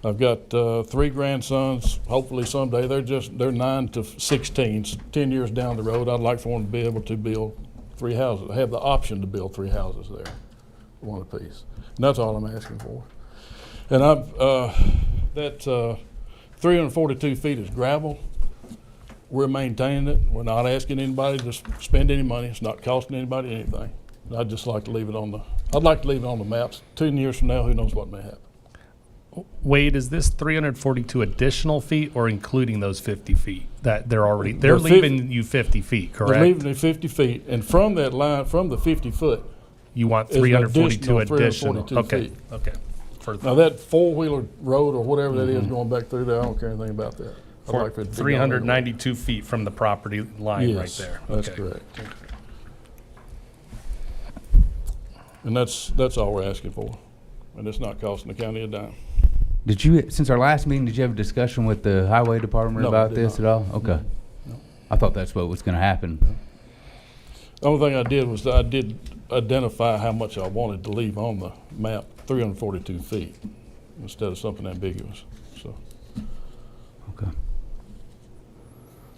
S3: I've got 3 grandsons. Hopefully someday they're 9 to 16, 10 years down the road. I'd like for them to be able to build 3 houses. I have the option to build 3 houses there, one apiece. And that's all I'm asking for. And that 342 feet is gravel. We're maintaining it. We're not asking anybody to spend any money. It's not costing anybody anything. I'd just like to leave it on the maps. 10 years from now, who knows what may happen.
S1: Wade, is this 342 additional feet or including those 50 feet that they're
S3: They're
S1: leaving you 50 feet, correct?
S3: They're leaving me 50 feet, and from that line, from the 50 foot,
S1: You want
S3: is an
S1: 342
S3: additional
S1: additional.
S3: 342
S1: Okay,
S3: feet.
S1: okay. For
S3: Now that 4-wheeler road or whatever that is going back through there, I don't care anything about that. I'd
S1: for
S3: like for it to be gone anyway.
S1: 392 feet from the property line right
S3: Yes,
S1: there.
S3: that's
S1: Okay.
S3: correct. And that's all we're asking for, and it's not costing the county a dime.
S2: Did you, since our last meeting, did you have a discussion with the Highway Department
S3: No,
S2: about
S3: did
S2: this
S3: not.
S2: at all? Okay.
S3: No.
S2: I thought that's what was going to happen.
S19: The only thing I did was I did identify how much I wanted to leave on the map, 342 feet, instead of something ambiguous, so.
S2: Okay.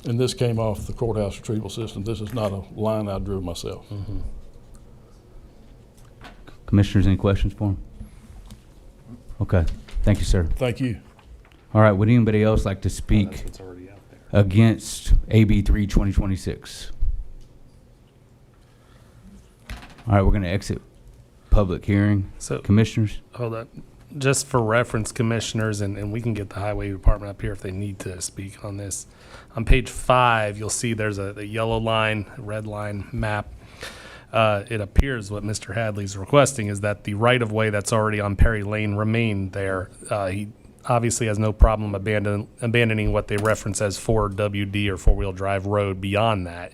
S19: And this came off the courthouse retrieval system. This is not a line I drew myself.
S2: Commissioners, any questions for him? Okay. Thank you, sir.
S19: Thank you.
S2: All right. Would anybody else like to speak against AB 3 2026? All right. We're going to exit public hearing.
S1: So,
S2: Commissioners?
S1: hold on. Just for reference, commissioners, and we can get the highway department up here if they need to speak on this. On page 5, you'll see there's a yellow line, red line map. It appears what Mr. Hadley's requesting is that the right-of-way that's already on Perry Lane remain there. He obviously has no problem abandoning what they reference as 4WD or four-wheel drive road beyond that.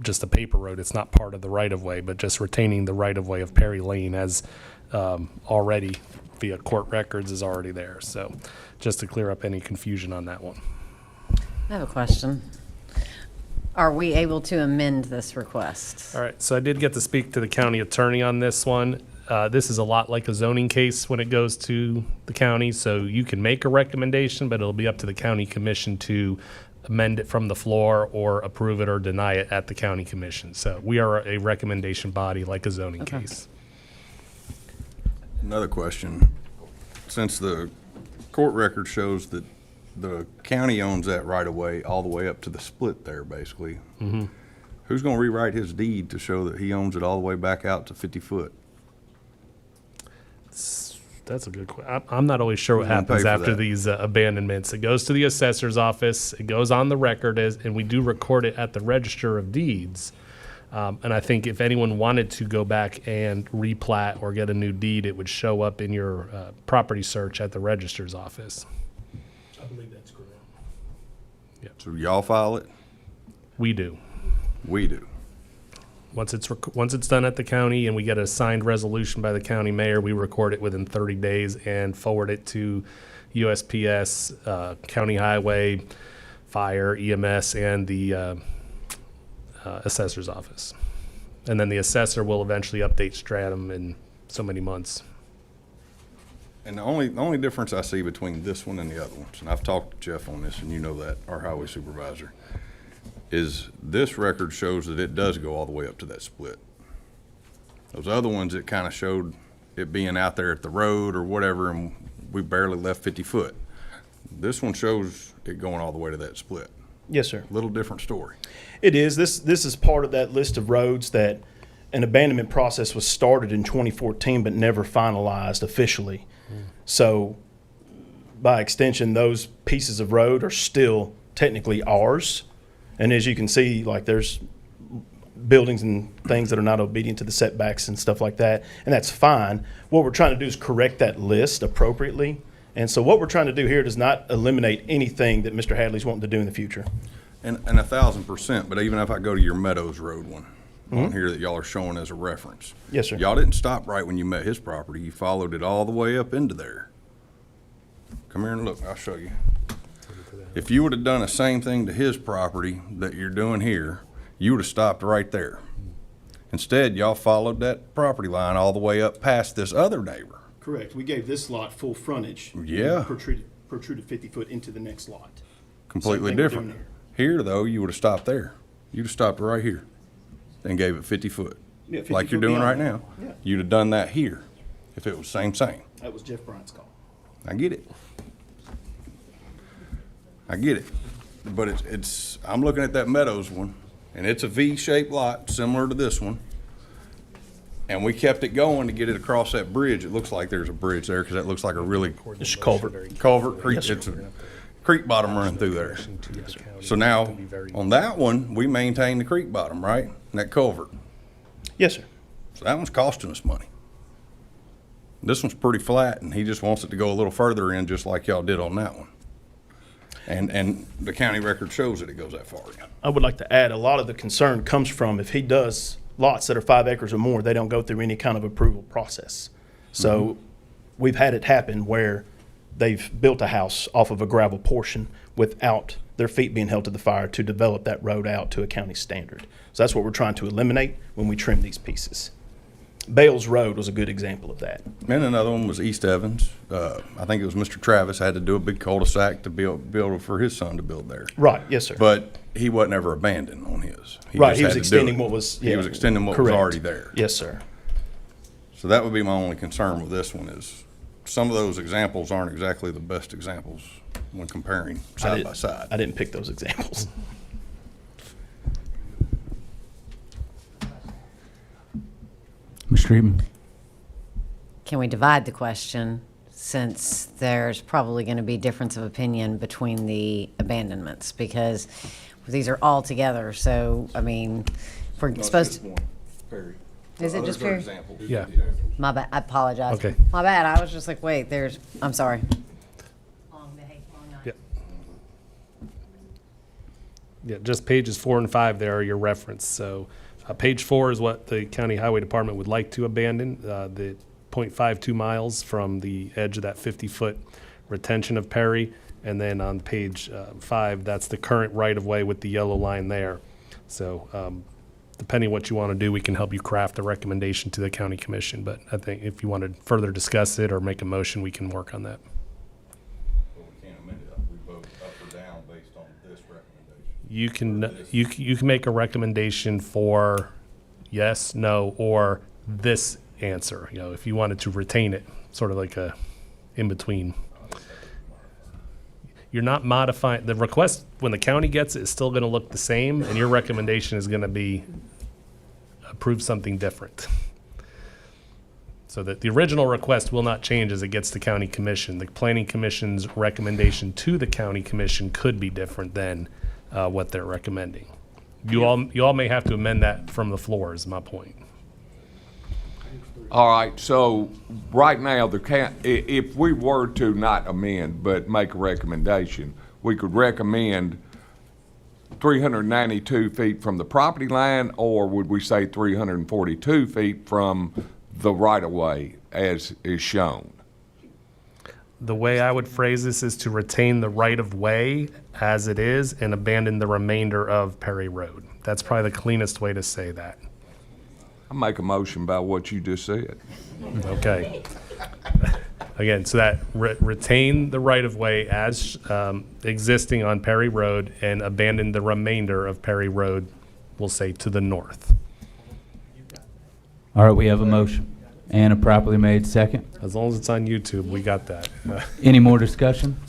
S1: Just a paper road. It's not part of the right-of-way, but just retaining the right-of-way of Perry Lane as already via court records is already there. So just to clear up any confusion on that one.
S5: I have a question. Are we able to amend this request?
S1: All right, so I did get to speak to the county attorney on this one. This is a lot like a zoning case when it goes to the county, so you can make a recommendation, but it'll be up to the county commission to amend it from the floor or approve it or deny it at the county commission. So we are a recommendation body like a zoning case.
S7: Another question. Since the court record shows that the county owns that right of way all the way up to the split there, basically, who's going to rewrite his deed to show that he owns it all the way back out to 50 foot?
S1: That's a good question. I'm not always sure what
S7: Who's gonna
S1: happens
S7: pay for
S1: after
S7: that?
S1: these abandonments. It goes to the assessor's office. It goes on the record, and we do record it at the Register of Deeds. And I think if anyone wanted to go back and replat or get a new deed, it would show up in your property search at the registrar's office.
S19: I believe that's correct.
S7: So y'all file it?
S1: We do.
S7: We do.
S1: Once it's done at the county and we get a signed resolution by the county mayor, we record it within 30 days and forward it to USPS, County Highway, Fire, EMS, and the assessor's office. And then the assessor will eventually update Stratum in so many months.
S7: And the only difference I see between this one and the other ones, and I've talked to Jeff on this, and you know that, our highway supervisor, is this record shows that it does go all the way up to that split. Those other ones, it kind of showed it being out there at the road or whatever, and we barely left 50 foot. This one shows it going all the way to that split.
S21: Yes, sir.
S7: Little different story.
S21: It is. This is part of that list of roads that an abandonment process was started in 2014 but never finalized officially. So by extension, those pieces of road are still technically ours. And as you can see, like there's buildings and things that are not obedient to the setbacks and stuff like that, and that's fine. What we're trying to do is correct that list appropriately. And so what we're trying to do here does not eliminate anything that Mr. Hadley's wanting to do in the future.
S7: And 1,000%, but even if I go to your Meadows Road one on here that y'all are showing as a reference.
S21: Yes, sir.
S7: Y'all didn't stop right when you met his property. You followed it all the way up into there. Come here and look, I'll show you. If you would have done the same thing to his property that you're doing here, you would have stopped right there. Instead, y'all followed that property line all the way up past this other neighbor.
S21: Correct. We gave this lot full frontage.
S7: Yeah.
S21: Protruded 50 foot into the next lot.
S7: Completely different. Here, though, you would have stopped there. You'd have stopped right here and gave it 50 foot.
S21: Yeah, 50
S7: like you're
S21: foot
S7: doing right
S21: beyond.
S7: now.
S21: Yeah.
S7: You'd have done that here if it was same.
S21: That was Jeff Bryant's call.
S7: I get it. I get it. But it's I'm looking at that Meadows one, and it's a V-shaped lot similar to this one. And we kept it going to get it across that bridge. It looks like there's a bridge there because that looks like a really
S21: It's culvert.
S7: creek.
S21: Yes, sir.
S7: It's a creek bottom running through there. So now on that one, we maintain the creek bottom, right? And that culvert.
S21: Yes, sir.
S7: So that one's costing us money. This one's pretty flat, and he just wants it to go a little further in, just like y'all did on that one. And the county record shows that it goes that far in.
S21: I would like to add, a lot of the concern comes from if he does lots that are 5 acres or more, they don't go through any kind of approval process. So we've had it happen where they've built a house off of a gravel portion without their feet being held to the fire to develop that road out to a county standard. So that's what we're trying to eliminate when we trim these pieces. Bales Road was a good example of that.
S7: And another one was East Evans. I think it was Mr. Travis had to do a big cul-de-sac to build for his son to build there.
S21: Right, yes, sir.
S7: But he wasn't ever abandoned on his.
S21: Right,
S7: just
S21: he was
S7: had to do
S21: extending
S7: it.
S21: what was,
S7: He
S21: yeah,
S7: was extending what was
S21: correct.
S7: already there.
S21: Yes, sir.
S7: So that would be my only concern with this one is some of those examples aren't exactly the best examples when comparing side by side.
S21: I didn't pick those examples.
S2: Ms. Streetman?
S5: Can we divide the question, since there's probably going to be difference of opinion between the abandonments? Because these are all together, so, I mean, if we're supposed to...
S7: Perry.
S5: Is it just Perry?
S1: Yeah.
S5: My bad, I apologize.
S1: Okay.
S5: My bad, I was just like, wait, I'm sorry.
S1: Yeah, just pages 4 and 5 there are your reference. So page 4 is what the county highway department would like to abandon, the 0.52 miles from the edge of that 50-foot retention of Perry. And then on page 5, that's the current right-of-way with the yellow line there. So depending what you want to do, we can help you craft a recommendation to the county commission. But I think if you want to further discuss it or make a motion, we can work on that. You can make a recommendation for yes, no, or this answer. You know, if you wanted to retain it, sort of like a in between. You're not modifying the request when the county gets it is still going to look the same, and your recommendation is going to be approve something different. So that the original request will not change as it gets to county commission. The planning commission's recommendation to the county commission could be different than what they're recommending. You all may have to amend that from the floor is my point.
S12: All right, so right now, if we were to not amend but make a recommendation, we could recommend 392 feet from the property line, or would we say 342 feet from the right-of-way as is shown?
S1: The way I would phrase this is to retain the right-of-way as it is and abandon the remainder of Perry Road. That's probably the cleanest way to say that.
S12: I make a motion by what you just said.
S1: Okay. Again, so that retain the right-of-way as existing on Perry Road and abandon the remainder of Perry Road, we'll say to the north.
S2: All right, we have a motion and a properly made second.
S1: As long as it's on YouTube, we got that.
S2: Any more discussion?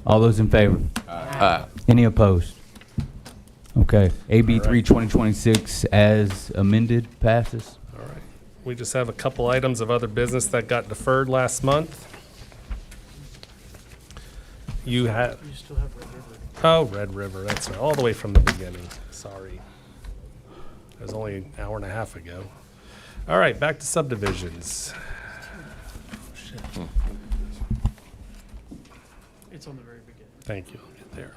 S2: All those in favor?
S12: Aye.
S2: Any opposed? Okay, AB 3 2026 as amended passes.
S1: All right. We just have a couple items of other business that got deferred last month. You have, oh, Red River, that's right, all the way from the beginning. Sorry. It was only an hour and a half ago. All right, back to subdivisions.
S6: It's on the very beginning.
S1: Thank you. I'll get there.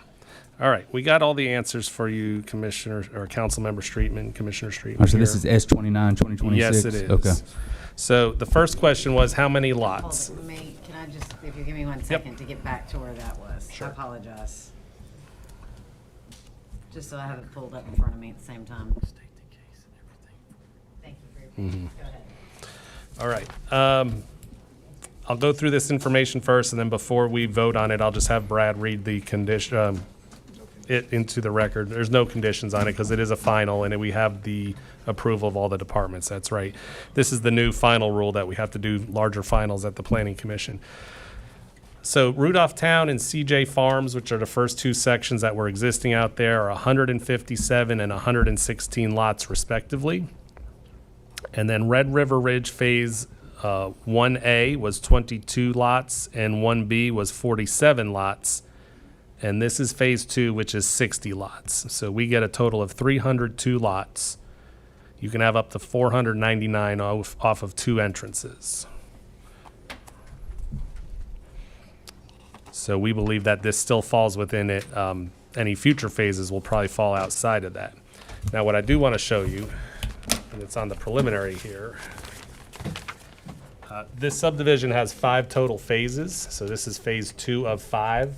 S1: All right, we got all the answers for you, Commissioner or Councilmember Streetman, Commissioner Streetman.
S2: All right, so this
S1: here.
S2: is S29 2026?
S1: Yes, it is.
S2: Okay.
S1: So the first question was how many lots?
S5: Hold on, can I just, if you give me 1 second to get back to where that was?
S1: Sure.
S5: I apologize. Just so I have it pulled up in front of me at the same time. Thank you for your patience. Go ahead.
S1: All right. I'll go through this information first, and then before we vote on it, I'll just have Brad read the condition, it into the record. There's no conditions on it because it is a final, and we have the approval of all the departments. That's right. This is the new final rule that we have to do larger finals at the Planning Commission. So Rudolph Town and CJ Farms, which are the first two sections that were existing out there, are 157 and 116 lots respectively. And then Red River Ridge Phase 1A was 22 lots and 1B was 47 lots. And this is Phase 2, which is 60 lots. So we get a total of 302 lots. You can have up to 499 off of 2 entrances. So we believe that this still falls within it. Any future phases will probably fall outside of that. Now, what I do want to show you, and it's on the preliminary here, This subdivision has 5 total phases, so this is phase 2 of 5.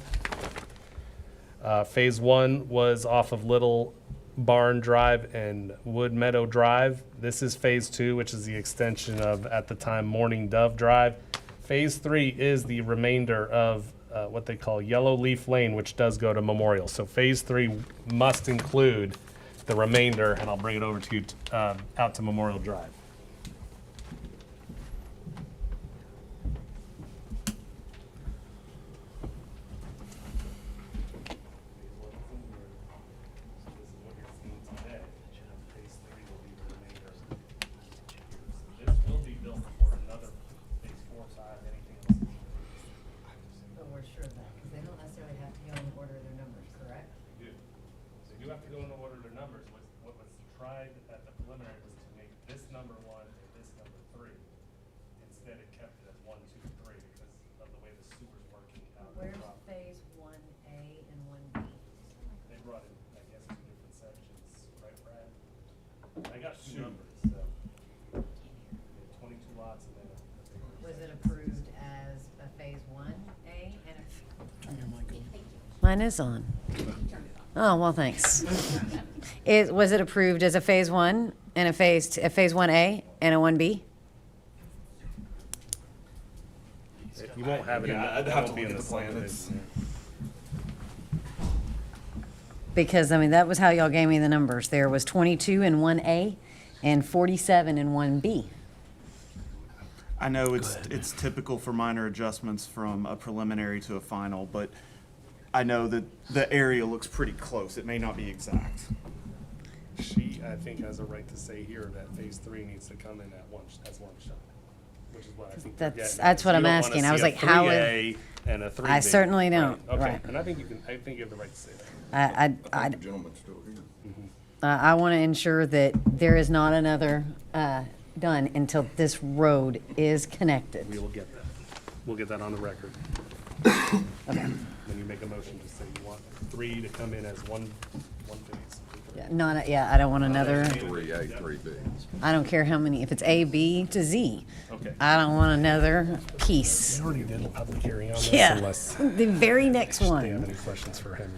S1: Phase 1 was off of Little Barn Drive and Wood Meadow Drive. This is phase 2, which is the extension of, at the time, Morning Dove Drive. Phase 3 is the remainder of what they call Yellow Leaf Lane, which does go to Memorial. So phase 3 must include the remainder, and I'll bring it over to you, out to Memorial Drive.
S5: Mine is on. Oh, well, thanks. Was it approved as a phase 1 and a phase 1A and a 1B?
S1: You won't have it in the,
S4: I'd
S1: it
S4: have
S1: won't
S4: to
S1: be
S4: look
S1: in
S4: at
S1: the
S4: the plan.
S1: subdivision.
S5: Because, I mean, that was how y'all gave me the numbers. There was 22 in 1A and 47 in 1B.
S4: I know it's typical for minor adjustments from a preliminary to a final, but I know that the area looks pretty close. It may not be exact.
S1: She, I think, has a right to say here that phase 3 needs to come in as one shot, which is what I think they're getting.
S5: That's what
S1: You
S5: I'm
S1: don't wanna
S5: asking. I was
S1: see a
S5: like, how
S1: 3A and a 3B.
S5: I certainly don't.
S1: Right, okay,
S5: Right.
S1: and I think you have the right to say that.
S5: I
S3: The gentleman's still here.
S5: I want to ensure that there is not another done until this road is connected.
S1: We will get that. We'll get that on the record. When you make a motion, just say you want 3 to come in as one phase.
S5: I don't want another,
S12: 3A, 3B.
S5: I don't care how many, if it's A, B to Z.
S1: Okay.
S5: I don't want another piece.
S1: We already did a public hearing on this
S5: Yeah,
S1: unless
S5: the very next
S1: they have
S5: one.
S1: any questions for him.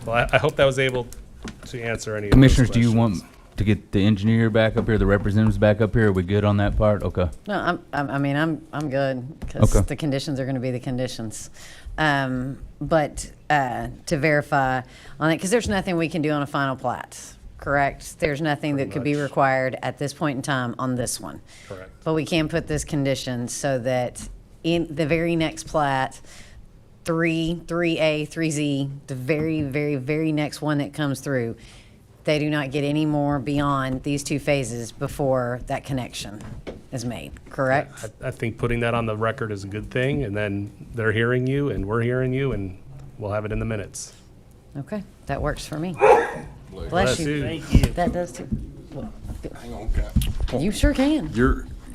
S1: Well, I hope that was able to answer any of those
S2: Commissioners, do you
S1: questions.
S2: want to get the engineer back up here, the representatives back up here? Are we good on that part? Okay.
S5: No, I'm good, because
S2: Okay.
S5: the conditions are gonna be the conditions. But to verify on it, because there's nothing we can do on a final plat, correct? There's nothing that could be
S1: much.
S5: required at this point in time on this one.
S1: Correct.
S5: But we can put this condition so that in the very next plat, 3A, 3Z, the very, very, very next one that comes through, they do not get any more beyond these 2 phases before that connection is made, correct?
S1: I think putting that on the record is a good thing, and then they're hearing you, and we're hearing you, and we'll have it in the minutes.
S5: Okay, that works for me.
S12: Bless
S5: Bless
S1: you.
S5: you.
S1: Thank you.
S5: That does too.
S12: Hang on, Cap.
S5: You sure can.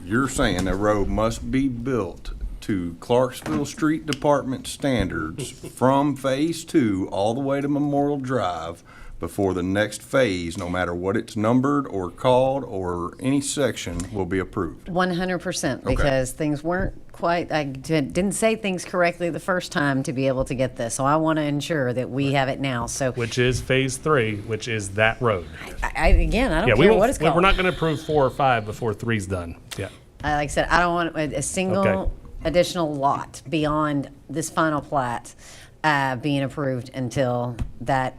S7: You're saying a road must be built to Clarksville Street Department standards from phase 2 all the way to Memorial Drive before the next phase, no matter what it's numbered or called or any section, will be approved.
S5: 100%,
S7: Okay.
S5: because things weren't quite, I didn't say things correctly the first time to be able to get this. So I want to ensure that we have it now. So
S1: Which is phase 3, which is that road.
S5: again, I
S1: Yeah,
S5: don't
S1: we
S5: care
S1: won't,
S5: what it's called.
S1: we're not going to approve 4 or 5 before 3's done. Yeah.
S5: Like I said, I don't want a single
S1: Okay.
S5: additional lot beyond this final plat being approved until that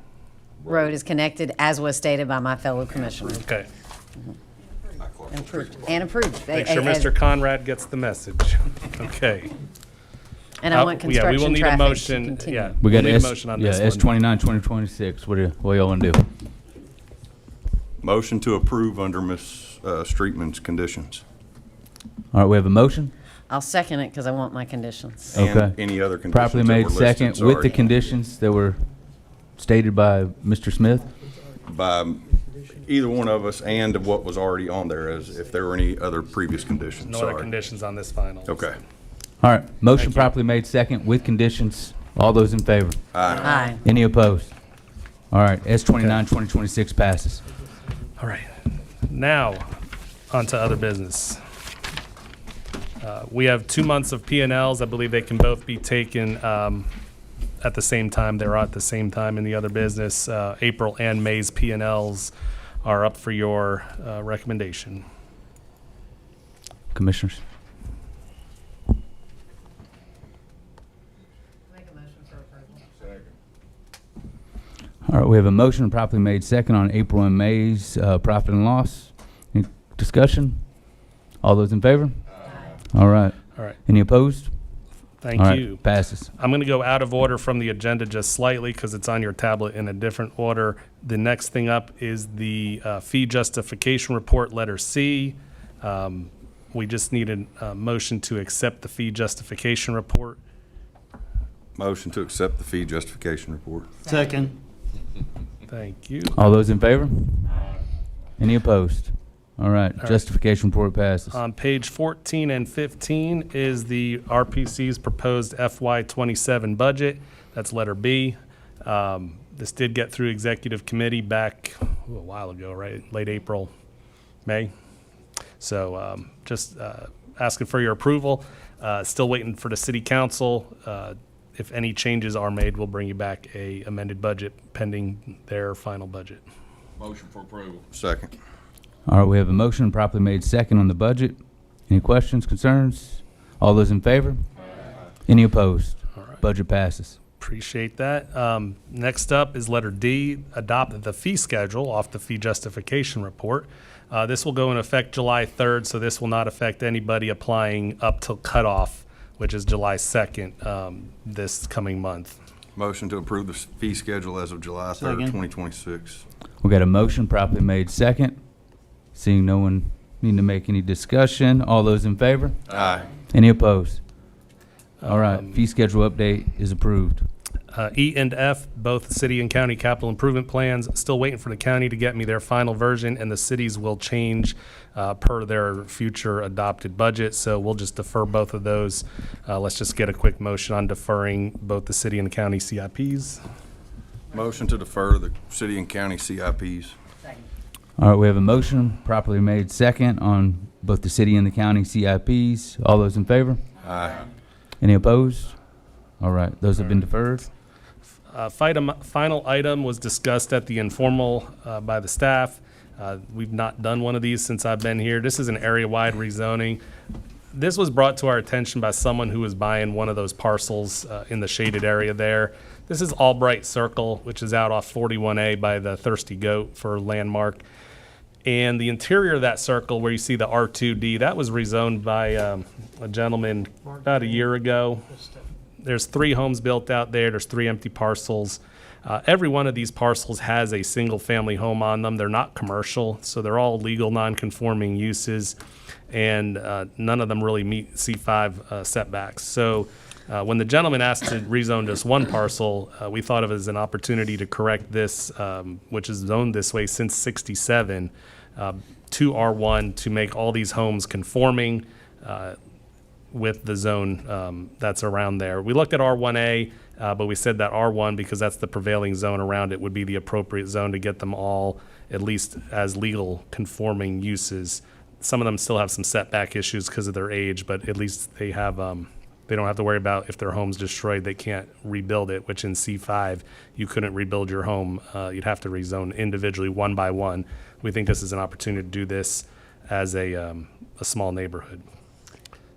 S5: road is connected, as was stated by my fellow commissioner.
S1: Okay.
S5: And approved. And approved.
S1: Make sure Mr. Conrad gets the message. Okay.
S5: And I want
S1: Yeah, we
S5: construction
S1: will need a
S5: traffic to
S1: motion.
S5: continue.
S1: Yeah,
S2: We
S1: we'll
S2: got
S1: need a
S2: S,
S1: motion on
S2: yeah,
S1: this one.
S2: S29, 2026. What do y'all want to do?
S7: Motion to approve under Ms. Streetman's conditions.
S2: All right, we have a motion.
S5: I'll second it because I want my conditions.
S7: And
S2: Okay.
S7: any other conditions
S2: Properly
S7: that
S2: made
S7: were listed,
S2: second with the
S7: sorry.
S2: conditions that were stated by Mr. Smith.
S7: By either one of us and of what was already on there, as if there were any other previous conditions,
S1: No other
S7: sorry.
S1: conditions on this final.
S7: Okay.
S2: All right, motion
S1: Thank you.
S2: properly made second with conditions. All those in favor?
S5: Aye.
S2: Any opposed? All right, S29, 2026 passes.
S1: All right. Now, on to other business. We have 2 months of P&Ls. I believe they can both be taken at the same time. They're at the same time in the other business. April and May's P&Ls are up for your recommendation.
S2: Commissioners? All right, we have a motion properly made second on April and May's profit and loss. Any discussion? All those in favor? All right.
S1: All right.
S2: Any opposed?
S1: Thank
S2: All right,
S1: you.
S2: passes.
S1: I'm going to go out of order from the agenda just slightly because it's on your tablet in a different order. The next thing up is the fee justification report, letter C. We just need a motion to accept the fee justification report.
S7: Motion to accept the fee justification report.
S6: Second.
S1: Thank you.
S2: All those in favor? Any opposed? All right,
S1: right.
S2: justification report passes.
S1: On page 14 and 15 is the RPC's proposed FY27 budget. That's letter B. This did get through executive committee back a while ago, right? Late April, May. So just asking for your approval. Still waiting for the city council. If any changes are made, we'll bring you back a amended budget pending their final budget.
S12: Motion for approval.
S7: Second.
S2: All right, we have a motion properly made second on the budget. Any questions, concerns? All those in favor? Any opposed?
S1: All right.
S2: Budget passes.
S1: Appreciate that. Next up is letter D, adopt the fee schedule off the fee justification report. This will go in effect July 3rd, so this will not affect anybody applying up till cutoff, which is July 2nd, this coming month.
S7: Motion to approve the fee schedule as of July 3rd,
S6: Second.
S7: 2026.
S2: We got a motion properly made second. Seeing no one need to make any discussion, all those in favor?
S7: Aye.
S2: Any opposed? All right, fee schedule update is approved.
S1: E and F, both city and county capital improvement plans. Still waiting for the county to get me their final version, and the cities will change per their future adopted budget. So we'll just defer both of those. Let's just get a quick motion on deferring both the city and county CIPs.
S7: Motion to defer the city and county CIPs.
S2: All right, we have a motion properly made second on both the city and the county CIPs. All those in favor?
S7: Aye.
S2: Any opposed? All right, those have been deferred.
S1: Final item was discussed at the informal by the staff. We've not done one of these since I've been here. This is an area-wide rezoning. This was brought to our attention by someone who was buying one of those parcels in the shaded area there. This is Albright Circle, which is out off 41A by the Thirsty Goat for Landmark. And the interior of that circle where you see the R2D, that was rezoned by a gentleman about a year ago. There's 3 homes built out there. There's 3 empty parcels. Every one of these parcels has a single-family home on them. They're not commercial, so they're all legal non-conforming uses, and none of them really meet C5 setbacks. So when the gentleman asked to rezone just one parcel, we thought of it as an opportunity to correct this, which is zoned this way since '67, to R1 to make all these homes conforming with the zone that's around there. We looked at R1A, but we said that R1, because that's the prevailing zone around it, would be the appropriate zone to get them all at least as legal conforming uses. Some of them still have some setback issues because of their age, but at least they have they don't have to worry about if their home's destroyed, they can't rebuild it, which in C5, you couldn't rebuild your home. You'd have to rezone individually one by one. We think this is an opportunity to do this as a small neighborhood.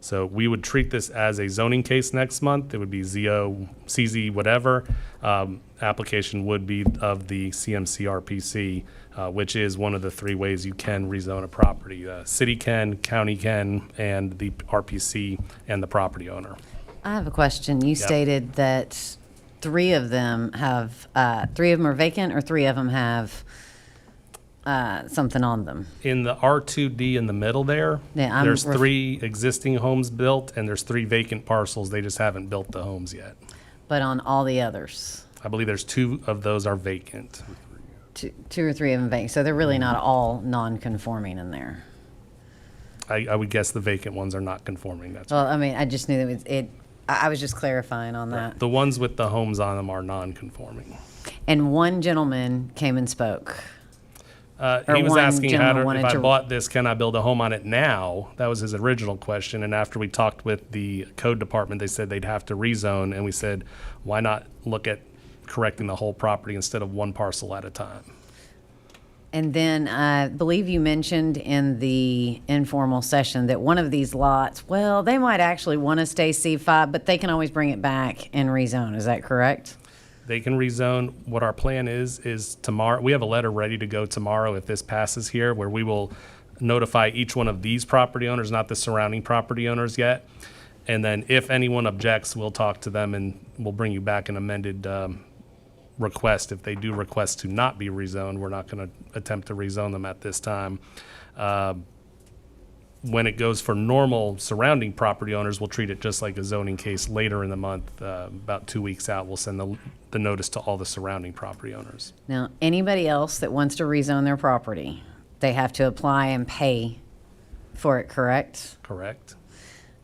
S1: So we would treat this as a zoning case next month. It would be ZO, CZ, whatever. Application would be of the CMC RPC, which is one of the 3 ways you can rezone a property. City can, county can, and the RPC and the property owner.
S5: I have a question. You stated that 3 of them have, 3 of them are vacant, or 3 of them have something on them?
S1: In the R2D in the middle there,
S5: Yeah,
S1: there's 3 existing homes built, and there's 3 vacant parcels. They just haven't built the homes yet.
S5: But on all the others?
S1: I believe there's 2 of those are vacant.
S5: 2 or 3 of them vacant. So they're really not all non-conforming in there.
S1: I would guess the vacant ones are not conforming. That's
S5: Well, I mean, I just knew that I was just clarifying on that.
S1: the ones with the homes on them are non-conforming.
S5: And one gentleman came and spoke. Or
S1: He was
S5: one
S1: asking
S5: gentleman
S1: if
S5: wanted
S1: I
S5: to-
S1: bought this, can I build a home on it now? That was his original question. And after we talked with the code department, they said they'd have to rezone. And we said, why not look at correcting the whole property instead of one parcel at a time?
S5: And then I believe you mentioned in the informal session that one of these lots, well, they might actually want to stay C5, but they can always bring it back and rezone. Is that correct?
S1: They can rezone. What our plan is tomorrow, we have a letter ready to go tomorrow if this passes here, where we will notify each one of these property owners, not the surrounding property owners yet. And then if anyone objects, we'll talk to them and we'll bring you back an amended request. If they do request to not be rezoned, we're not going to attempt to rezone them at this time. When it goes for normal surrounding property owners, we'll treat it just like a zoning case later in the month. About 2 weeks out, we'll send the notice to all the surrounding property owners.
S5: Now, anybody else that wants to rezone their property, they have to apply and pay for it, correct?
S1: Correct.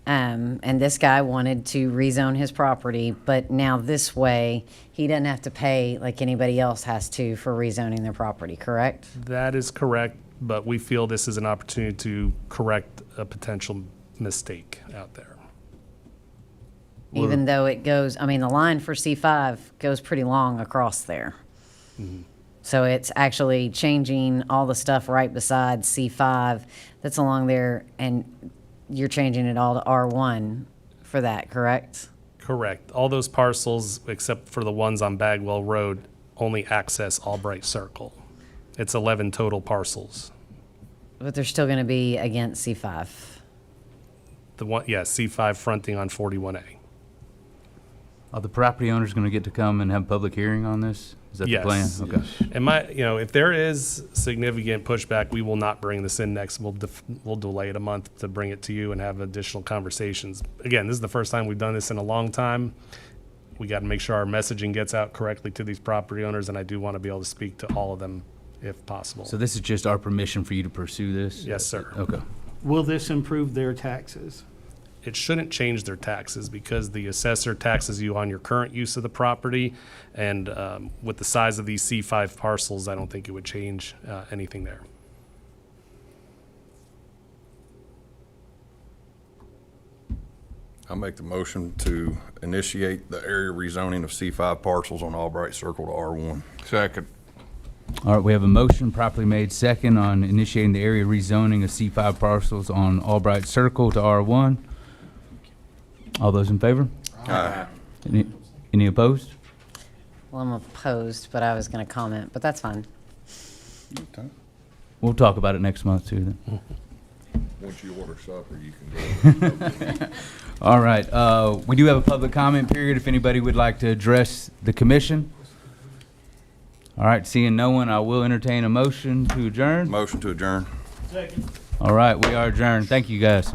S5: And this guy wanted to rezone his property, but now this way, he doesn't have to pay like anybody else has to for rezoning their property, correct?
S1: That is correct, but we feel this is an opportunity to correct a potential mistake out there.
S5: Even though it goes, I mean, the line for C5 goes pretty long across there. So it's actually changing all the stuff right beside C5 that's along there, and you're changing it all to R1 for that, correct?
S1: Correct. All those parcels, except for the ones on Bagwell Road, only access Albright Circle. It's 11 total parcels.
S5: But they're still going to be against C5.
S1: The one, yeah, C5 fronting on 41A.
S2: Are the property owners going to get to come and have a public hearing on this? Is that
S1: Yes.
S2: the plan? Okay.
S1: And if there is significant pushback, we will not bring this in next. We'll delay it a month to bring it to you and have additional conversations. Again, this is the first time we've done this in a long time. We got to make sure our messaging gets out correctly to these property owners, and I do want to be able to speak to all of them if possible.
S2: So this is just our permission for you to pursue this?
S1: Yes, sir.
S2: Okay.
S6: Will this improve their taxes?
S1: It shouldn't change their taxes because the assessor taxes you on your current use of the property. And with the size of these C5 parcels, I don't think it would change anything there.
S7: I'll make the motion to initiate the area rezoning of C5 parcels on Albright Circle to R1.
S12: Second.
S2: All right, we have a motion properly made second on initiating the area rezoning of C5 parcels on Albright Circle to R1. All those in favor?
S7: Aye.
S2: Any opposed?
S5: Well, I'm opposed, but I was going to comment, but that's fine.
S2: We'll talk about it next month too then.
S12: Once you order supper, you can go.
S2: All right, we do have a public comment period if anybody would like to address the commission. All right, seeing no one, I will entertain a motion to adjourn.
S7: Motion to adjourn.
S6: Second.
S2: All right, we are adjourned. Thank you, guys.